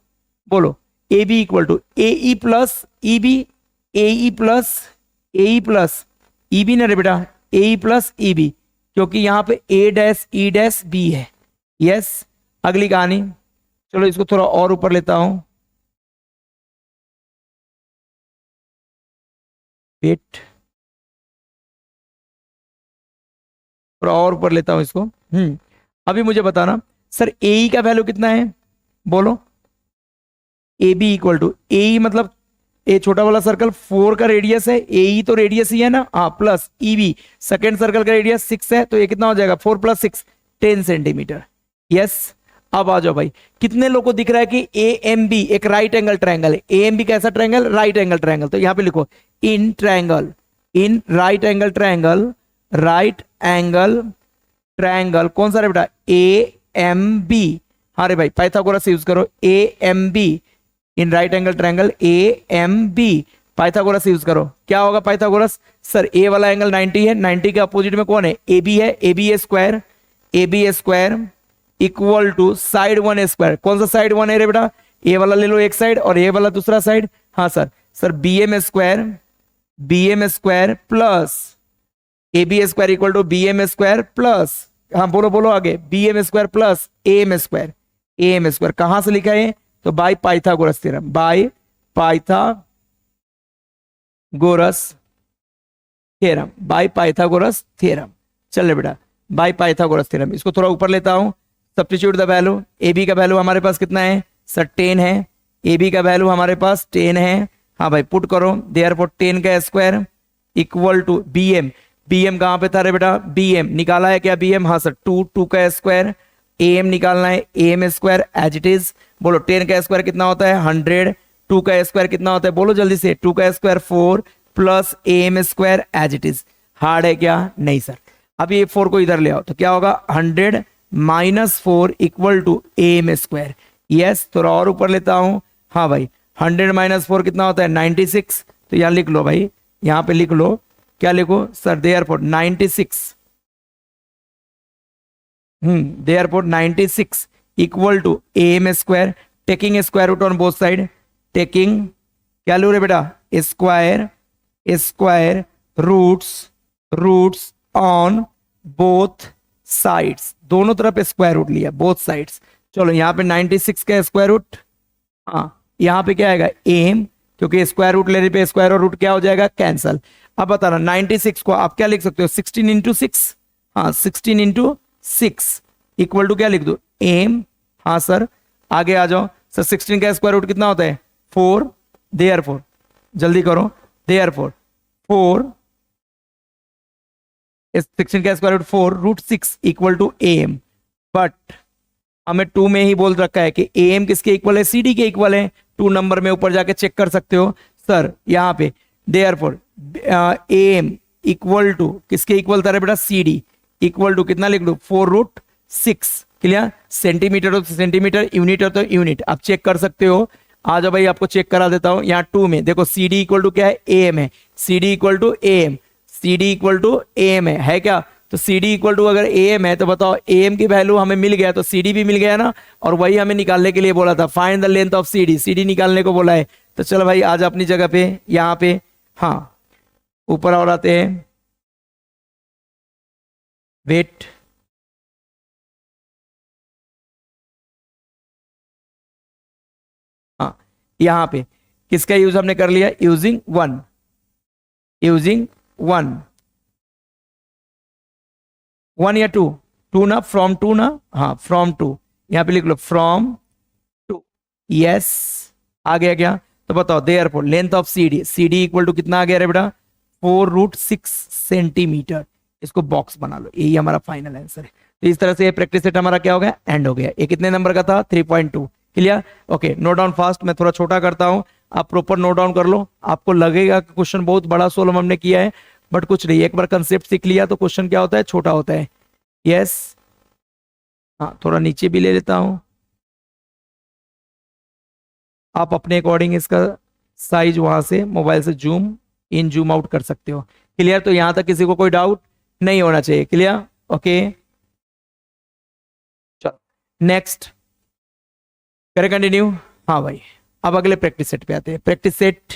बोलो। A B equal to A E plus E B, A E plus A E plus E B ना रे बेटा, ए E plus E B, क्योंकि यहां पे ए डैश ई डैश बी है। यस, अगली कहानी, चलो इसको थोड़ा और ऊपर लेता हूं, वेट, थोड़ा और ऊपर लेता हूं इसको। अभी मुझे बताना सर ए ई का वैल्यू कितना है, बोलो। A B equal to A ई मतलब ए छोटा वाला सर्कल 4 का रेडियस है, ए ई तो रेडियस ही है ना, हाँ, plus E B second circle का रेडियस 6 है, तो ये कितना हो जाएगा 4 + 6 10 सेंटीमीटर। यस, अब आ जाओ भाई, कितने लोगों को दिख रहा है कि ए एम बी एक राइट एंगल ट्रायंगल है, ए एम बी कैसा ट्रायंगल, राइट एंगल ट्रायंगल, तो यहां पे लिखो in triangle, in right angle triangle, right angle triangle कौन सा है बेटा, ए एम बी। हाँ रे भाई पाइथागोरस यूज करो, A M B, in right angle triangle A M B, Pythagoras use करो। क्या होगा पाइथागोरस, सर ए वाला एंगल 90 है, 90 के अपोजिट में कौन है, ए बी है, A B A square, A B A square equal to side 1 A square, कौन सा साइड 1 है रे बेटा, ए वाला ले लो एक साइड और ए वाला दूसरा साइड, हाँ sir, sir B M square, B M square plus A B square equal to B M square plus, हाँ बोलो बोलो आगे, B M square plus A M square, A M square कहां से लिखा है, तो by Pythagoras theorem, by Pythagoras theorem, by Pythagoras theorem. चल बेटा बाय पाइथागोरस थ्योरम, इसको थोड़ा ऊपर लेता हूं, substitute the value, A B का वैल्यू हमारे पास कितना है सर 10 है, ए बी का वैल्यू हमारे पास 10 है, हाँ भाई पुट करो, देयरफॉर 10 का square equal to B M, B M कहां पे था रे बेटा, बी एम निकाला है क्या, बी एम, हाँ सर 2 का स्क्वायर, ए एम निकालना है, A M square as it is, बोलो 10 का स्क्वायर कितना होता है 100, 2 का स्क्वायर कितना होता है बोलो जल्दी से, 2 का square 4 plus A M square as it is, hard है क्या, नहीं सर। अब ये 4 को इधर ले आओ तो क्या होगा 100 - 4 equal to A M square. Yes, थोड़ा और ऊपर लेता हूं, हाँ भाई 100 - 4 कितना होता है 96, तो यहां लिख लो भाई, यहां पे लिख लो, क्या लिखो sir, therefore 96, therefore 96 equal to A M square, taking square root on both side, taking क्या लो रे बेटा square, square roots on both sides, दोनों तरफ स्क्वायर रूट लिया बोथ साइड्स। चलो यहाँ पे 96 का स्क्वायर रूट, हाँ यहाँ पे क्या आएगा एम, क्योंकि स्क्वायर रूट लेने पे स्क्वायर और रूट क्या हो जाएगा कैंसल। अब बताना 96 को आप क्या लिख सकते हो 16 × 6, हाँ 16 × 6 इक्वल टू क्या लिख दो एम, हाँ सर आगे आ जाओ सर, 16 का स्क्वायर रूट कितना होता है 4, देयरफॉर जल्दी करो, देयरफॉर 4, 16 का square root 4 √6 equal to M, but हमें 2 में ही बोल रखा है कि एम किसके इक्वल है, सी डी के इक्वल है, 2 नंबर में ऊपर जाके चेक कर सकते हो सर यहाँ पे, देयरफॉर एम इक्वल टू किसके इक्वल था बेटा सी डी, इक्वल टू कितना लिख दो 4√6, क्लियर, सेंटीमीटर तो सेंटीमीटर, यूनिट तो यूनिट, आप चेक कर सकते हो। आ जाओ भाई आपको चेक करा देता हूं, यहाँ 2 में देखो सी डी इक्वल टू क्या है ए एम है, C D equal to A M, C D equal to A M है क्या, तो सी डी इक्वल टू अगर ए एम है तो बताओ ए एम की वैल्यू हमें मिल गया तो सी डी भी मिल गया ना, और वही हमें निकालने के लिए बोला था, find the length of C D, C D निकालने को बोला है। तो चलो भाई आज अपनी जगह पे यहाँ पे, हाँ ऊपर और आते हैं, वेट, हाँ यहाँ पे किसका यूज हमने कर लिया, यूजिंग 1, यूजिंग 1 या 2 ना, फ्रॉम 2 ना, हाँ फ्रॉम 2, यहाँ पे लिख लो फ्रॉम 2, यस आ गया क्या, तो बताओ therefore length of C D equal to कितना आ गया रे बेटा 4√6 सेंटीमीटर। इसको बॉक्स बना लो, यही हमारा फाइनल आंसर है। तो इस तरह से ये प्रैक्टिस सेट हमारा क्या हो गया, एंड हो गया। ये कितने नंबर का था 3.2। Clear, okay. Note down fast, मैं थोड़ा छोटा करता हूं, आप प्रॉपर नोट डाउन कर लो। आपको लगेगा कि क्वेश्चन बहुत बड़ा सोल्व हमने किया है, बट कुछ नहीं, एक बार कंसेप्ट सीख लिया तो क्वेश्चन क्या होता है, छोटा होता है। यस, हाँ थोड़ा नीचे भी ले लेता हूं, आप अपने अकॉर्डिंग इसका साइज वहां से मोबाइल से जूम इन जूम आउट कर सकते हो। क्लियर, तो यहां तक किसी को कोई डाउट नहीं होना चाहिए। Clear, okay. चलो नेक्स्ट करें कंटिन्यू। हाँ भाई, अब अगले प्रैक्टिस सेट पे आते हैं। Practice set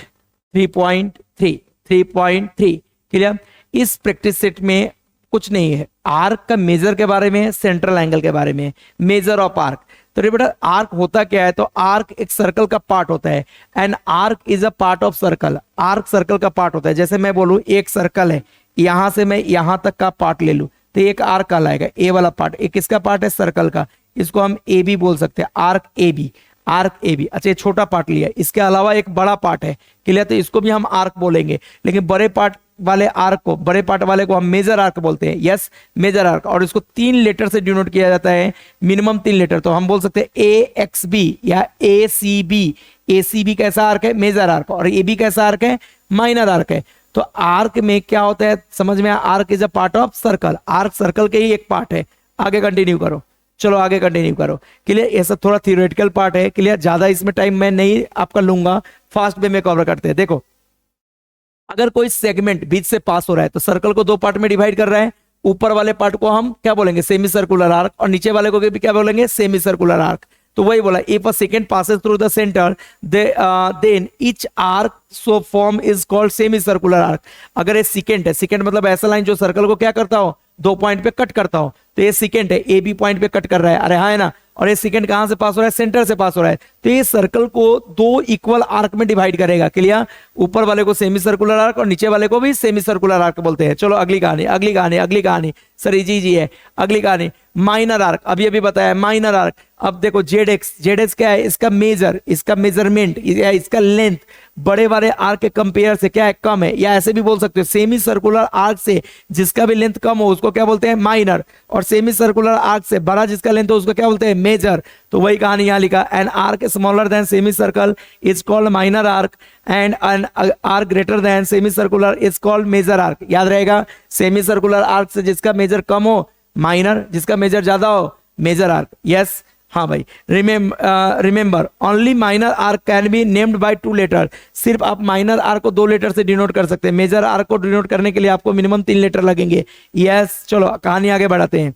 3.3। क्लियर, इस प्रैक्टिस सेट में कुछ नहीं है, आर्क का मेजर के बारे में, सेंट्रल एंगल के बारे में, मेजर ऑफ आर्क। तो ये बेटा आर्क होता क्या है, तो आर्क एक सर्कल का पार्ट होता है, and arc is a part of circle. Arc circle का पार्ट होता है। जैसे मैं बोलूं एक सर्कल है, यहां से मैं यहां तक का पार्ट ले लूं तो एक आर्क कहलाएगा, ए वाला पार्ट। एक किसका पार्ट है, सर्कल का, इसको हम ए बी बोल सकते हैं, arc A B, arc A B. अच्छा, ये छोटा पार्ट लिया, इसके अलावा एक बड़ा पार्ट है। क्लियर, तो इसको भी हम आर्क बोलेंगे, लेकिन बड़े पार्ट वाले आर्क को, बड़े पार्ट वाले को हम मेजर आर्क बोलते हैं। Yes, major arc. और इसको 3 लेटर से डिनोट किया जाता है, मिनिमम 3 लेटर। तो हम बोल सकते हैं ए एक्स बी या ए सी बी। ए सी बी कैसा आर्क है, मेजर आर्क, और ए बी कैसा आर्क है, माइनर आर्क है। तो आर्क में क्या होता है, समझ में, arc is a part of circle. Arc circle के ही एक पार्ट है। आगे कंटिन्यू करो, चलो आगे कंटिन्यू करो। क्लियर, ये सब थोड़ा थियोरेटिकल पार्ट है। क्लियर, ज्यादा इसमें टाइम मैं नहीं आपका लूंगा, फास्ट वे में कवर करते हैं। देखो, अगर कोई सेगमेंट बीच से पास हो रहा है तो सर्कल को 2 पार्ट में डिवाइड कर रहा है। ऊपर वाले पार्ट को हम क्या बोलेंगे, सेमी सर्कुलर आर्क, और नीचे वाले को भी क्या बोलेंगे, सेमी सर्कुलर आर्क। तो वही बोला, if a second passes through the center then each arc so form is called semi circular arc. अगर ये सेकेंड है, सेकेंड मतलब ऐसा लाइन जो सर्कल को क्या करता हो, 2 पॉइंट पे कट करता हो, तो ये सेकेंड है, ए बी पॉइंट पे कट कर रहा है। अरे हाँ है ना, और ये सेकेंड कहां से पास हो रहा है, सेंटर से पास हो रहा है। तो ये सर्कल को 2 इक्वल आर्क में डिवाइड करेगा। क्लियर, ऊपर वाले को सेमी सर्कुलर आर्क और नीचे वाले को भी सेमी सर्कुलर आर्क बोलते हैं। चलो अगली कहानी, अगली कहानी, अगली कहानी सर इजी जी है। अगली कहानी माइनर आर्क, अभी अभी बताया माइनर आर्क। अब देखो जेड एक्स क्या है, इसका मेजर, इसका मेजरमेंट या इसका लेंथ बड़े वाले आर्क के कंपेयर से क्या है, कम है। या ऐसे भी बोल सकते हो, सेमी सर्कुलर आर्क से जिसका भी लेंथ कम हो उसको क्या बोलते हैं, माइनर, और सेमी सर्कुलर आर्क से बड़ा जिसका लेंथ हो उसको क्या बोलते हैं, मेजर। तो वही कहानी यहां लिखा, an arc smaller than semi circle is called minor arc, and an arc greater than semi circular is called major arc. याद रहेगा, सेमी सर्कुलर आर्क से जिसका मेजर कम हो माइनर, जिसका मेजर ज्यादा हो मेजर आर्क। यस, हाँ भाई। Remember only minor arc can be named by 2 letter. सिर्फ आप माइनर आर्क को 2 लेटर से डिनोट कर सकते हैं। मेजर आर्क को डिनोट करने के लिए आपको मिनिमम 3 लेटर लगेंगे। यस, चलो कहानी आगे बढ़ाते हैं।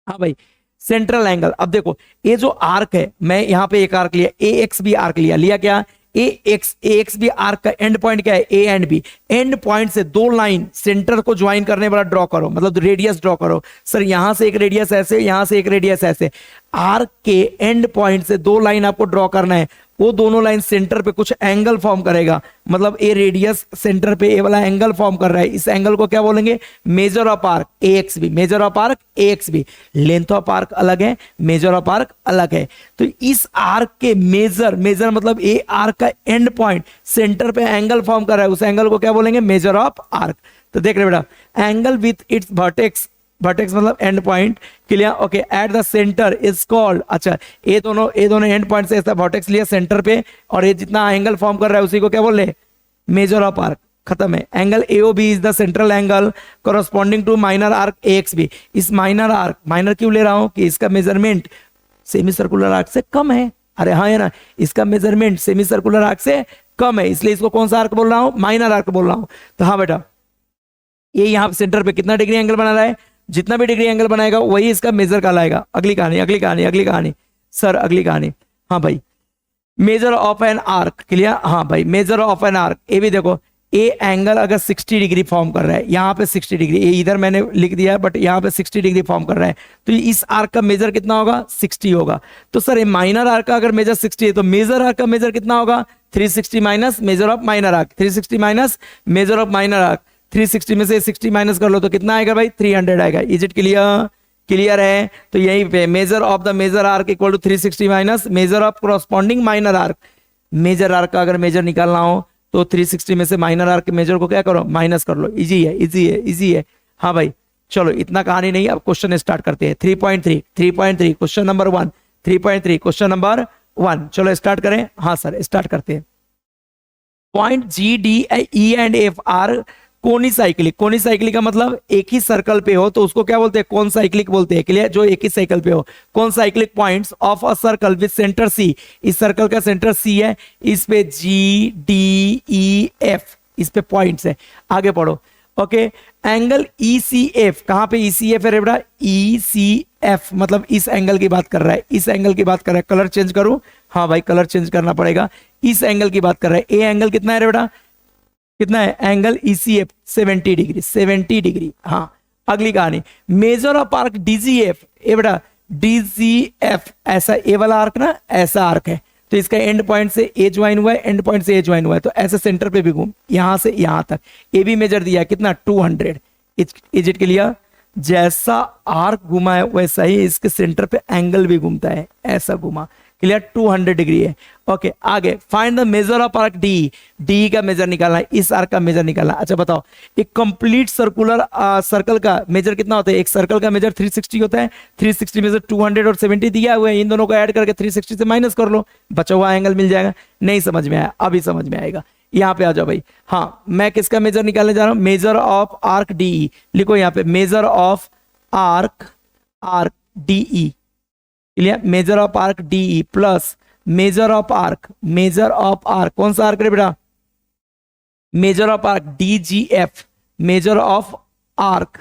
हाँ भाई, सेंट्रल एंगल। अब देखो, ये जो आर्क है, मैं यहां पे एक आर्क लिया, ए एक्स बी आर्क लिया क्या, ए एक्स बी आर्क का एंड पॉइंट क्या है, A and B. End point से 2 लाइन सेंटर को ज्वाइन करने वाला ड्रॉ करो, मतलब रेडियस ड्रॉ करो। सर यहां से एक रेडियस ऐसे, यहां से एक रेडियस ऐसे। आर्क के एंड पॉइंट से 2 लाइन आपको ड्रॉ करना है। वो दोनों लाइन सेंटर पे कुछ एंगल फॉर्म करेगा, मतलब ए रेडियस सेंटर पे ए वाला एंगल फॉर्म कर रहा है। इस एंगल को क्या बोलेंगे, measure of arc A X B. Measure of arc A X B. Length of arc अलग है, मेजर ऑफ आर्क अलग है। तो इस आर्क के मेजर मतलब ए आर्क का एंड पॉइंट सेंटर पे एंगल फॉर्म कर रहा है, उस एंगल को क्या बोलेंगे, मेजर ऑफ आर्क। तो देख रहे बेटा, angle with its vertex, vertex मतलब end point. Clear, okay. At the centre is called, अच्छा ये दोनों एंड पॉइंट से ऐसा वर्टेक्स लिया सेंटर पे, और ये जितना एंगल फॉर्म कर रहा है उसी को क्या बोल रहे, मेजर ऑफ आर्क। खत्म है। Angle AOB is the central angle corresponding to minor arc AXB. इस माइनर आर्क, माइनर क्यों ले रहा हूं कि इसका मेजरमेंट सेमी सर्कुलर आर्क से कम है। अरे हाँ है ना, इसका मेजरमेंट सेमी सर्कुलर आर्क से कम है, इसलिए इसको कौन सा आर्क बोल रहा हूं, माइनर आर्क बोल रहा हूं। तो हाँ बेटा, ये यहां सेंटर पे कितना डिग्री एंगल बना रहा है, जितना भी डिग्री एंगल बनाएगा वही इसका मेजर कहलाएगा। अगली कहानी, अगली कहानी, अगली कहानी सर, अगली कहानी। हाँ भाई, measure of an arc. Clear, हाँ भाई, मेजर ऑफ एन आर्क। ये भी देखो, ए एंगल अगर 60 डिग्री फॉर्म कर रहा है, यहाँ पे 60 डिग्री, ये इधर मैंने लिख दिया है बट यहाँ पे 60 डिग्री फॉर्म कर रहा है, तो इस आर्क का मेजर कितना होगा, 60 होगा। तो सर ये माइनर आर्क का अगर मेजर 60 है तो मेजर आर्क का मेजर कितना होगा, 360 minus measure of minor arc, 360 minus measure of minor arc. 360 में से 60 माइनस कर लो तो कितना आएगा भाई, 300 आएगा। Is it clear? क्लियर है? तो यहीं पे measure of the major arc equal to 360 minus measure of corresponding minor arc. Major arc का अगर मेजर निकालना हो तो 360 में से माइनर आर्क के मेजर को क्या करो, माइनस कर लो। इजी है, इजी है, इजी है। हाँ भाई चलो इतना कहानी नहीं, अब क्वेश्चन स्टार्ट करते हैं। 3.3 क्वेश्चन नंबर 1, 3.3 क्वेश्चन नंबर 1। चलो स्टार्ट करें। हाँ सर स्टार्ट करते हैं। Point G D E and F are concyclic. Concyclic का मतलब एक ही सर्कल पे हो तो उसको क्या बोलते हैं, कौन साइक्लिक बोलते हैं। क्लियर, जो एक ही साइकिल पे हो। कौन cyclic points of a circle with centre C, इस सर्कल का सेंटर सी है, इस पे जी डी ई एफ, इस पे पॉइंट्स है। आगे पढ़ो। Okay, angle E C F, कहां पे ई सी एफ है रे बेटा, ई सी एफ मतलब इस एंगल की बात कर रहा है, इस एंगल की बात कर रहा है। कलर चेंज करूं, हाँ भाई कलर चेंज करना पड़ेगा। इस एंगल की बात कर रहा है। ए एंगल कितना है रे बेटा, कितना है एंगल ईसीएफ, 70 डिग्री, 70 डिग्री। हाँ अगली कहानी, मेजर ऑफ आर्क डीजीएफ। ए बेटा डीजीएफ ऐसा ए वाला आर्क ना, ऐसा आर्क है तो इसका एंड पॉइंट से ए ज्वाइन हुआ है, एंड पॉइंट से ए ज्वाइन हुआ है, तो ऐसे सेंटर पे भी घूम, यहां से यहां तक। ए भी मेजर दिया है कितना, 200। इज इट क्लियर, जैसा आर्क घुमा है वैसा ही इसके सेंटर पे एंगल भी घूमता है, ऐसा घुमा। क्लियर, 200 डिग्री है। ओके आगे, find the measure of arc D. D का मेजर निकालना है, इस आर्क का मेजर निकालना है। अच्छा बताओ, एक कंप्लीट सर्कुलर सर्कल का मेजर कितना होता है, एक सर्कल का मेजर 360 होता है। 360 में से 200 और 70 दिया हुआ है, इन दोनों को ऐड करके 360 से माइनस कर लो, बचा हुआ एंगल मिल जाएगा। नहीं समझ में आया, अभी समझ में आएगा। यहाँ पे आ जाओ भाई। हाँ मैं किसका मेजर निकालने जा रहा हूं, मेजर ऑफ आर्क डी। लिखो यहाँ पे measure of arc, arc D E. Clear, measure of arc D E plus measure of arc, measure of arc कौन सा आर्क रे बेटा, measure of arc D G F, measure of arc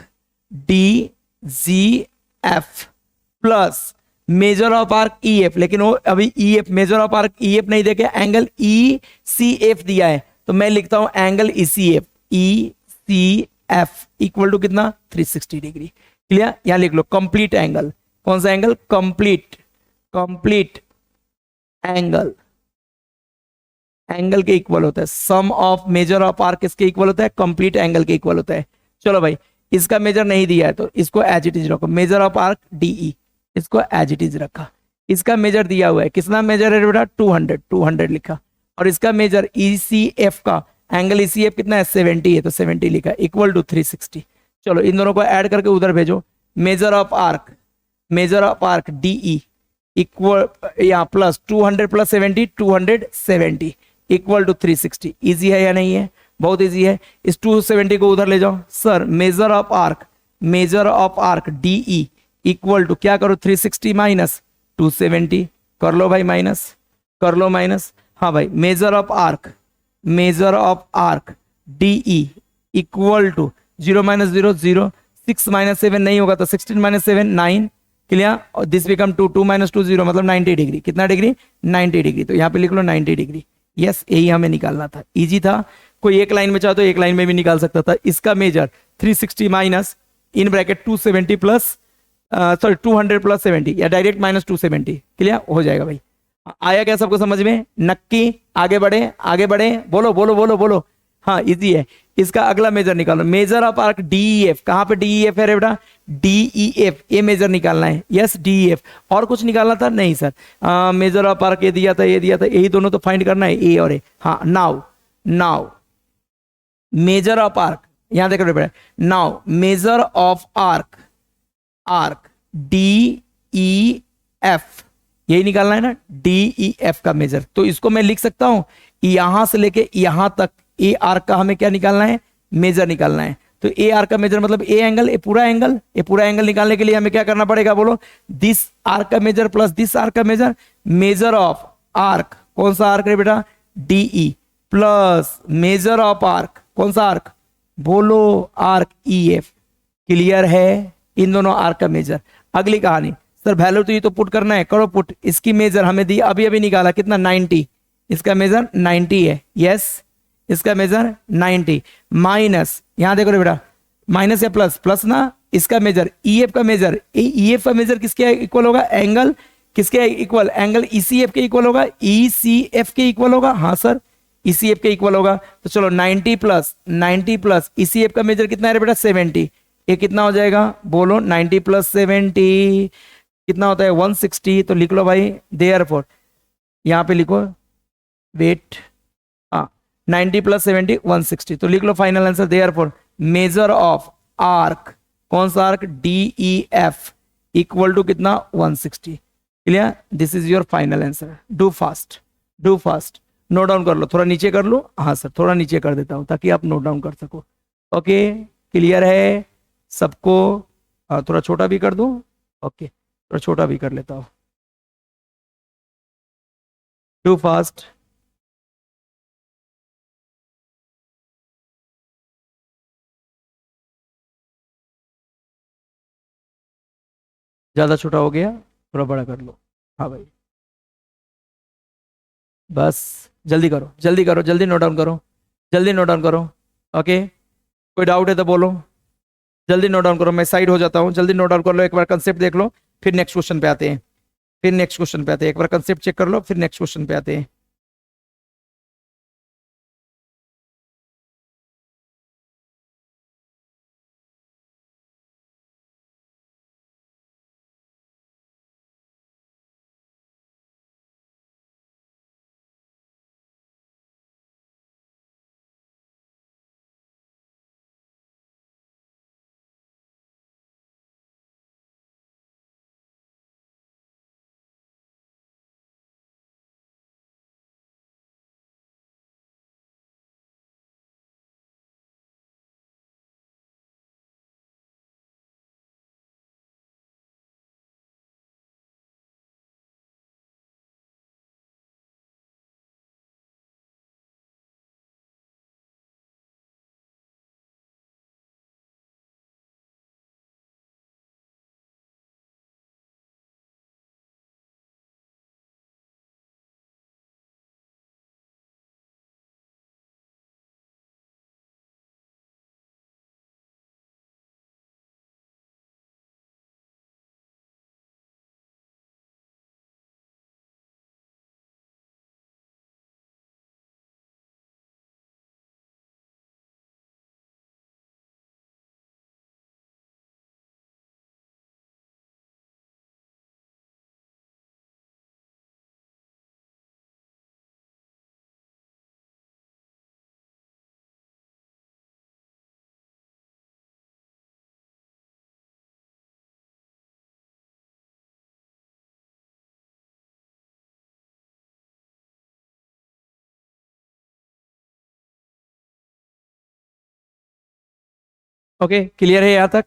D G F plus measure of arc E F. लेकिन वो अभी E F, measure of arc E F नहीं देखे, angle E C F दिया है तो मैं लिखता हूं angle E C F, E C F equal to कितना, 360 डिग्री। क्लियर, यहां लिख लो कंप्लीट एंगल। कौन सा angle, complete, complete angle, angle के इक्वल होता है। सम ऑफ मेजर ऑफ आर्क किसके इक्वल होता है, कंप्लीट एंगल के इक्वल होता है। चलो भाई इसका मेजर नहीं दिया है तो इसको एज इट इज रखो, मेजर ऑफ आर्क डीई, इसको एज इट इज रखा। इसका मेजर दिया हुआ है, कितना मेजर है बेटा, 200, 200 लिखा। और इसका मेजर ईसीएफ का, एंगल ईसीएफ कितना है, 70 है तो 70 लिखा, इक्वल टू 360। चलो इन दोनों को ऐड करके उधर भेजो। Measure of arc, measure of arc DE equal, यहाँ plus 200 plus 70, 270 equal to 360। Easy है या नहीं है, बहुत इजी है। इस 270 को उधर ले जाओ। Sir measure of arc, measure of arc DE equal to क्या करो, 360 माइनस 270 कर लो भाई, माइनस कर लो, माइनस। हाँ भाई measure of arc, measure of arc DE equal to 0 minus 0 0, 6 minus 7 नहीं होगा तो 16 माइनस 7 9। क्लियर, और दिस बिकम 2, 2 माइनस 2 0 मतलब 90 डिग्री। कितना डिग्री, 90 डिग्री। तो यहाँ पे लिख लो 90 डिग्री। यस यही हमें निकालना था, इजी था। कोई एक लाइन में चाहो तो एक लाइन में भी निकाल सकता था। इसका measure 360 minus in bracket 270 plus sorry 200 plus 70 या डायरेक्ट माइनस 270। क्लियर हो जाएगा भाई। आया क्या सबको समझ में, नक्की। आगे बढ़े, आगे बढ़े, बोलो बोलो बोलो बोलो। हाँ इजी है। इसका अगला मेजर निकालो, मेजर ऑफ आर्क डीईएफ। कहां पे डीईएफ है रे बेटा, डीईएफ, ये मेजर निकालना है। यस डीईएफ, और कुछ निकालना था नहीं सर, मेजर ऑफ आर्क ये दिया था, ये दिया था, यही दोनों तो फाइंड करना है, ए और ए। हाँ now, now measure of arc, यहां देखो रे बेटा, now measure of arc, arc DEF, यही निकालना है ना, डीईएफ का मेजर। तो इसको मैं लिख सकता हूं यहां से लेके यहां तक ए आर्क का हमें क्या निकालना है, मेजर निकालना है। तो ए आर्क का मेजर मतलब ए एंगल, ए पूरा एंगल। ए पूरा एंगल निकालने के लिए हमें क्या करना पड़ेगा, बोलो, दिस आर्क का मेजर प्लस दिस आर्क का मेजर। मेजर ऑफ आर्क, कौन सा आर्क है बेटा, D E plus measure of arc, कौन सा आर्क, बोलो, आर्क ईएफ। क्लियर है, इन दोनों आर्क का मेजर। अगली कहानी, सर वैल्यू तो ये तो पुट करना है, करो पुट। इसकी मेजर हमें दी, अभी अभी निकाला, कितना, 90। इसका मेजर 90 है। यस इसका मेजर 90 माइनस, यहां देखो रे बेटा, माइनस या प्लस, प्लस ना। इसका मेजर ईएफ का मेजर, ईएफ का मेजर किसके इक्वल होगा, एंगल किसके इक्वल, एंगल ईसीएफ के इक्वल होगा, ईसीएफ के इक्वल होगा। हाँ सर ईसीएफ के इक्वल होगा। तो चलो 90 प्लस ईसीएफ का मेजर कितना है रे बेटा, 70। ये कितना हो जाएगा, बोलो, 90 प्लस 70 कितना होता है, 160। तो लिख लो भाई, देयरफॉर, यहां पे लिखो वेट, हाँ 90 प्लस 70 160, तो लिख लो final answer. Therefore measure of arc, कौन सा arc, D E F, equal to कितना 160। Clear, this is your final answer. Do fast, do fast, note down कर लो, थोड़ा नीचे कर लो, हाँ सर थोड़ा नीचे कर देता हूँ ताकि आप नोट डाउन कर सको। ओके क्लियर है सबको? थोड़ा छोटा भी कर दूं, ओके थोड़ा छोटा भी कर लेता हूँ। टू फास्ट, ज्यादा छोटा हो गया, थोड़ा बड़ा कर लो। हाँ भाई, बस जल्दी करो, जल्दी करो, जल्दी नोट डाउन करो, जल्दी नोट डाउन करो। ओके, कोई डाउट है तो बोलो, जल्दी नोट डाउन करो, मैं साइड हो जाता हूँ। जल्दी नोट डाउन कर लो, एक बार कंसेप्ट देख लो, फिर नेक्स्ट क्वेश्चन पे आते हैं, फिर नेक्स्ट क्वेश्चन पे आते हैं। एक बार कंसेप्ट चेक कर लो, फिर नेक्स्ट क्वेश्चन पे आते हैं। ओके क्लियर है यहाँ तक?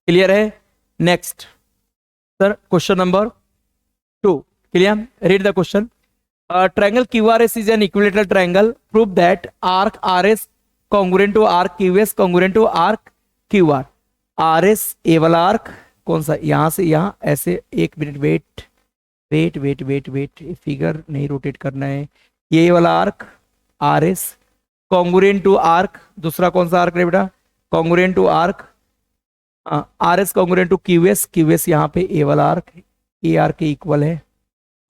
क्लियर है? Next sir, question number 2। Clear, read the question. Triangle QRS is an equilateral triangle. Prove that arc RS congruent to arc QS congruent to arc QR. RS A वाला arc कौन सा, यहां से यहां ऐसे, एक minute wait wait wait wait wait, figure नहीं rotate करना है। ये वाला arc RS congruent to arc, दूसरा कौन सा आर्क है बेटा, congruent to arc RS congruent to QS, QS यहाँ पे ए वाला आर्क, ए आर्क के इक्वल है।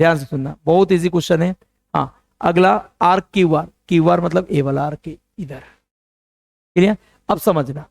ध्यान से सुनना, बहुत इजी क्वेश्चन है। हाँ, अगला आर्क QR, QR मतलब ए वाला आर्क के इधर। क्लियर, अब समझना,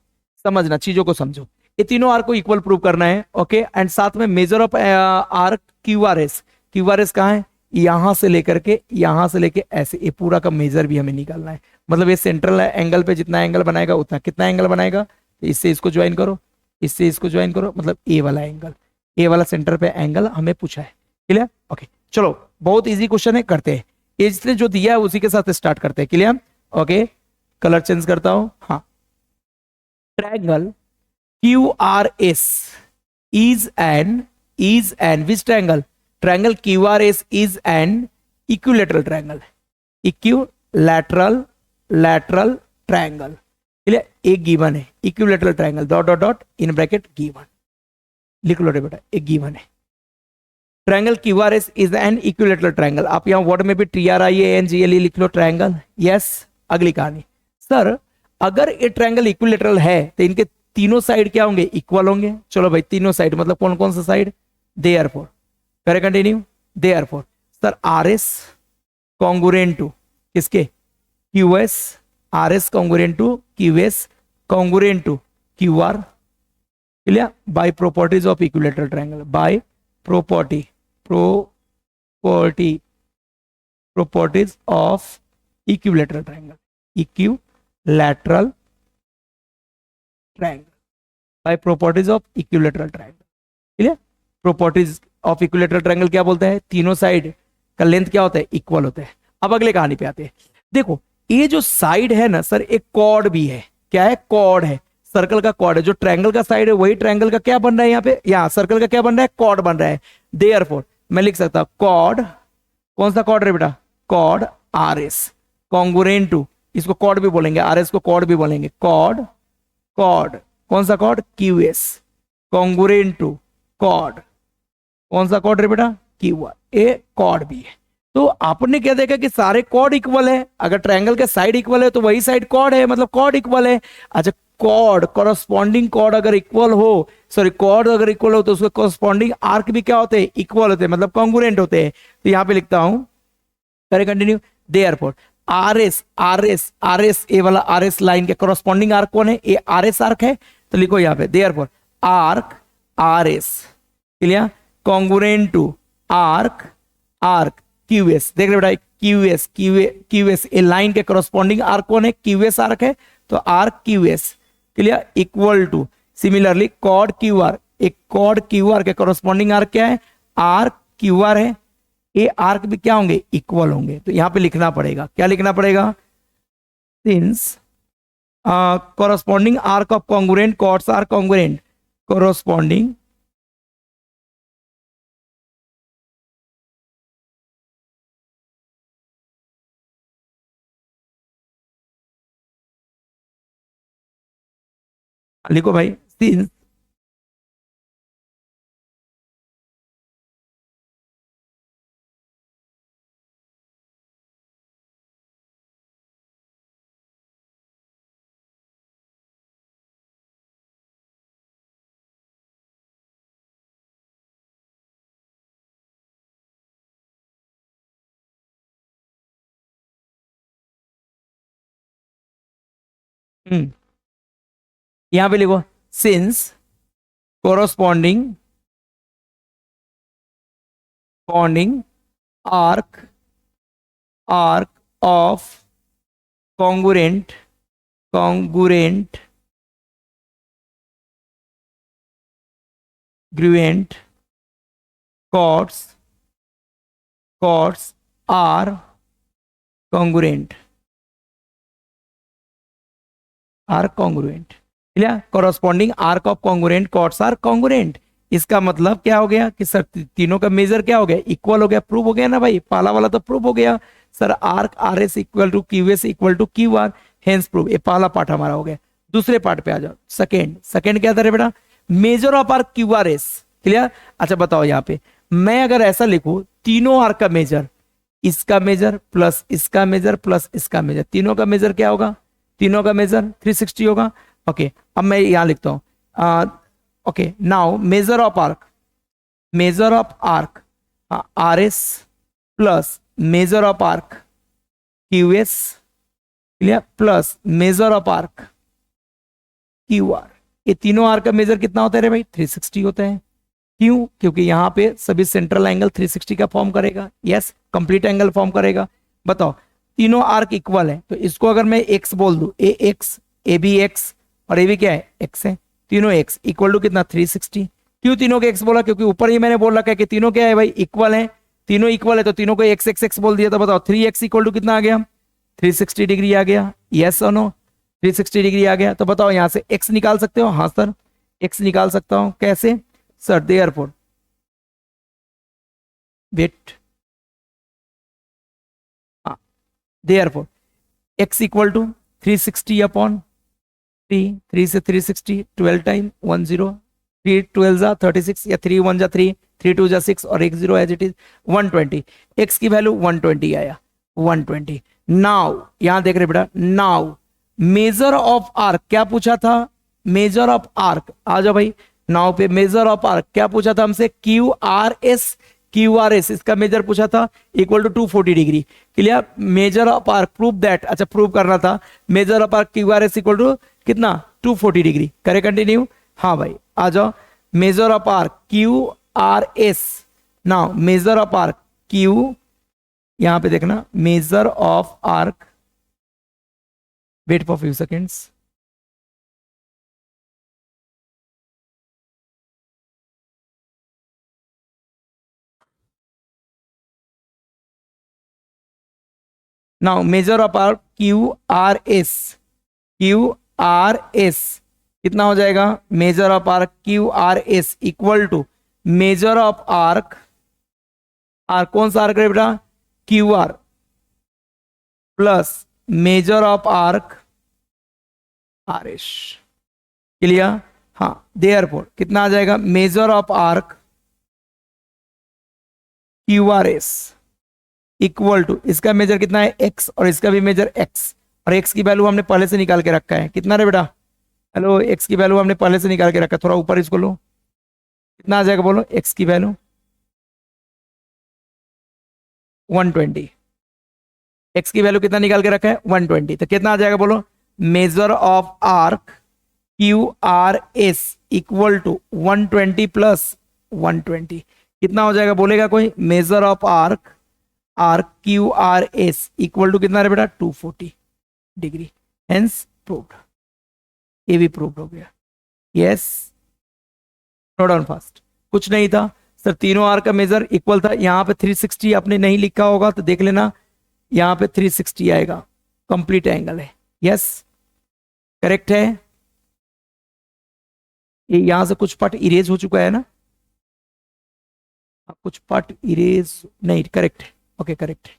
समझना चीजों को समझो। ये तीनों आर्क को इक्वल प्रूव करना है। ओके, एंड साथ में major of arc QRS, QRS कहाँ है, यहां से लेकर के यहां से लेके ऐसे, ये पूरा का मेजर भी हमें निकालना है। मतलब ये सेंट्रल एंगल पे जितना एंगल बनाएगा उतना, कितना एंगल बनाएगा, तो इससे इसको ज्वाइन करो, इससे इसको ज्वाइन करो, मतलब ए वाला एंगल, ए वाला सेंटर पे एंगल हमें पूछा है। क्लियर, ओके चलो, बहुत इजी क्वेश्चन है, करते हैं। इसने जो दिया है उसी के साथ स्टार्ट करते हैं। क्लियर, ओके कलर चेंज करता हूं। हाँ, triangle QRS is an which triangle? Triangle QRS is an equilateral triangle. Equilateral lateral triangle. Clear, एक गिवन है equilateral triangle, dot dot dot in bracket given, लिख लो रे बेटा, एक गिवन है। Triangle QRS is an equilateral triangle. आप यहाँ word में भी TRIANGLE लिख लो, ट्रायंगल। यस, अगली कहानी सर, अगर ये ट्रायंगल इक्विलेटरल है तो इनके तीनों साइड क्या होंगे, इक्वल होंगे। चलो भाई, तीनों साइड मतलब कौन कौन सा साइड, देयरफॉर, करें continue, therefore sir RS congruent to किसके, QS, RS congruent to QS congruent to QR। Clear, by properties of equilateral triangle, by property properties of equilateral triangle, equilateral triangle, by properties of equilateral triangle. Clear? Properties of equilateral triangle क्या बोलते हैं? तीनों side का length क्या होता है? Equal होता है। अब अगले कहानी पे आते हैं। देखो ये जो साइड है ना सर, एक कॉर्ड भी है। क्या है? कॉर्ड है, सर्कल का कॉर्ड है। जो ट्रायंगल का साइड है वही ट्रायंगल का क्या बन रहा है यहाँ पे? यहाँ सर्कल का क्या बन रहा है? कॉर्ड बन रहा है। देयरफॉर मैं लिख सकता हूं कॉर्ड, कौन सा कॉर्ड है बेटा? Chord R S congruent to, इसको कॉर्ड भी बोलेंगे, आर एस को कॉर्ड भी बोलेंगे। कॉर्ड, कॉर्ड कौन सा chord? Q S congruent to chord, कौन सा कॉर्ड है बेटा? Q are. ए कॉर्ड भी है। तो आपने क्या देखा कि सारे कॉर्ड इक्वल है। अगर ट्रायंगल के साइड इक्वल है तो वही साइड कॉर्ड है, मतलब कॉर्ड इक्वल है। अच्छा, कॉर्ड कॉरस्पॉन्डिंग कॉर्ड अगर इक्वल हो, सॉरी कॉर्ड अगर इक्वल हो तो उसके कॉरस्पॉन्डिंग आर्क भी क्या होते हैं? इक्वल होते हैं, मतलब कॉन्ग्रुएंट होते हैं। तो यहां पे लिखता हूं, करें continue. Therefore R S, R S, R S, A वाला आर एस लाइन के कॉरस्पॉन्डिंग आर्क कौन है? ए आर एस आर्क है। तो लिखो यहां पे therefore arc R S, clear, congruent to arc, arc Q S. देख रहे बेटा, Q S, Q S, a line के कॉरस्पॉन्डिंग आर्क कौन है? क्यू एस आर्क है। तो arc Q S, clear, equal to similarly chord Q R, एक chord Q R के कॉरस्पॉन्डिंग आर्क क्या है? आर्क क्यू आर है। ये आर्क भी क्या होंगे? इक्वल होंगे। तो यहां पे लिखना पड़ेगा, क्या लिखना पड़ेगा? Since corresponding arc of congruent chords are congruent, corresponding लिखो भाई, since यहां पे लिखो since corresponding bonding arc of congruent gruent chords are congruent, clear, corresponding arc of congruent chords are congruent. इसका मतलब क्या हो गया कि सर तीनों का मेजर क्या हो गया? इक्वल हो गया। प्रूव हो गया ना भाई, पहला वाला तो प्रूव हो गया sir, arc R S equal to Q S equal to Q R, hence prove. ये पहला पार्ट हमारा हो गया। दूसरे पार्ट पे आ जाओ, सेकेंड क्या था रे बेटा? Measure of arc Q R S, clear. अच्छा बताओ यहाँ पे मैं अगर ऐसा लिखूं, तीनों आर्क का मेजर, इसका मेजर प्लस इसका मेजर प्लस इसका मेजर, तीनों का मेजर क्या होगा? तीनों का मेजर 360 होगा। ओके, अब मैं यहां लिखता हूं, okay now measure of arc R S plus measure of arc Q S, clear, plus measure of arc Q are. ये तीनों आर्क का मेजर कितना होता है रे भाई? 360 होता है। क्यों? क्योंकि यहां पे सभी सेंट्रल एंगल 360 का फॉर्म करेगा। यस, कंप्लीट एंगल फॉर्म करेगा। बताओ तीनों आर्क इक्वल है, तो इसको अगर मैं एक्स बोल दूं, ए एक्स, ए बी एक्स और ए भी क्या है? एक्स है। तीनों एक्स इक्वल टू कितना? 360। क्यों तीनों के एक्स बोला? क्योंकि ऊपर ही मैंने बोल रखा है कि तीनों क्या है भाई? इक्वल है। तीनों इक्वल है तो तीनों को एक्स एक्स एक्स बोल दिया। तो बताओ 3x इक्वल टू कितना आ गया? 360 डिग्री आ गया। यस और नो? 360 डिग्री आ गया। तो बताओ यहां से x निकाल सकते हो? हाँ सर, x निकाल सकता हूं। कैसे sir? Therefore wait, therefore x equal to 360 upon 3 से 360 12 टाइम 10, 3 12 जा 36 या 3 1 जा 3, 3 2 जा 6 और 1 0 एज इट इज 120। x की वैल्यू 120 आया, 120। नाउ यहां देख रहे बेटा, नाउ मेजर ऑफ आर्क क्या पूछा था? मेजर ऑफ आर्क आ जाओ भाई। नाउ पे मेजर ऑफ आर्क क्या पूछा था हमसे? Q R S, Q R S इसका मेजर पूछा था equal to 240 degree, clear. Measure of arc prove that, अच्छा प्रूव करना था measure of arc Q R S equal to कितना? 240 डिग्री। करे कंटिन्यू। हाँ भाई आ जाओ, measure of arc Q R S. Now measure of arc Q यहां पे देखना measure of arc, wait for few seconds, now measure of arc Q R S, Q R S कितना हो जाएगा, measure of arc Q R S equal to measure of arc, R कौन सा arc है बेटा, Q R plus measure of arc R S. Clear, हाँ therefore कितना आ जाएगा, measure of arc Q R S equal to, इसका measure कितना है एक्स और इसका भी मेजर एक्स, और एक्स की वैल्यू हमने पहले से निकाल के रखा है, कितना रे बेटा, हेलो एक्स की वैल्यू हमने पहले से निकाल के रखा है, थोड़ा ऊपर इसको लो, कितना आ जाएगा बोलो, एक्स की वैल्यू 120, एक्स की वैल्यू कितना निकाल के रखा है 120, तो कितना आ जाएगा बोलो, measure of arc Q R S equal to 120 plus 120, कितना हो जाएगा बोलेगा कोई, measure of arc arc Q R S equal to कितना है बेटा 240 डिग्री, हेंस प्रूव्ड, ये भी प्रूव्ड हो गया। यस, नोट डाउन फास्ट, कुछ नहीं था सर, तीनों आर्क का मेजर इक्वल था, यहाँ पे 360 आपने नहीं लिखा होगा तो देख लेना, यहाँ पे 360 आएगा, कंप्लीट एंगल है। यस करेक्ट है, ये यहां से कुछ पार्ट इरेज हो चुका है ना, कुछ पार्ट इरेज नहीं, करेक्ट है, ओके करेक्ट है,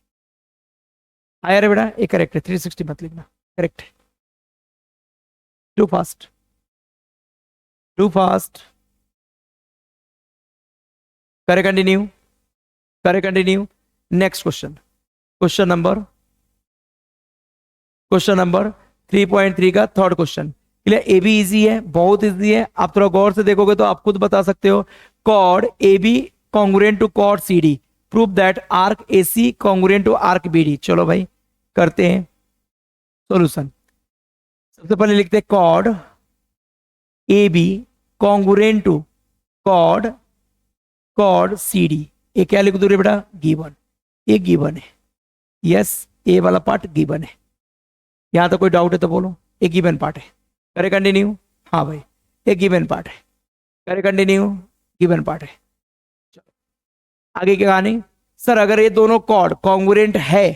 आया रे बेटा, ये करेक्ट है, 360 मत लिखना, करेक्ट है, टू फास्ट, टू फास्ट, करे कंटिन्यू, करे continue, next question, question number 3.3 का थर्ड क्वेश्चन। ये भी इजी है, बहुत इजी है, आप थोड़ा गौर से देखोगे तो आप खुद बता सकते हो, chord A B congruent to chord C D, prove that arc A C congruent to arc B D. चलो भाई करते हैं सॉल्यूशन, सबसे पहले लिखते हैं chord A B congruent to chord C D, ये क्या लिख दो रे बेटा, गिवन, ये गिवन है, यस ए वाला पार्ट गिवन है, यहां तो कोई डाउट है तो बोलो, एक गिवन पार्ट है, करे कंटिन्यू, हाँ भाई एक गिवन पार्ट है, करे कंटिन्यू, गिवन पार्ट है। चलो आगे क्या कहानी, सर अगर ये दोनों कॉर्ड कॉन्ग्रुएंट है,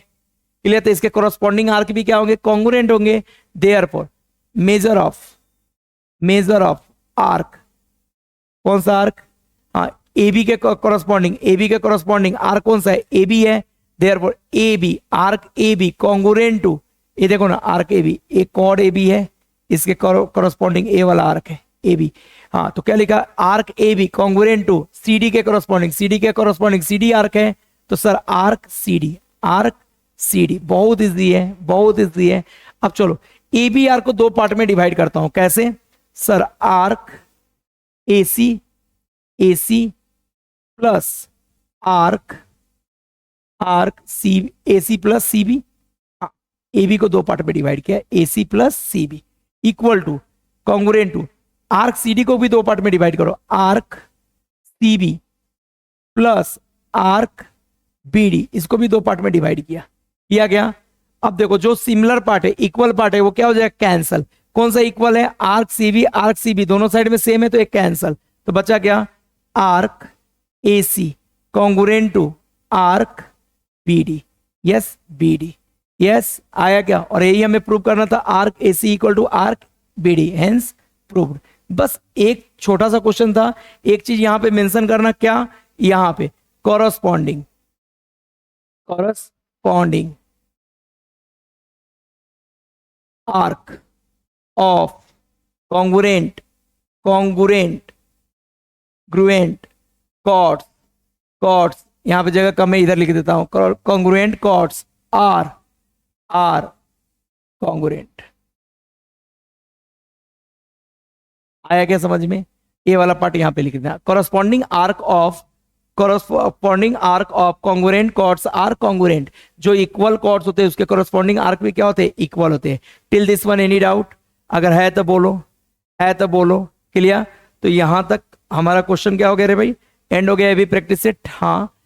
क्लियर, तो इसके कॉरस्पॉन्डिंग आर्क भी क्या होंगे, कॉन्ग्रुएंट होंगे, देयरफॉर मेजर ऑफ आर्क, कौन सा आर्क, हाँ ए बी के कॉरस्पॉन्डिंग आर्क कौन सा है, ए बी है, therefore A B arc A B congruent to, ये देखो ना आर्क ए बी, एक कॉर्ड ए बी है, इसके कॉरस्पॉन्डिंग ए वाला आर्क है ए बी, हाँ तो क्या लिखा, arc A B congruent to C D के कॉरस्पॉन्डिंग सी डी आर्क है, तो सर आर्क सी डी, बहुत इजी है, बहुत इजी है। अब चलो ए बी आर्क को दो पार्ट में डिवाइड करता हूं, कैसे sir, arc A C plus arc C, A C plus C B, A B को दो पार्ट में डिवाइड किया, A C plus C B equal to congruent to arc C D को भी दो पार्ट में डिवाइड करो, arc C B plus arc B D, इसको भी दो पार्ट में डिवाइड किया गया। अब देखो जो सिमिलर पार्ट है, इक्वल पार्ट है, वो क्या हो जाएगा, कैंसल, कौन सा इक्वल है, आर्क सी बी दोनों साइड में सेम है तो एक कैंसल, तो बचा क्या, arc A C congruent to arc B D, yes B D, yes आया क्या, और यही हमें प्रूव करना था, arc A C equal to arc B D, hence proved. बस एक छोटा सा क्वेश्चन था, एक चीज यहां पे मेंशन करना, क्या, यहां पे corresponding arc of congruent chords, यहां पे जगह कम है, इधर लिख देता हूं, कॉन्ग्रुएंट कॉर्ड्स आर कॉन्ग्रुएंट, आया क्या समझ में, ये वाला पार्ट यहां पे लिख देना, corresponding arc of congruent chords are congruent, जो इक्वल कॉर्ड्स होते हैं उसके कॉरस्पॉन्डिंग आर्क भी क्या होते हैं, इक्वल होते हैं। Till this one any doubt, अगर है तो बोलो, क्लियर। तो यहां तक हमारा क्वेश्चन क्या हो गया रे भाई, एंड हो गया अभी प्रैक्टिस सेट, हाँ